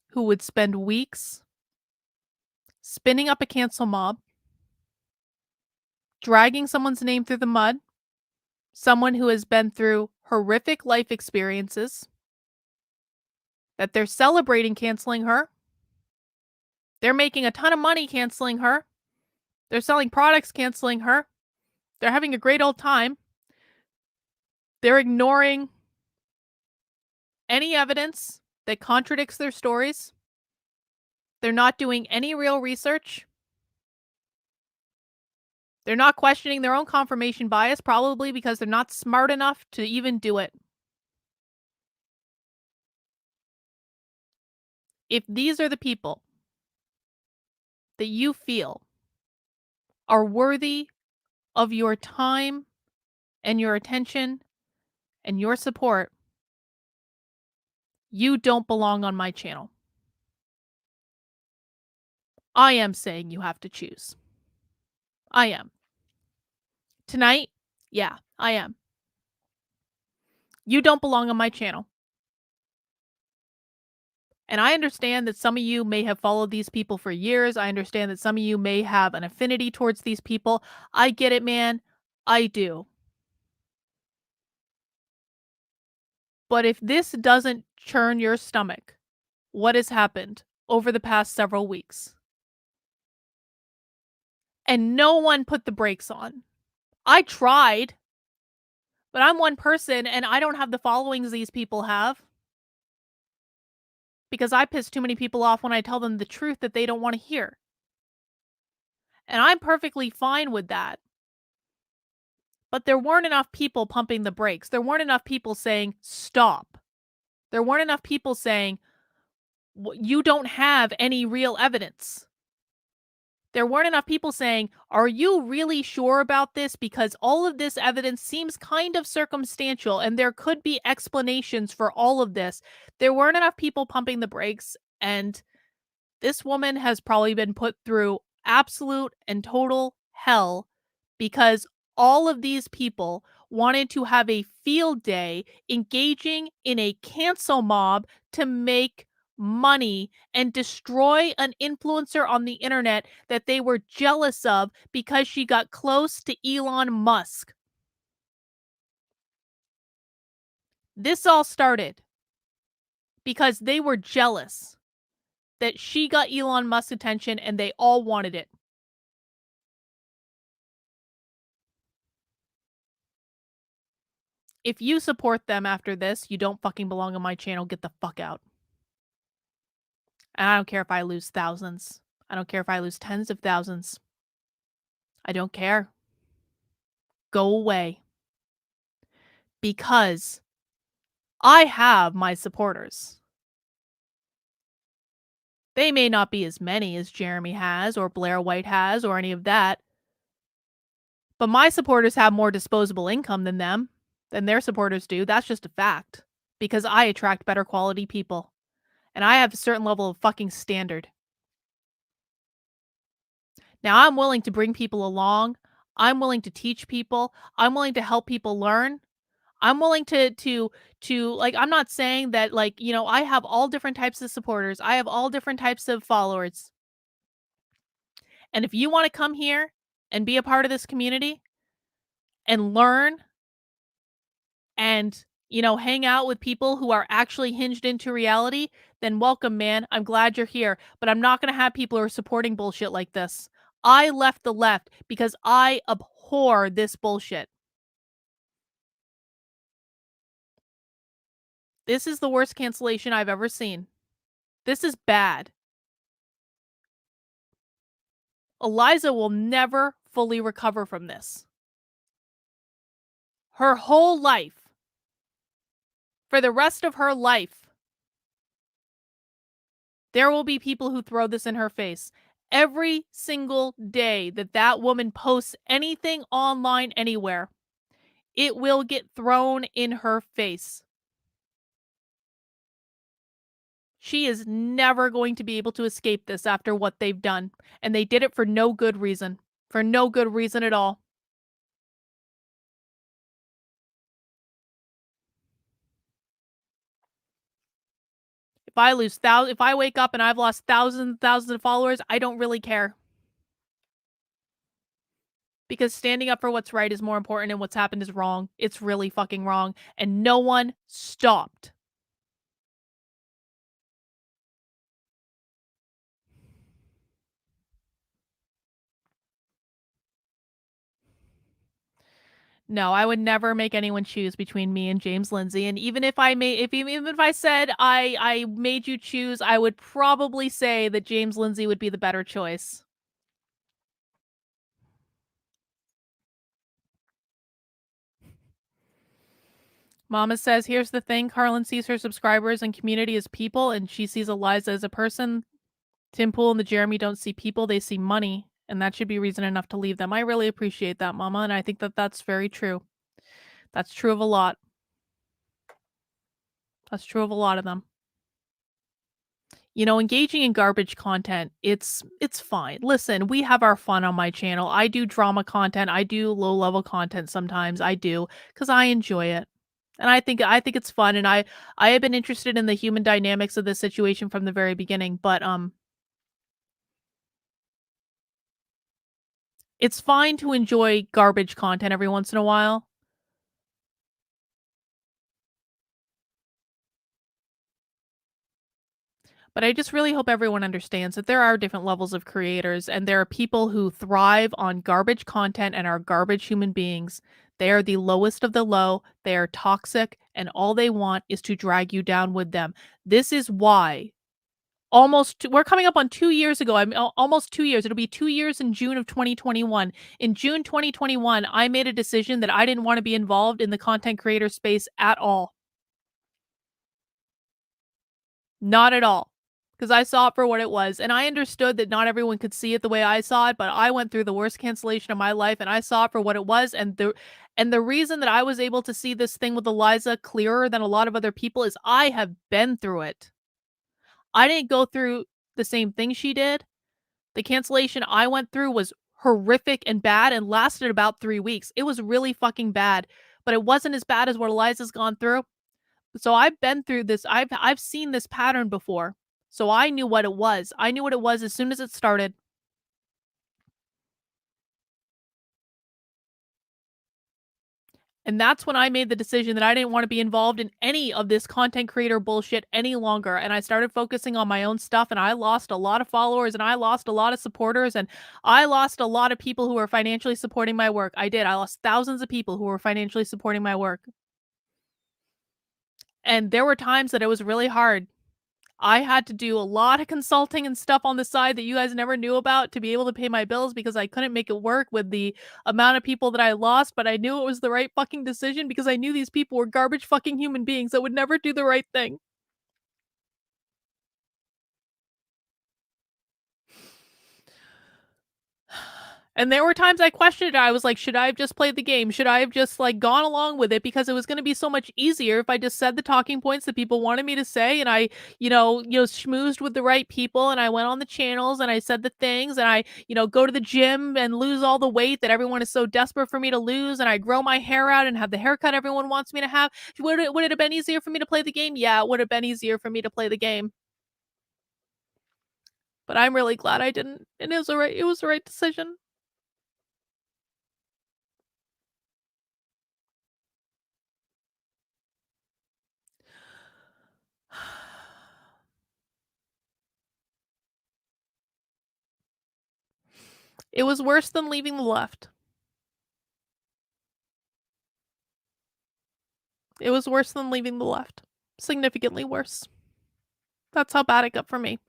who would spend weeks spinning up a cancel mob, dragging someone's name through the mud, someone who has been through horrific life experiences, that they're celebrating canceling her, they're making a ton of money canceling her, they're selling products canceling her, they're having a great old time, they're ignoring any evidence that contradicts their stories, they're not doing any real research, They're not questioning their own confirmation bias, probably because they're not smart enough to even do it. If these are the people that you feel are worthy of your time and your attention and your support, you don't belong on my channel. I am saying you have to choose. I am. Tonight, yeah, I am. You don't belong on my channel. And I understand that some of you may have followed these people for years. I understand that some of you may have an affinity towards these people. I get it, man. I do. But if this doesn't churn your stomach, what has happened over the past several weeks? And no one put the brakes on. I tried, but I'm one person and I don't have the followings these people have. Because I piss too many people off when I tell them the truth that they don't want to hear. And I'm perfectly fine with that. But there weren't enough people pumping the brakes. There weren't enough people saying, stop. There weren't enough people saying, you don't have any real evidence. There weren't enough people saying, are you really sure about this? Because all of this evidence seems kind of circumstantial and there could be explanations for all of this. There weren't enough people pumping the brakes, and this woman has probably been put through absolute and total hell because all of these people wanted to have a field day engaging in a cancel mob to make money and destroy an influencer on the internet that they were jealous of because she got close to Elon Musk. This all started because they were jealous that she got Elon Musk's attention and they all wanted it. If you support them after this, you don't fucking belong on my channel. Get the fuck out. And I don't care if I lose thousands. I don't care if I lose tens of thousands. I don't care. Go away. Because I have my supporters. They may not be as many as Jeremy has or Blair White has or any of that. But my supporters have more disposable income than their supporters do. That's just a fact. Because I attract better quality people. And I have a certain level of fucking standard. Now, I'm willing to bring people along. I'm willing to teach people. I'm willing to help people learn. I'm willing to like, I'm not saying that, like, you know, I have all different types of supporters. I have all different types of followers. And if you want to come here and be a part of this community and learn and, you know, hang out with people who are actually hinged into reality, then welcome, man. I'm glad you're here. But I'm not going to have people who are supporting bullshit like this. I left the left because I abhor this bullshit. This is the worst cancellation I've ever seen. This is bad. Eliza will never fully recover from this. Her whole life, for the rest of her life, there will be people who throw this in her face. Every single day that that woman posts anything online anywhere, it will get thrown in her face. She is never going to be able to escape this after what they've done. And they did it for no good reason. For no good reason at all. If I wake up and I've lost thousands of followers, I don't really care. Because standing up for what's right is more important and what's happened is wrong. It's really fucking wrong. And no one stopped. No, I would never make anyone choose between me and James Lindsay. And even if even if I said I made you choose, I would probably say that James Lindsay would be the better choice. Mama says, "Here's the thing, Carlin sees her subscribers and community as people, and she sees Eliza as a person. Tim Pool and the Jeremy don't see people, they see money, and that should be reason enough to leave them." I really appreciate that, Mama, and I think that that's very true. That's true of a lot. That's true of a lot of them. You know, engaging in garbage content, it's fine. Listen, we have our fun on my channel. I do drama content, I do low-level content sometimes, I do, because I enjoy it. And I think it's fun, and I have been interested in the human dynamics of this situation from the very beginning, but, it's fine to enjoy garbage content every once in a while. But I just really hope everyone understands that there are different levels of creators, and there are people who thrive on garbage content and are garbage human beings. They are the lowest of the low, they are toxic, and all they want is to drag you down with them. This is why we're coming up on 2 years ago, almost 2 years, it'll be 2 years in June of 2021. In June 2021, I made a decision that I didn't wanna be involved in the content creator space at all. Not at all, because I saw it for what it was, and I understood that not everyone could see it the way I saw it, but I went through the worst cancellation of my life, and I saw it for what it was, and the reason that I was able to see this thing with Eliza clearer than a lot of other people is I have been through it. I didn't go through the same thing she did. The cancellation I went through was horrific and bad and lasted about 3 weeks. It was really fucking bad, but it wasn't as bad as what Eliza's gone through. So I've been through this. I've seen this pattern before. So I knew what it was. I knew what it was as soon as it started. And that's when I made the decision that I didn't want to be involved in any of this content creator bullshit any longer. And I started focusing on my own stuff, and I lost a lot of followers, and I lost a lot of supporters, and I lost a lot of people who were financially supporting my work. I did. I lost thousands of people who were financially supporting my work. And there were times that it was really hard. I had to do a lot of consulting and stuff on the side that you guys never knew about to be able to pay my bills because I couldn't make it work with the amount of people that I lost, but I knew it was the right fucking decision because I knew these people were garbage fucking human beings that would never do the right thing. And there were times I questioned it. I was like, should I have just played the game? Should I have just like gone along with it because it was going to be so much easier if I just said the talking points that people wanted me to say, and I, schmoozed with the right people, and I went on the channels and I said the things, and I, go to the gym and lose all the weight that everyone is so desperate for me to lose, and I grow my hair out and have the haircut everyone wants me to have. Would it have been easier for me to play the game? Yeah, it would have been easier for me to play the game. But I'm really glad I didn't. And it was the right decision. It was worse than leaving the left. It was worse than leaving the left. Significantly worse. That's how bad it got for me.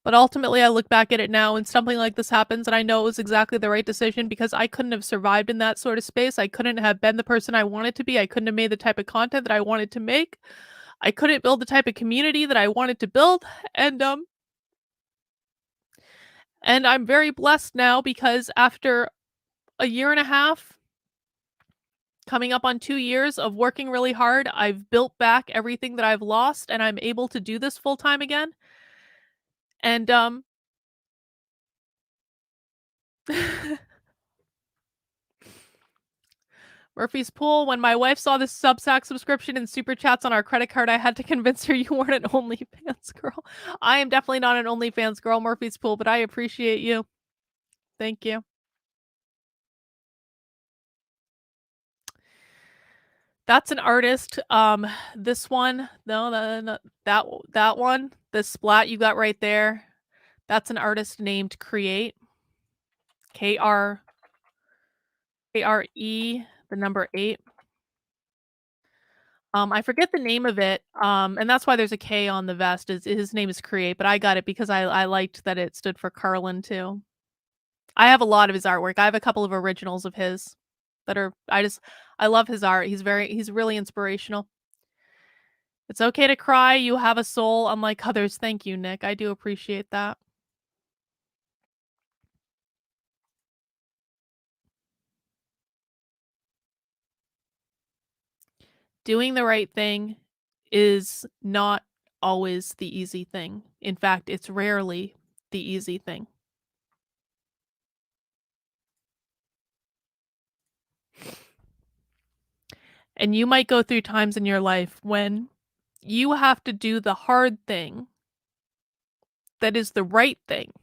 But ultimately, I look back at it now and something like this happens, and I know it was exactly the right decision because I couldn't have survived in that sort of space. I couldn't have been the person I wanted to be. I couldn't have made the type of content that I wanted to make. I couldn't build the type of community that I wanted to build. And and I'm very blessed now because after a year and a half, coming up on 2 years of working really hard, I've built back everything that I've lost, and I'm able to do this full time again. And Murphy's Pool, when my wife saw this Substack subscription and super chats on our credit card, I had to convince her you weren't an OnlyFans girl. I am definitely not an OnlyFans girl, Murphy's Pool, but I appreciate you. Thank you. That's an artist. This one, no, that one, the splat you got right there. That's an artist named Create. KRE, the number 8. I forget the name of it, and that's why there's a K on the vest. Is his name is Create, but I got it because I liked that it stood for Carlin too. I have a lot of his artwork. I have a couple of originals of his. that are I love his art. He's really inspirational. It's okay to cry, you have a soul unlike others. Thank you, Nick. I do appreciate that. Doing the right thing is not always the easy thing. In fact, it's rarely the easy thing. And you might go through times in your life when you have to do the hard thing that is the right thing.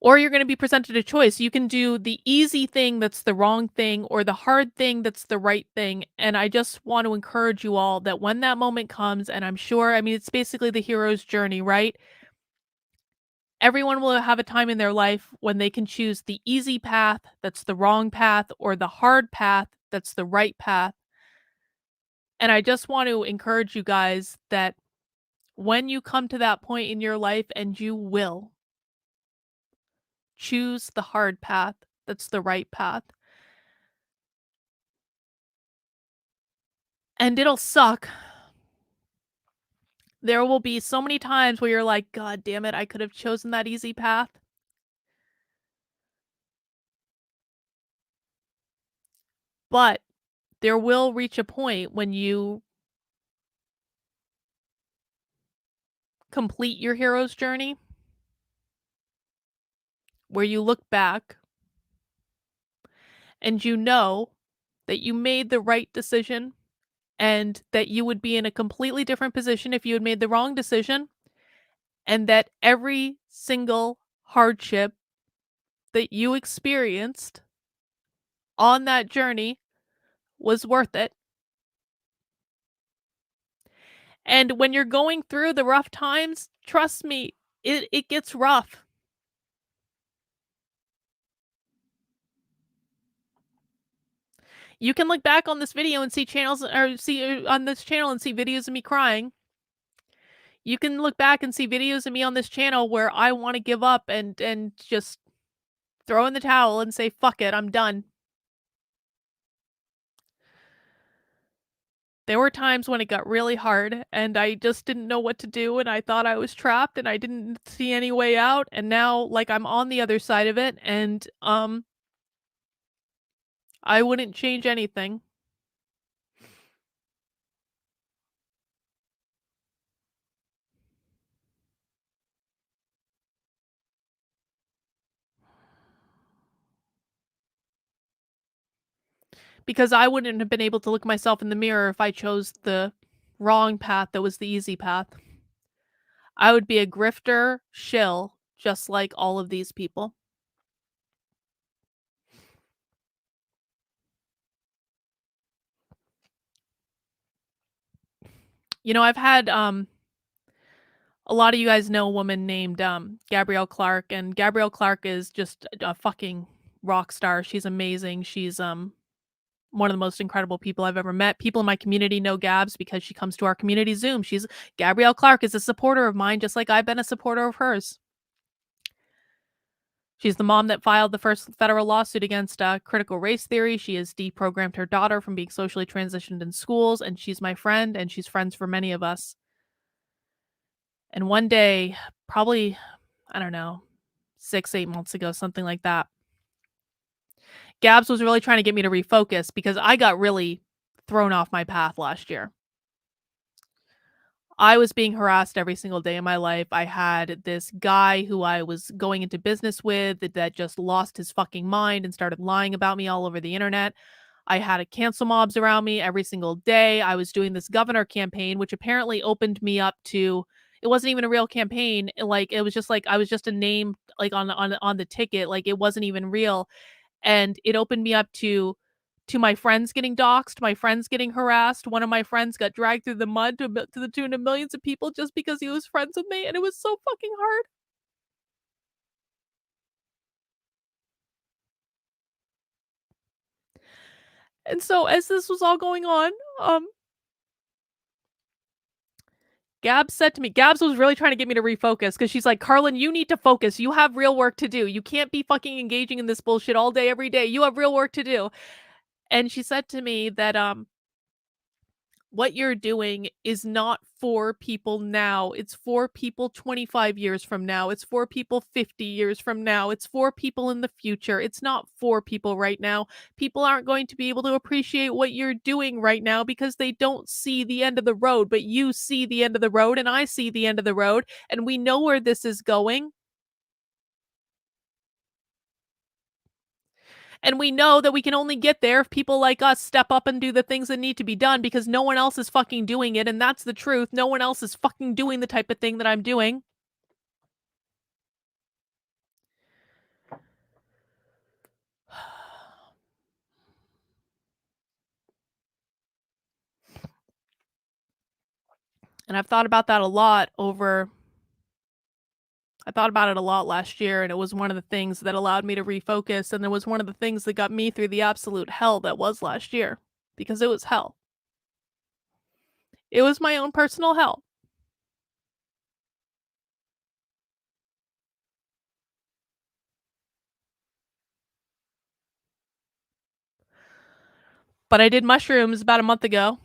Or you're gonna be presented a choice. You can do the easy thing that's the wrong thing or the hard thing that's the right thing, and I just want to encourage you all that when that moment comes, and I'm sure I mean, it's basically the hero's journey, right? Everyone will have a time in their life when they can choose the easy path that's the wrong path or the hard path that's the right path, and I just want to encourage you guys that when you come to that point in your life, and you will, choose the hard path that's the right path. And it'll suck. There will be so many times where you're like, "God damn it, I could have chosen that easy path." But there will reach a point when you complete your hero's journey where you look back and you know that you made the right decision and that you would be in a completely different position if you had made the wrong decision, and that every single hardship that you experienced on that journey was worth it. And when you're going through the rough times, trust me, it gets rough. You can look back on this video and see channels or see on this channel and see videos of me crying. You can look back and see videos of me on this channel where I want to give up and just throw in the towel and say fuck it, I'm done. There were times when it got really hard and I just didn't know what to do and I thought I was trapped and I didn't see any way out, and now like I'm on the other side of it, and I wouldn't change anything. Because I wouldn't have been able to look myself in the mirror if I chose the wrong path that was the easy path. I would be a grifter shill just like all of these people. You know, I've had a lot of you guys know a woman named Gabrielle Clark, and Gabrielle Clark is just a fucking rock star. She's amazing. She's one of the most incredible people I've ever met. People in my community know Gabs because she comes to our community Zoom. Gabrielle Clark is a supporter of mine, just like I've been a supporter of hers. She's the mom that filed the first federal lawsuit against critical race theory. She has deprogrammed her daughter from being socially transitioned in schools, and she's my friend, and she's friends for many of us. And one day, probably, I don't know, 6, 8 months ago, something like that, Gabs was really trying to get me to refocus because I got really thrown off my path last year. I was being harassed every single day of my life. I had this guy who I was going into business with that just lost his fucking mind and started lying about me all over the internet. I had a cancel mobs around me every single day. I was doing this governor campaign, which apparently opened me up to, it wasn't even a real campaign. Like it was just like I was just a name like on the ticket. Like it wasn't even real. And it opened me up to my friends getting doxxed, my friends getting harassed. One of my friends got dragged through the mud to the tune of millions of people just because he was friends with me, and it was so fucking hard. And so as this was all going on, um, Gabs was really trying to get me to refocus because she's like, "Carlin, you need to focus. You have real work to do. You can't be fucking engaging in this bullshit all day, every day. You have real work to do." And she said to me that, what you're doing is not for people now. It's for people 25 years from now. It's for people 50 years from now. It's for people in the future. It's not for people right now. People aren't going to be able to appreciate what you're doing right now because they don't see the end of the road, but you see the end of the road and I see the end of the road and we know where this is going. And we know that we can only get there if people like us step up and do the things that need to be done because no one else is fucking doing it. And that's the truth. No one else is fucking doing the type of thing that I'm doing. And I've thought about that a lot I thought about it a lot last year, and it was one of the things that allowed me to refocus. And it was one of the things that got me through the absolute hell that was last year because it was hell. It was my own personal hell. But I did mushrooms about a month ago.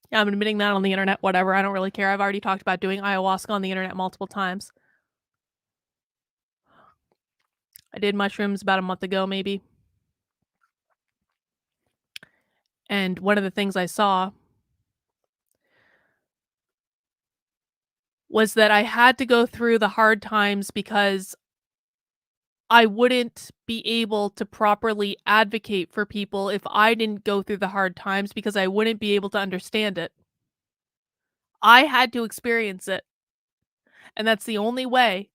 Yeah, I'm admitting that on the internet, whatever. I don't really care. I've already talked about doing ayahuasca on the internet multiple times. I did mushrooms about a month ago, maybe. And one of the things I saw was that I had to go through the hard times because I wouldn't be able to properly advocate for people if I didn't go through the hard times because I wouldn't be able to understand it. I had to experience it. And that's the only way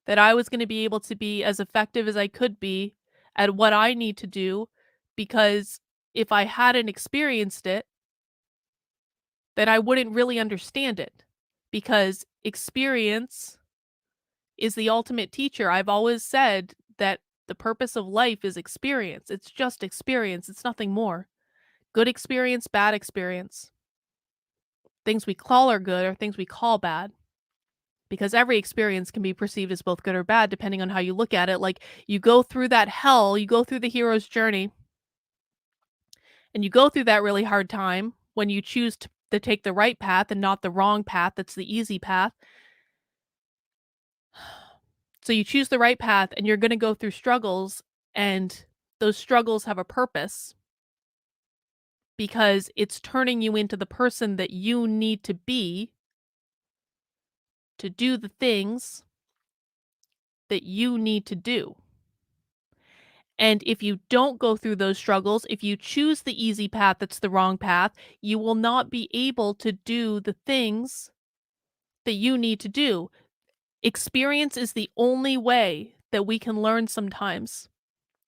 that I was going to be able to be as effective as I could be at what I need to do because if I hadn't experienced it, then I wouldn't really understand it because experience is the ultimate teacher. I've always said that the purpose of life is experience. It's just experience. It's nothing more. Good experience, bad experience. Things we call are good or things we call bad. Because every experience can be perceived as both good or bad depending on how you look at it. Like you go through that hell, you go through the hero's journey, and you go through that really hard time when you choose to take the right path and not the wrong path. That's the easy path. So you choose the right path and you're going to go through struggles, and those struggles have a purpose because it's turning you into the person that you need to be to do the things that you need to do. And if you don't go through those struggles, if you choose the easy path that's the wrong path, you will not be able to do the things that you need to do. Experience is the only way that we can learn sometimes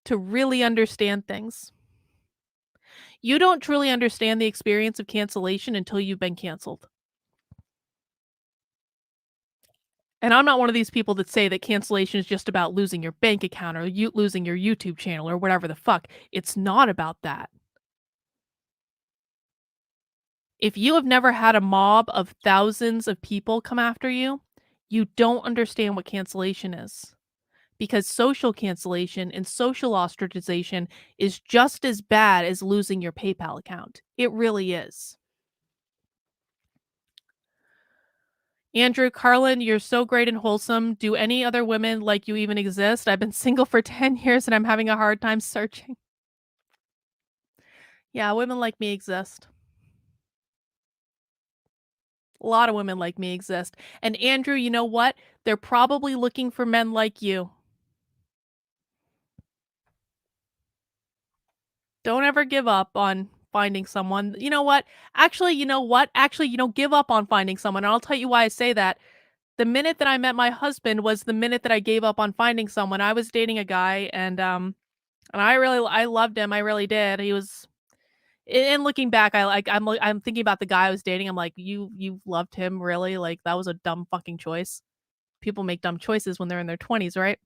to really understand things. You don't truly understand the experience of cancellation until you've been canceled. And I'm not one of these people that say that cancellation is just about losing your bank account or you losing your YouTube channel or whatever the fuck. It's not about that. If you have never had a mob of thousands of people come after you, you don't understand what cancellation is. Because social cancellation and social ostracization is just as bad as losing your PayPal account. It really is. Andrew, Carlin, you're so great and wholesome. Do any other women like you even exist? I've been single for 10 years and I'm having a hard time searching. Yeah, women like me exist. A lot of women like me exist. And Andrew, you know what? They're probably looking for men like you. Don't ever give up on finding someone. You know what? Actually, you know what? Actually, you don't give up on finding someone. And I'll tell you why I say that. The minute that I met my husband was the minute that I gave up on finding someone. I was dating a guy and I loved him. I really did. He was and looking back, I'm thinking about the guy I was dating. I'm like, you loved him, really? Like that was a dumb fucking choice. People make dumb choices when they're in their 20s, right?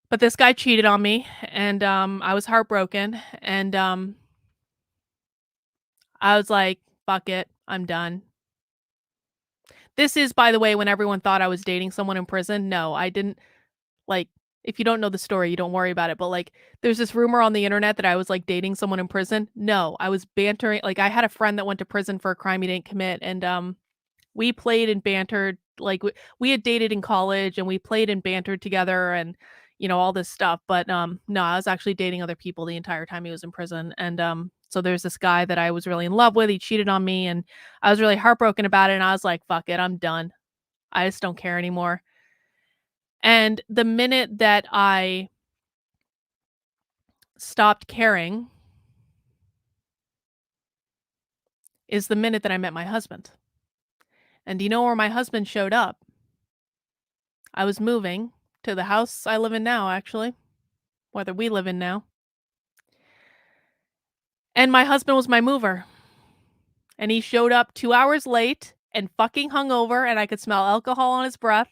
But this guy cheated on me and I was heartbroken and I was like, fuck it. I'm done. This is, by the way, when everyone thought I was dating someone in prison. No, I didn't. Like, if you don't know the story, you don't worry about it, but, like, there's this rumor on the internet that I was, like, dating someone in prison. No, I was bantering, like, I had a friend that went to prison for a crime he didn't commit, and, we played and bantered, like, we had dated in college, and we played and bantered together and, all this stuff, but, no, I was actually dating other people the entire time he was in prison, and, so there's this guy that I was really in love with, he cheated on me, and I was really heartbroken about it, and I was like, "Fuck it, I'm done. I just don't care anymore." And the minute that I stopped caring is the minute that I met my husband. And do you know where my husband showed up? I was moving to the house I live in now, actually, whether we live in now. And my husband was my mover. And he showed up 2 hours late and fucking hungover, and I could smell alcohol on his breath.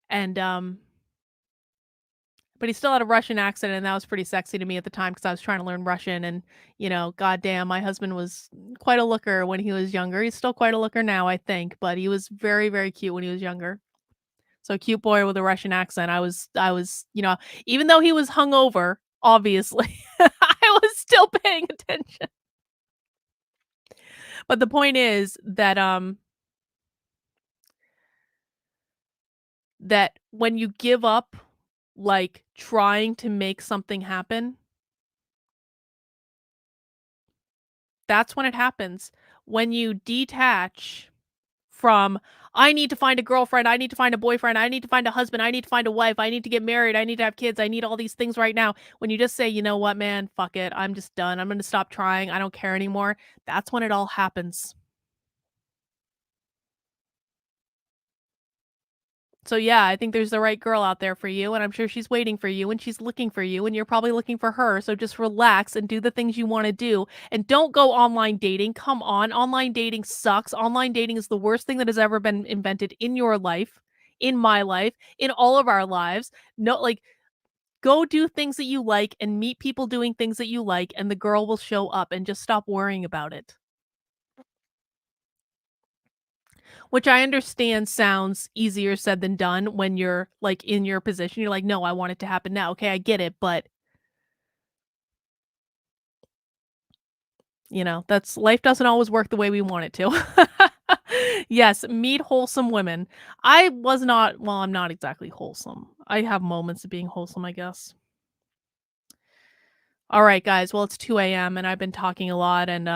And, but he still had a Russian accent, and that was pretty sexy to me at the time because I was trying to learn Russian, and, goddamn, my husband was quite a looker when he was younger. He's still quite a looker now, I think, but he was very, very cute when he was younger. So, cute boy with a Russian accent. I was, even though he was hungover, obviously, I was still paying attention. But the point is that when you give up, like, trying to make something happen, that's when it happens. When you detach from, "I need to find a girlfriend, I need to find a boyfriend, I need to find a husband, I need to find a wife, I need to get married, I need to have kids, I need all these things right now." When you just say, "You know what, man? Fuck it. I'm just done. I'm gonna stop trying. I don't care anymore." That's when it all happens. So, yeah, I think there's the right girl out there for you, and I'm sure she's waiting for you, and she's looking for you, and you're probably looking for her, so just relax and do the things you wanna do, and don't go online dating. Come on, online dating sucks. Online dating is the worst thing that has ever been invented in your life, in my life, in all of our lives. No, like, go do things that you like and meet people doing things that you like, and the girl will show up, and just stop worrying about it. Which I understand sounds easier said than done when you're, like, in your position. You're like, "No, I want it to happen now." Okay, I get it, but, that's life doesn't always work the way we want it to. Yes, meet wholesome women. I was not, well, I'm not exactly wholesome. I have moments of being wholesome, I guess. Alright, guys, well, it's 2 a.m. and I've been talking a lot, and,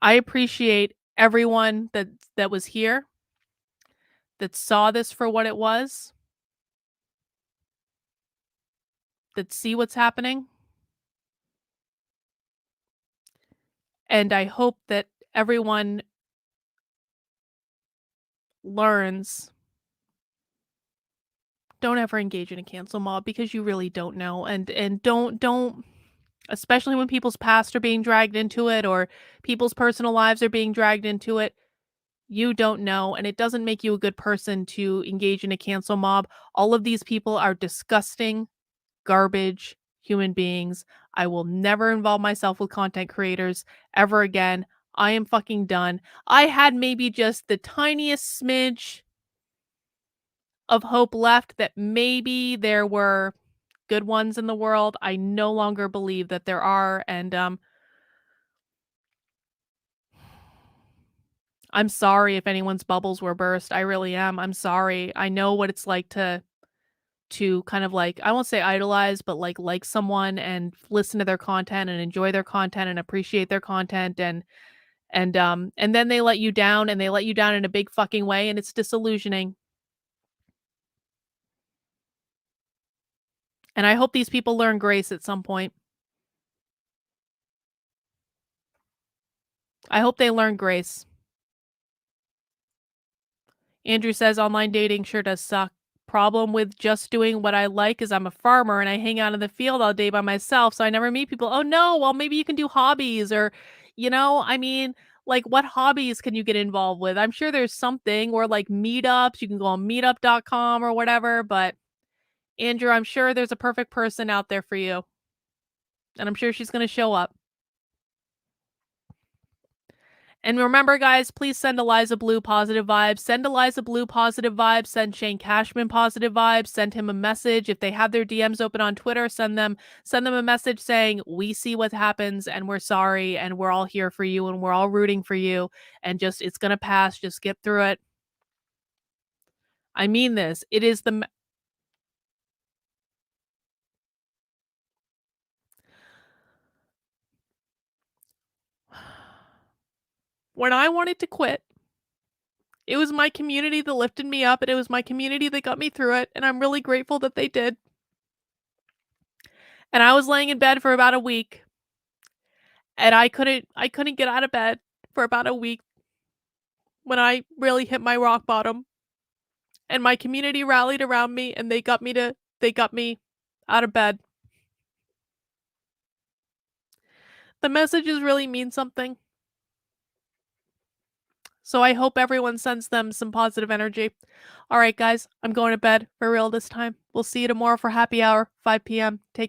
I appreciate everyone that was here, that saw this for what it was, that see what's happening. And I hope that everyone learns, don't ever engage in a cancel mob because you really don't know, and don't, especially when people's past are being dragged into it or people's personal lives are being dragged into it, you don't know, and it doesn't make you a good person to engage in a cancel mob. All of these people are disgusting, garbage human beings. I will never involve myself with content creators ever again. I am fucking done. I had maybe just the tiniest smidge of hope left that maybe there were good ones in the world. I no longer believe that there are, and I'm sorry if anyone's bubbles were burst. I really am. I'm sorry. I know what it's like to kind of, like, I won't say idolize, but like someone and listen to their content and enjoy their content and appreciate their content, and then they let you down, and they let you down in a big fucking way, and it's disillusioning. And I hope these people learn grace at some point. I hope they learn grace. Andrew says online dating sure does suck. Problem with just doing what I like is I'm a farmer and I hang out in the field all day by myself, so I never meet people. Oh no, well maybe you can do hobbies or, I mean, like, what hobbies can you get involved with? I'm sure there's something, or like meetups, you can go on meetup.com or whatever, but Andrew, I'm sure there's a perfect person out there for you, and I'm sure she's going to show up. And remember, guys, please send Eliza Blue positive vibes. Send Eliza Blue positive vibes. Send Shane Cashman positive vibes. Send him a message. If they have their DMs open on Twitter, send them a message saying, we see what happens and we're sorry and we're all here for you and we're all rooting for you. And just, it's going to pass. Just get through it. I mean this. It is the... When I wanted to quit, it was my community that lifted me up, and it was my community that got me through it, and I'm really grateful that they did. And I was laying in bed for about a week, and I couldn't get out of bed for about a week when I really hit my rock bottom. And my community rallied around me, and they got me out of bed. The messages really mean something. So I hope everyone sends them some positive energy. All right, guys, I'm going to bed for real this time. We'll see you tomorrow for happy hour, 5 p.m. Take